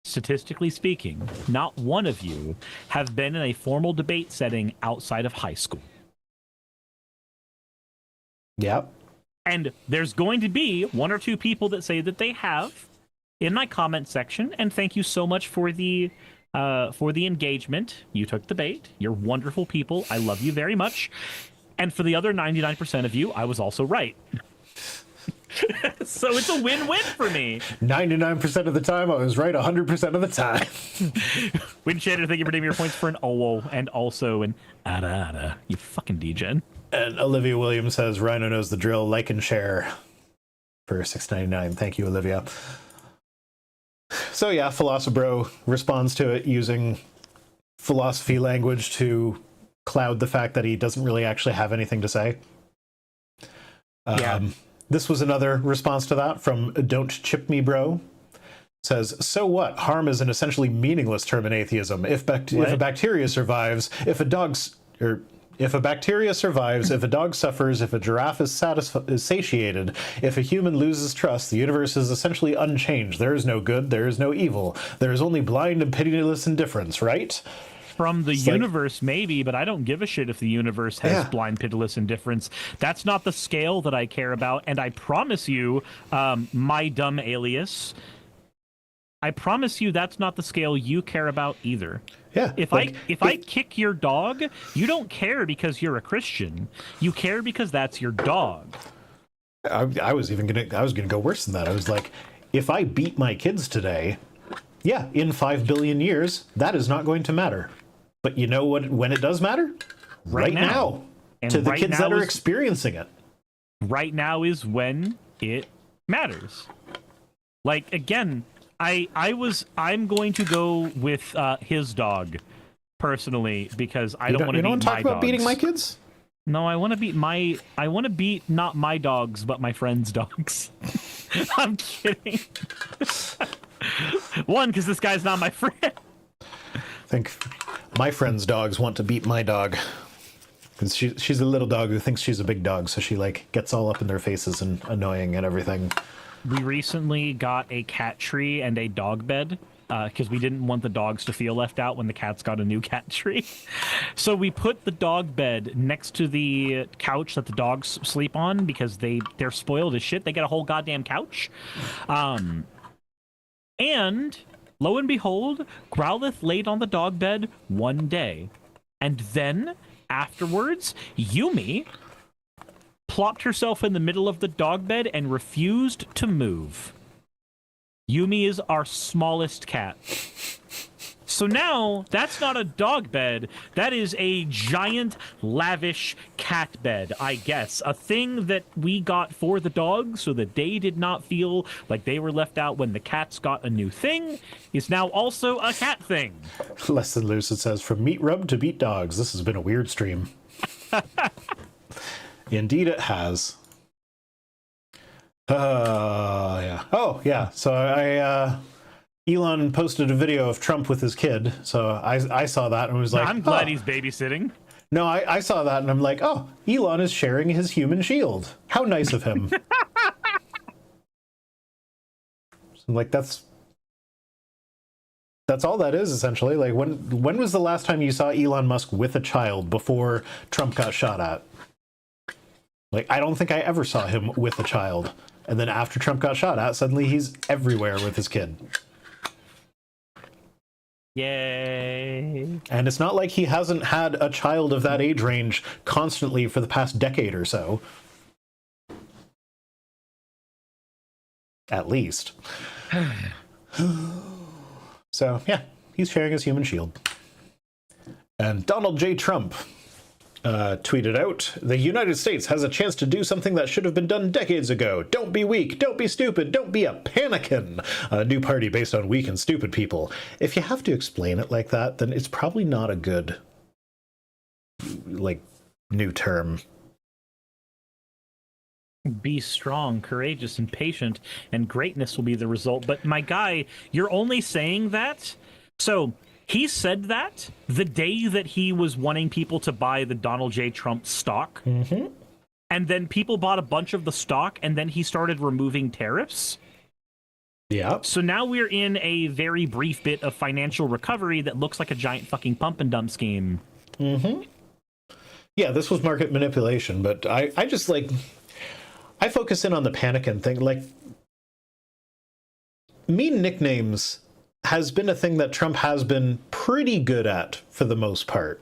statistically speaking, not one of you have been in a formal debate setting outside of high school. Yep. And there's going to be one or two people that say that they have in my comment section, and thank you so much for the engagement. You took the bait. You're wonderful people. I love you very much. And for the other 99% of you, I was also right. So it's a win-win for me. 99% of the time, I was right 100% of the time. Windshader, thank you for naming your points for an OWO and also an ada. You fucking degen. And Olivia Williams says, Rhino knows the drill. Like and share for $6.99. Thank you, Olivia. So yeah, Philosopher responds to it using philosophy language to cloud the fact that he doesn't really actually have anything to say. This was another response to that from Don't Chip Me Bro. Says, so what? Harm is an essentially meaningless term in atheism. If a bacteria survives, if a dog suffers, if a giraffe is satiated, if a human loses trust, the universe is essentially unchanged. There is no good, there is no evil. There is only blind and pitiless indifference, right? From the universe, maybe, but I don't give a shit if the universe has blind, pitiless indifference. That's not the scale that I care about, and I promise you, my dumb alias, I promise you that's not the scale you care about either. Yeah. If I kick your dog, you don't care because you're a Christian. You care because that's your dog. I was gonna go worse than that. I was like, if I beat my kids today, yeah, in 5 billion years, that is not going to matter. But you know what? When it does matter, right now, and to the right kids that are experiencing it. Right now is when it matters. Like again, I'm going to go with his dog personally because I don't want to beat my dogs. You don't talk about beating my kids? No, I want to beat not my dogs, but my friends' dogs. I'm kidding. One, because this guy's not my friend. I think my friend's dogs want to beat my dog. Because she's a little dog who thinks she's a big dog, so she like gets all up in their faces and annoying and everything. We recently got a cat tree and a dog bed because we didn't want the dogs to feel left out when the cats got a new cat tree. So we put the dog bed next to the couch that the dogs sleep on because they're spoiled as shit. They get a whole goddamn couch. And lo and behold, Growlithe laid on the dog bed one day. And then afterwards, Yumi plopped herself in the middle of the dog bed and refused to move. Yumi is our smallest cat. So now, that's not a dog bed. That is a giant, lavish cat bed, I guess. A thing that we got for the dogs so that they did not feel like they were left out when the cats got a new thing is now also a cat thing. Less Than Lucid says, from meat rub to beat dogs, this has been a weird stream. Indeed it has. Yeah. Oh, yeah. So Elon posted a video of Trump with his kid. So I saw that and was like, I'm glad he's babysitting. No, I saw that and I'm like, oh, Elon is sharing his human shield. How nice of him. So like, that's all that is, essentially. Like, when was the last time you saw Elon Musk with a child before Trump got shot at? Like, I don't think I ever saw him with a child. And then after Trump got shot at, suddenly he's everywhere with his kid. Yay. And it's not like he hasn't had a child of that age range constantly for the past decade or so. At least. So, yeah, he's sharing his human shield. And Donald J. Trump tweeted out, "The United States has a chance to do something that should have been done decades ago. Don't be weak, don't be stupid, don't be a panikin. A new party based on weak and stupid people." If you have to explain it like that, then it's probably not a good, like, new term. Be strong, courageous, and patient, and greatness will be the result. But my guy, you're only saying that? So he said that the day that he was wanting people to buy the Donald J. Trump stock. Mm-hmm. And then people bought a bunch of the stock, and then he started removing tariffs. Yeah. So now we're in a very brief bit of financial recovery that looks like a giant fucking pump and dump scheme. Mm-hmm. Yeah, this was market manipulation, but I just, like, I focus in on the panikin thing. Like, mean nicknames has been a thing that Trump has been pretty good at for the most part.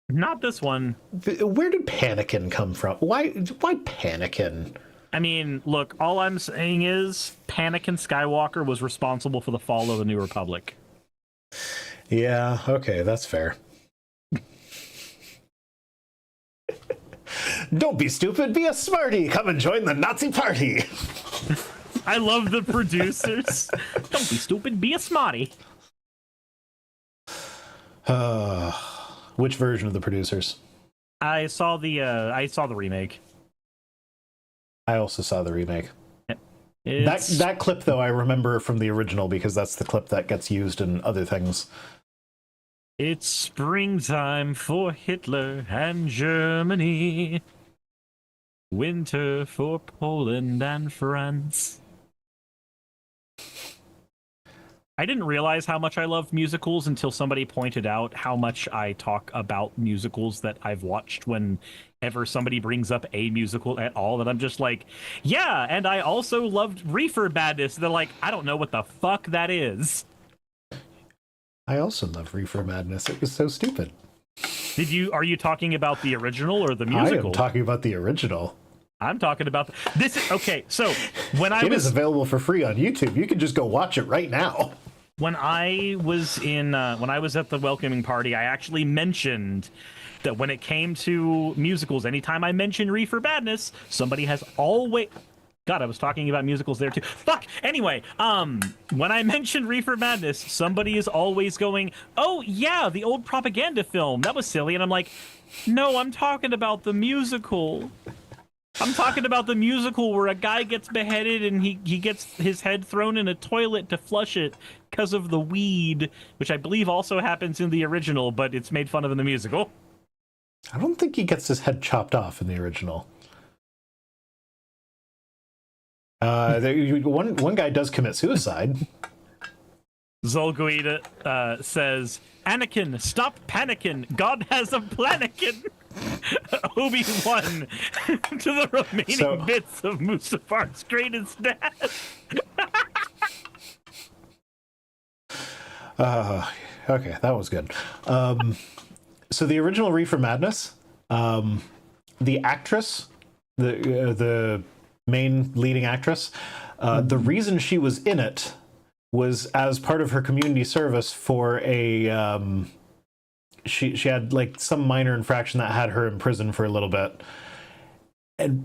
Not this one. Where did panikin come from? Why panikin? I mean, look, all I'm saying is Panikin Skywalker was responsible for the fall of the New Republic. Yeah, okay, that's fair. Don't be stupid, be a smarty. Come and join the Nazi party. I love the producers. Don't be stupid, be a smarty. Which version of the producers? I saw the remake. I also saw the remake. It's... That clip, though, I remember from the original because that's the clip that gets used in other things. It's springtime for Hitler and Germany. Winter for Poland and France. I didn't realize how much I love musicals until somebody pointed out how much I talk about musicals that I've watched whenever somebody brings up a musical at all, that I'm just like, yeah, and I also loved Reefer Madness. They're like, I don't know what the fuck that is. I also love Reefer Madness. It was so stupid. Are you talking about the original or the musical? I am talking about the original. I'm talking about this. Okay, so when It is available for free on YouTube. You can just go watch it right now. When I was at the welcoming party, I actually mentioned that when it came to musicals, anytime I mention Reefer Madness, somebody has always... God, I was talking about musicals there too. Fuck! Anyway, when I mentioned Reefer Madness, somebody is always going, oh yeah, the old propaganda film. That was silly. And I'm like, no, I'm talking about the musical. I'm talking about the musical where a guy gets beheaded and he gets his head thrown in a toilet to flush it because of the weed, which I believe also happens in the original, but it's made fun of in the musical. I don't think he gets his head chopped off in the original. One guy does commit suicide. Zolguida says, Anakin, stop panicking. God has a planikin. Obi-Wan to the remaining bits of Mustafar's greatest dad. Okay, that was good. So the original Reefer Madness, the actress, the main leading actress, the reason she was in it was as part of her community service for a she had like some minor infraction that had her in prison for a little bit,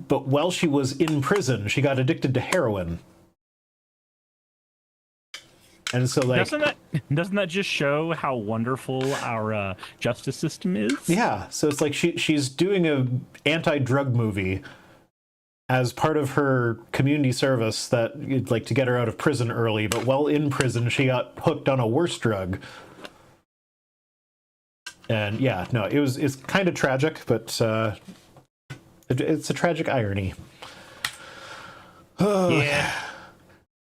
but while she was in prison she got addicted to heroin, and so like doesn't that just show how wonderful our justice system is? Yeah, so it's like she's doing a anti-drug movie as part of her community service that, like, to get her out of prison early, but while in prison she got hooked on a worse drug. And yeah, no, it's kind of tragic, but it's a tragic irony. Yeah.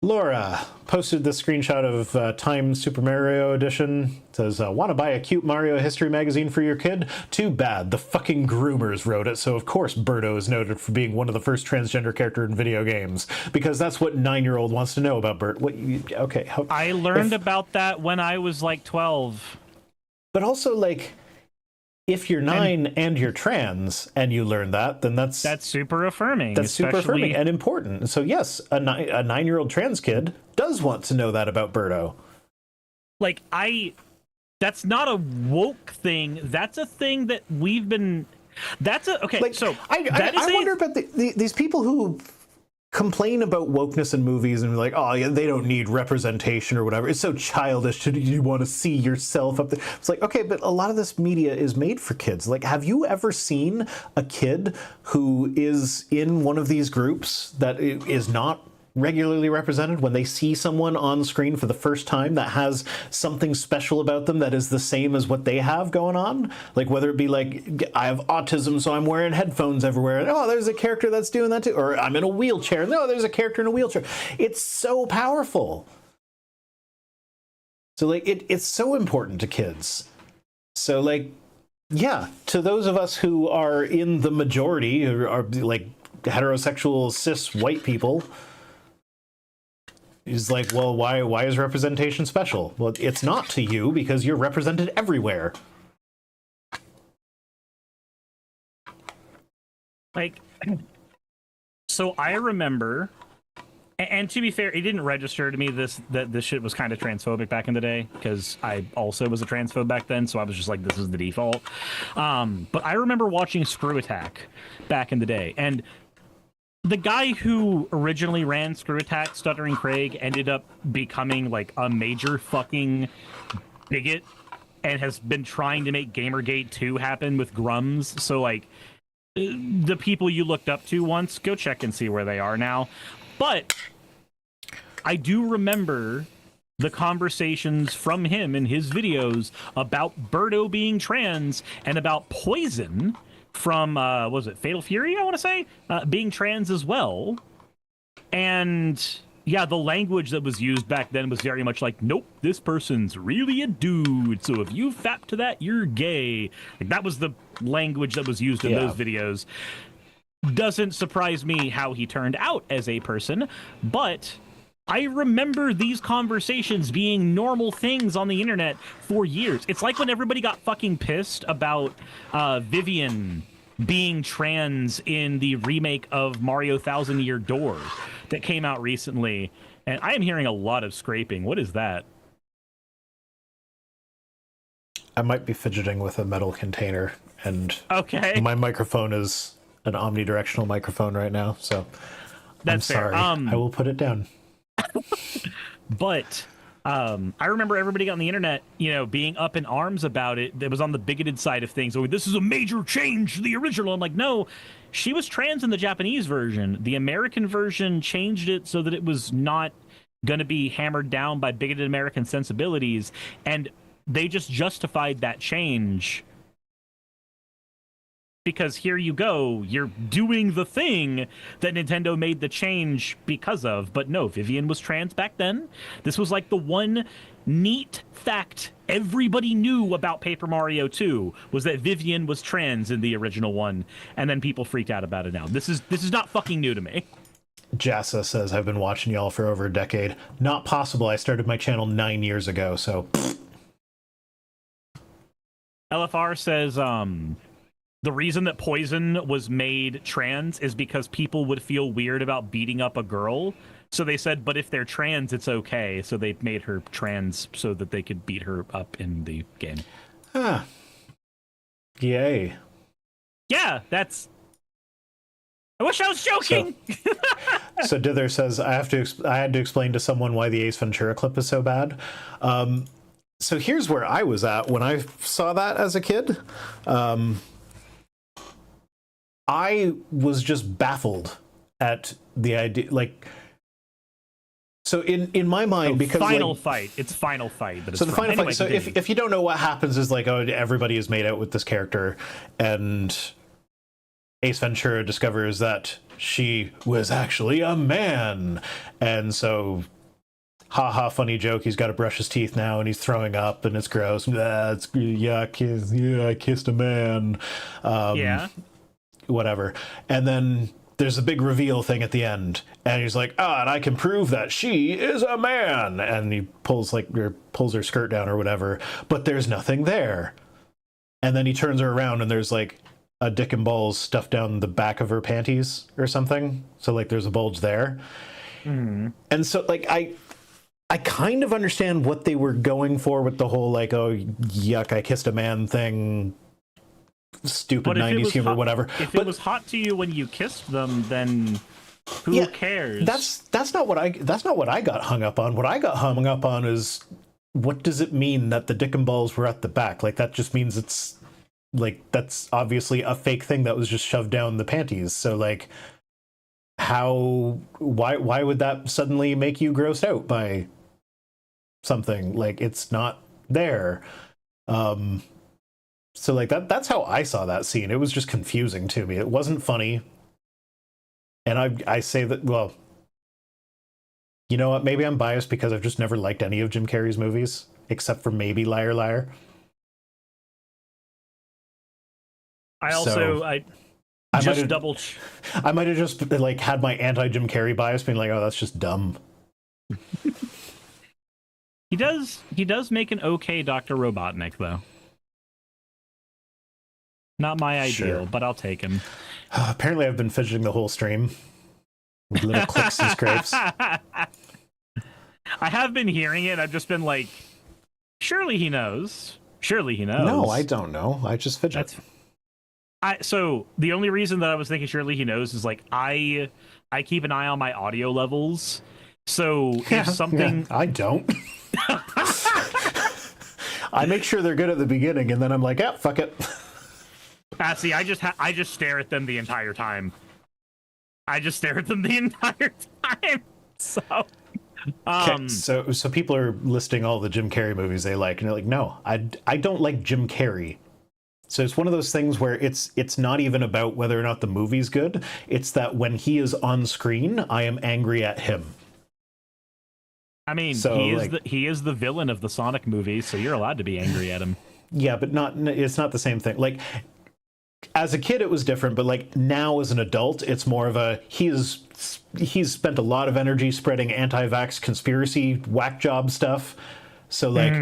Laura posted the screenshot of Time Super Mario Edition. It says, want to buy a cute Mario history magazine for your kid? Too bad. The fucking groomers wrote it, so of course Birdo is noted for being one of the first transgender character in video games. Because that's what 9-year-old wants to know about Bert. Okay. I learned about that when I was like 12. But also, like, if you're 9 and you're trans and you learn that, then that's super affirming. That's super affirming and important. So yes, a 9-year-old trans kid does want to know that about Birdo. Like, that's not a woke thing. That's a thing that we've been. That's a okay. Like, So I wonder about these people who complain about wokeness in movies and be like, oh yeah, they don't need representation or whatever. It's so childish. You want to see yourself up there. It's like, okay, but a lot of this media is made for kids. Like, have you ever seen a kid who is in one of these groups that is not regularly represented, when they see someone on screen for the first time that has something special about them that is the same as what they have going on? Like, whether it be like, I have autism, so I'm wearing headphones everywhere, and oh, there's a character that's doing that too, or I'm in a wheelchair, no, there's a character in a wheelchair. It's so powerful. So like, it's so important to kids. So like, yeah, to those of us who are in the majority, are like heterosexual cis white people, he's like, well, why is representation special? Well, it's not to you because you're represented everywhere. Like, so I remember, and to be fair, it didn't register to me that this shit was kind of transphobic back in the day, because I also was a transphobe back then, so I was just like, this is the default. But I remember watching Screw Attack back in the day, and the guy who originally ran Screw Attack, Stuttering Craig, ended up becoming like a major fucking bigot and has been trying to make Gamergate 2 happen with Grums. So like, the people you looked up to once, go check and see where they are now. But I do remember the conversations from him in his videos about Birdo being trans and about Poison from, was it Fatal Fury, I want to say, being trans as well. And yeah, the language that was used back then was very much like, nope, this person's really a dude, so if you fap to that, you're gay. Like, that was the language that was used in those videos. Doesn't surprise me how he turned out as a person, but I remember these conversations being normal things on the internet for years. It's like when everybody got fucking pissed about Vivian being trans in the remake of Mario Thousand Year Door that came out recently. And I am hearing a lot of scraping. What is that? I might be fidgeting with a metal container, and okay, my microphone is an omnidirectional microphone right now, so that's I'm sorry. I will put it down. But I remember everybody on the internet, you know, being up in arms about it. That was on the bigoted side of things. Oh, this is a major change to the original. I'm like, no, she was trans in the Japanese version. The American version changed it so that it was not going to be hammered down by bigoted American sensibilities. And they just justified that change. Because here you go, you're doing the thing that Nintendo made the change because of. But no, Vivian was trans back then. This was like the one neat fact everybody knew about Paper Mario 2 was that Vivian was trans in the original one, and then people freaked out about it now. This is not fucking new to me. Jassa says, I've been watching y'all for over a decade. Not possible. I started my channel 9 years ago, so... LFR says, the reason that Poison was made trans is because people would feel weird about beating up a girl. So they said, but if they're trans, it's okay. So they made her trans so that they could beat her up in the game. Huh. Yay. Yeah, that's... I wish I was joking! So Dither says, I had to explain to someone why the Ace Ventura clip is so bad. So here's where I was at when I saw that as a kid. I was just baffled at the idea, like, so in my mind, because Final Fight, it's Final Fight. So the Final Fight. So if you don't know what happens, is like, oh, everybody is made out with this character, and Ace Ventura discovers that she was actually a man, and so, haha, funny joke. He's got to brush his teeth now, and he's throwing up, and it's gross. It's yuck. I kissed a man. Yeah. Whatever. And then there's a big reveal thing at the end, and he's like, and I can prove that she is a man, and he pulls her skirt down or whatever, but there's nothing there. And then he turns her around, and there's like a dick and balls stuffed down the back of her panties or something, so like there's a bulge there. And so like I kind of understand what they were going for with the whole like, oh yuck, I kissed a man thing, stupid 90s humor, whatever. It was hot to you when you kissed them, then who cares? That's not what I got hung up on. What I got hung up on is, what does it mean that the dick and balls were at the back? Like, that just means it's like, that's obviously a fake thing that was just shoved down the panties. So like, why would that suddenly make you grossed out by something? Like, it's not there. So like that's how I saw that scene. It was just confusing to me. It wasn't funny. And I say that, well, you know what? Maybe I'm biased because I've just never liked any of Jim Carrey's movies, except for maybe Liar Liar. I might have just like had my anti-Jim Carrey bias being like, oh, that's just dumb. He does make an okay Dr. Robotnik, though. Not my ideal, but I'll take him. Apparently I've been fidgeting the whole stream with little clicks and scrapes. I have been hearing it. I've just been like, surely he knows. Surely he knows. No, I don't know. I just fidget. So the only reason that I was thinking surely he knows is like I keep an eye on my audio levels. So if something... I don't. I make sure they're good at the beginning, and then I'm like, yeah, fuck it. See, I just stare at them the entire time. So, Okay, so people are listing all the Jim Carrey movies they like, and they're like, no, I don't like Jim Carrey. So it's one of those things where it's not even about whether or not the movie's good. It's that when he is on screen, I am angry at him. I mean, so, he is the villain of the Sonic movies, so you're allowed to be angry at him. Yeah, but it's not the same thing. Like, as a kid, it was different, but like now as an adult, it's more of a he's spent a lot of energy spreading anti-vax conspiracy whack job stuff. So like,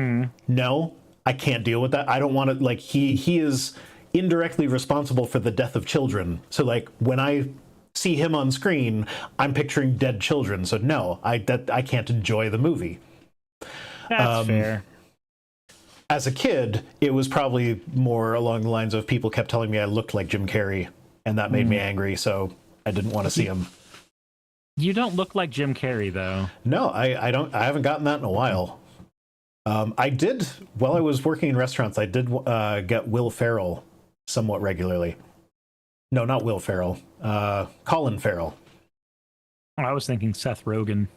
no, I can't deal with that. I don't want to, like, he is indirectly responsible for the death of children. So like, when I see him on screen, I'm picturing dead children. So no, I can't enjoy the movie. That's fair. As a kid, it was probably more along the lines of people kept telling me I looked like Jim Carrey, and that made me angry, so I didn't want to see him. You don't look like Jim Carrey, though. No, I don't. I haven't gotten that in a while. I did, while I was working in restaurants, I did get Will Ferrell somewhat regularly. No, not Will Ferrell. Colin Farrell. Oh, I was thinking Seth Rogen.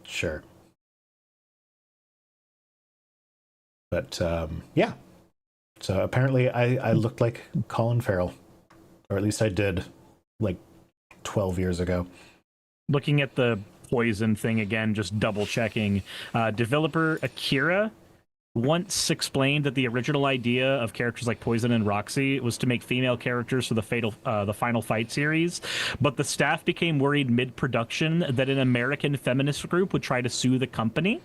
Sure. But yeah, so apparently I looked like Colin Farrell, or at least I did, like 12 years ago. Looking at the poison thing again, just double checking. Developer Akira once explained that the original idea of characters like Poison and Roxy was to make female characters for the Final Fight series, but the staff became worried mid-production that an American feminist group would try to sue the company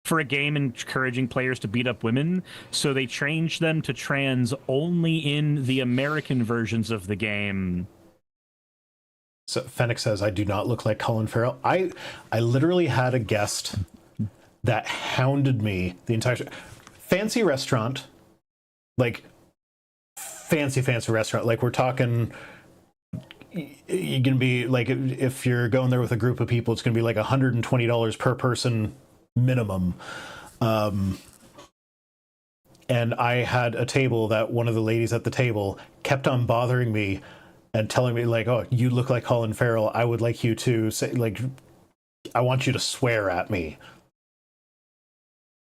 for a game encouraging players to beat up women, so they changed them to trans only in the American versions of the game. So Fennec says, I do not look like Colin Farrell. I literally had a guest that hounded me the entire fancy restaurant, like fancy restaurant. Like, we're talking, you're gonna be like, if you're going there with a group of people, it's gonna be like $120 per person minimum. And I had a table that one of the ladies at the table kept on bothering me and telling me like, oh, you look like Colin Farrell. I would like you to say, like, I want you to swear at me.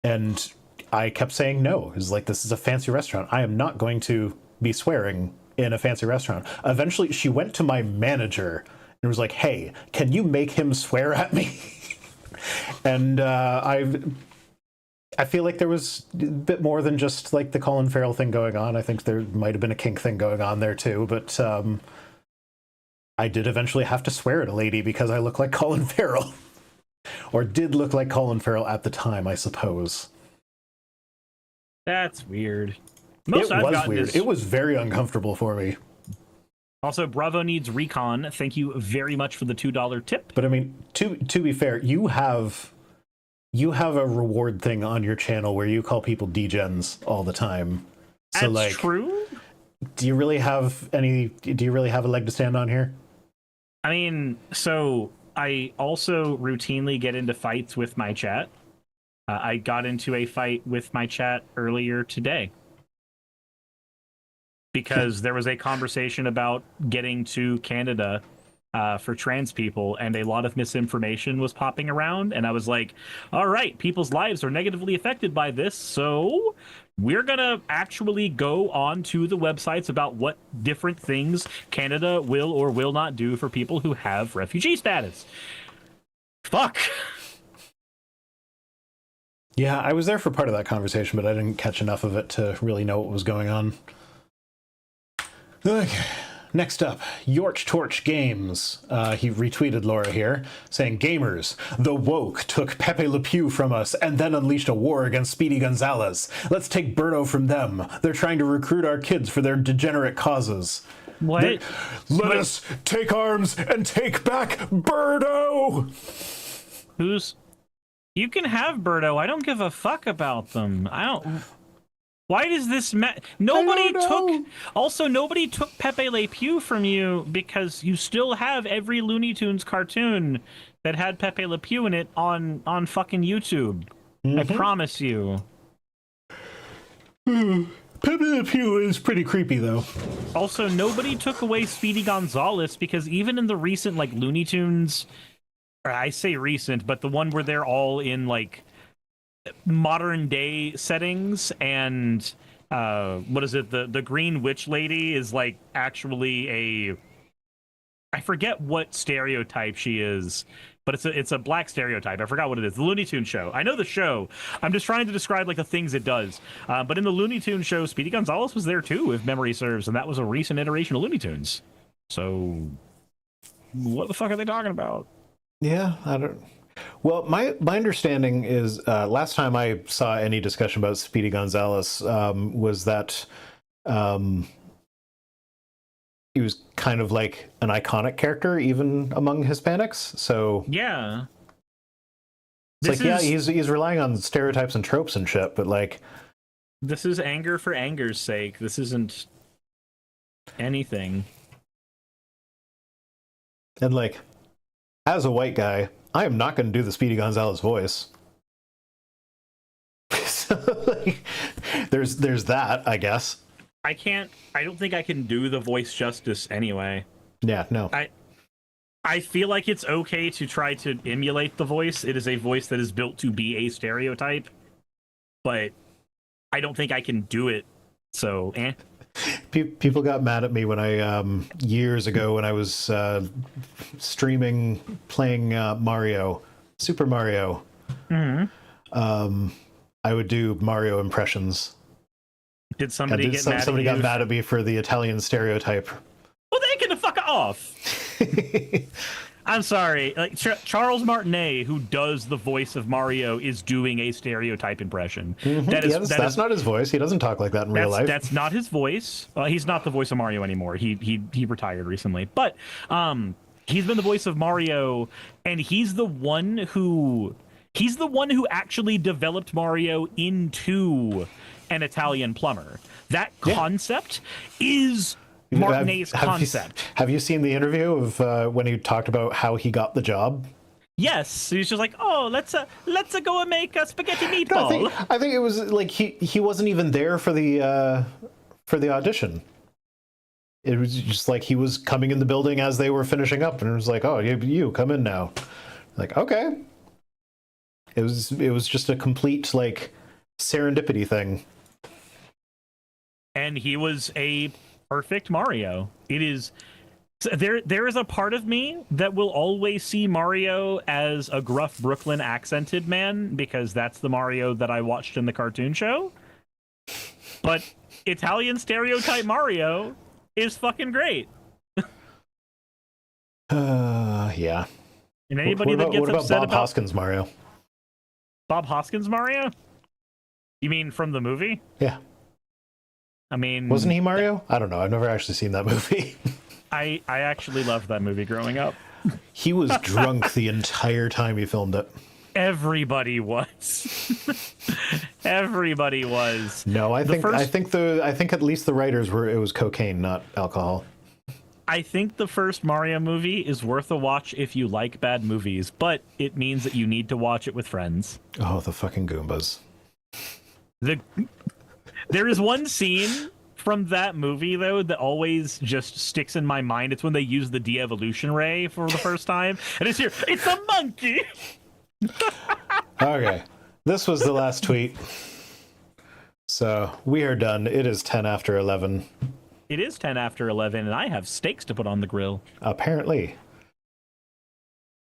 And I kept saying no. It's like, this is a fancy restaurant. I am not going to be swearing in a fancy restaurant. Eventually she went to my manager and was like, hey, can you make him swear at me? And I feel like there was a bit more than just like the Colin Farrell thing going on. I think there might have been a kink thing going on there too, but I did eventually have to swear at a lady because I look like Colin Farrell. Or did look like Colin Farrell at the time, I suppose. That's weird. It was weird. It was very uncomfortable for me. Also, Bravo needs recon. Thank you very much for the $2 tip. But I mean, to be fair, you have a reward thing on your channel where you call people degens all the time. So That's like, true. do you really have a leg to stand on here? I mean, so I also routinely get into fights with my chat. I got into a fight with my chat earlier today because there was a conversation about getting to Canada for trans people, and a lot of misinformation was popping around. And I was like, all right, people's lives are negatively affected by this, so we're going to actually go on to the websites about what different things Canada will or will not do for people who have refugee status. Fuck. Yeah, I was there for part of that conversation, but I didn't catch enough of it to really know what was going on. Okay. Next up, Yorch Torch Games. He retweeted Laura here, saying, "Gamers, the woke took Pepe Le Pew from us and then unleashed a war against Speedy Gonzalez. Let's take Birdo from them. They're trying to recruit our kids for their degenerate causes. What? Let us take arms and take back Birdo!" You can have Birdo. I don't give a fuck about them. I don't... Why does this nobody took Pepe Le Pew from you because you still have every Looney Tunes cartoon that had Pepe Le Pew in it on fucking YouTube. I promise you. Pepe Le Pew is pretty creepy, though. Also, nobody took away Speedy Gonzalez because even in the recent, like, Looney Tunes, or I say recent, but the one where they're all in, like, modern day settings, and what is it, the green witch lady is like actually I forget what stereotype she is, but it's a black stereotype. I forgot what it is. The Looney Tunes show. I know the show. I'm just trying to describe like the things it does. But in the Looney Tunes show, Speedy Gonzalez was there too, if memory serves, and that was a recent iteration of Looney Tunes. So what the fuck are they talking about? Yeah, I don't. Well, my understanding is last time I saw any discussion about Speedy Gonzalez was that he was kind of like an iconic character even among Hispanics. So yeah, it's yeah, he's relying on stereotypes and tropes and shit, but like this is anger for anger's sake. This isn't anything. And like, as a white guy, I am not going to do the Speedy Gonzalez voice. So, like, there's that, I guess. I don't think I can do the voice justice anyway. Yeah, no. I feel like it's okay to try to emulate the voice. It is a voice that is built to be a stereotype, but I don't think I can do it. So, People got mad at me when I years ago when I was streaming playing Super Mario. I would do Mario impressions. Did somebody get mad? Somebody got mad at me for the Italian stereotype. Well, they can fuck off. I'm sorry. Like Charles Martinet, who does the voice of Mario, is doing a stereotype impression. That's not his voice. He doesn't talk like that in real life. That's not his voice. He's not the voice of Mario anymore. He retired recently. But he's been the voice of Mario, and he's the one who actually developed Mario into an Italian plumber. That concept is Martinet's concept. Have you seen the interview of when he talked about how he got the job? Yes, he's just like, oh, let's go and make a spaghetti meatball. No, I think it was like he wasn't even there for the audition. It was just like he was coming in the building as they were finishing up, and it was like, oh, you come in now. Like, okay. It was just a complete like serendipity thing. And he was a perfect Mario. It is there is a part of me that will always see Mario as a gruff Brooklyn accented man because that's the Mario that I watched in the cartoon show. But Italian stereotype Mario is fucking great. Yeah. And anybody that gets upset Bob Hoskins Mario? Bob Hoskins Mario? You mean from the movie? Yeah. I mean, wasn't he Mario? I don't know. I've never actually seen that movie. I actually loved that movie growing up. He was drunk the entire time he filmed it. Everybody was. Everybody was. No, I think at least the writers were. It was cocaine, not alcohol. I think the first Mario movie is worth a watch if you like bad movies, but it means that you need to watch it with friends. Oh, the fucking Goombas. There is one scene from that movie, though, that always just sticks in my mind. It's when they use the de-evolution ray for the first time, and it's here. It's a monkey! Okay, this was the last tweet. So we are done. It is 10 after 11. It is 10 after 11, and I have steaks to put on the grill. Apparently.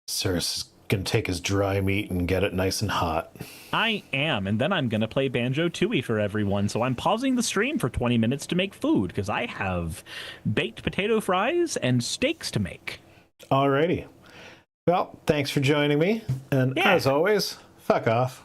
Cirrus is going to take his dry meat and get it nice and hot. I am, and then I'm going to play Banjo-Tooie for everyone, so I'm pausing the stream for 20 minutes to make food, because I have baked potato fries and steaks to make. Alrighty. Well, thanks for joining me, and as always, fuck off.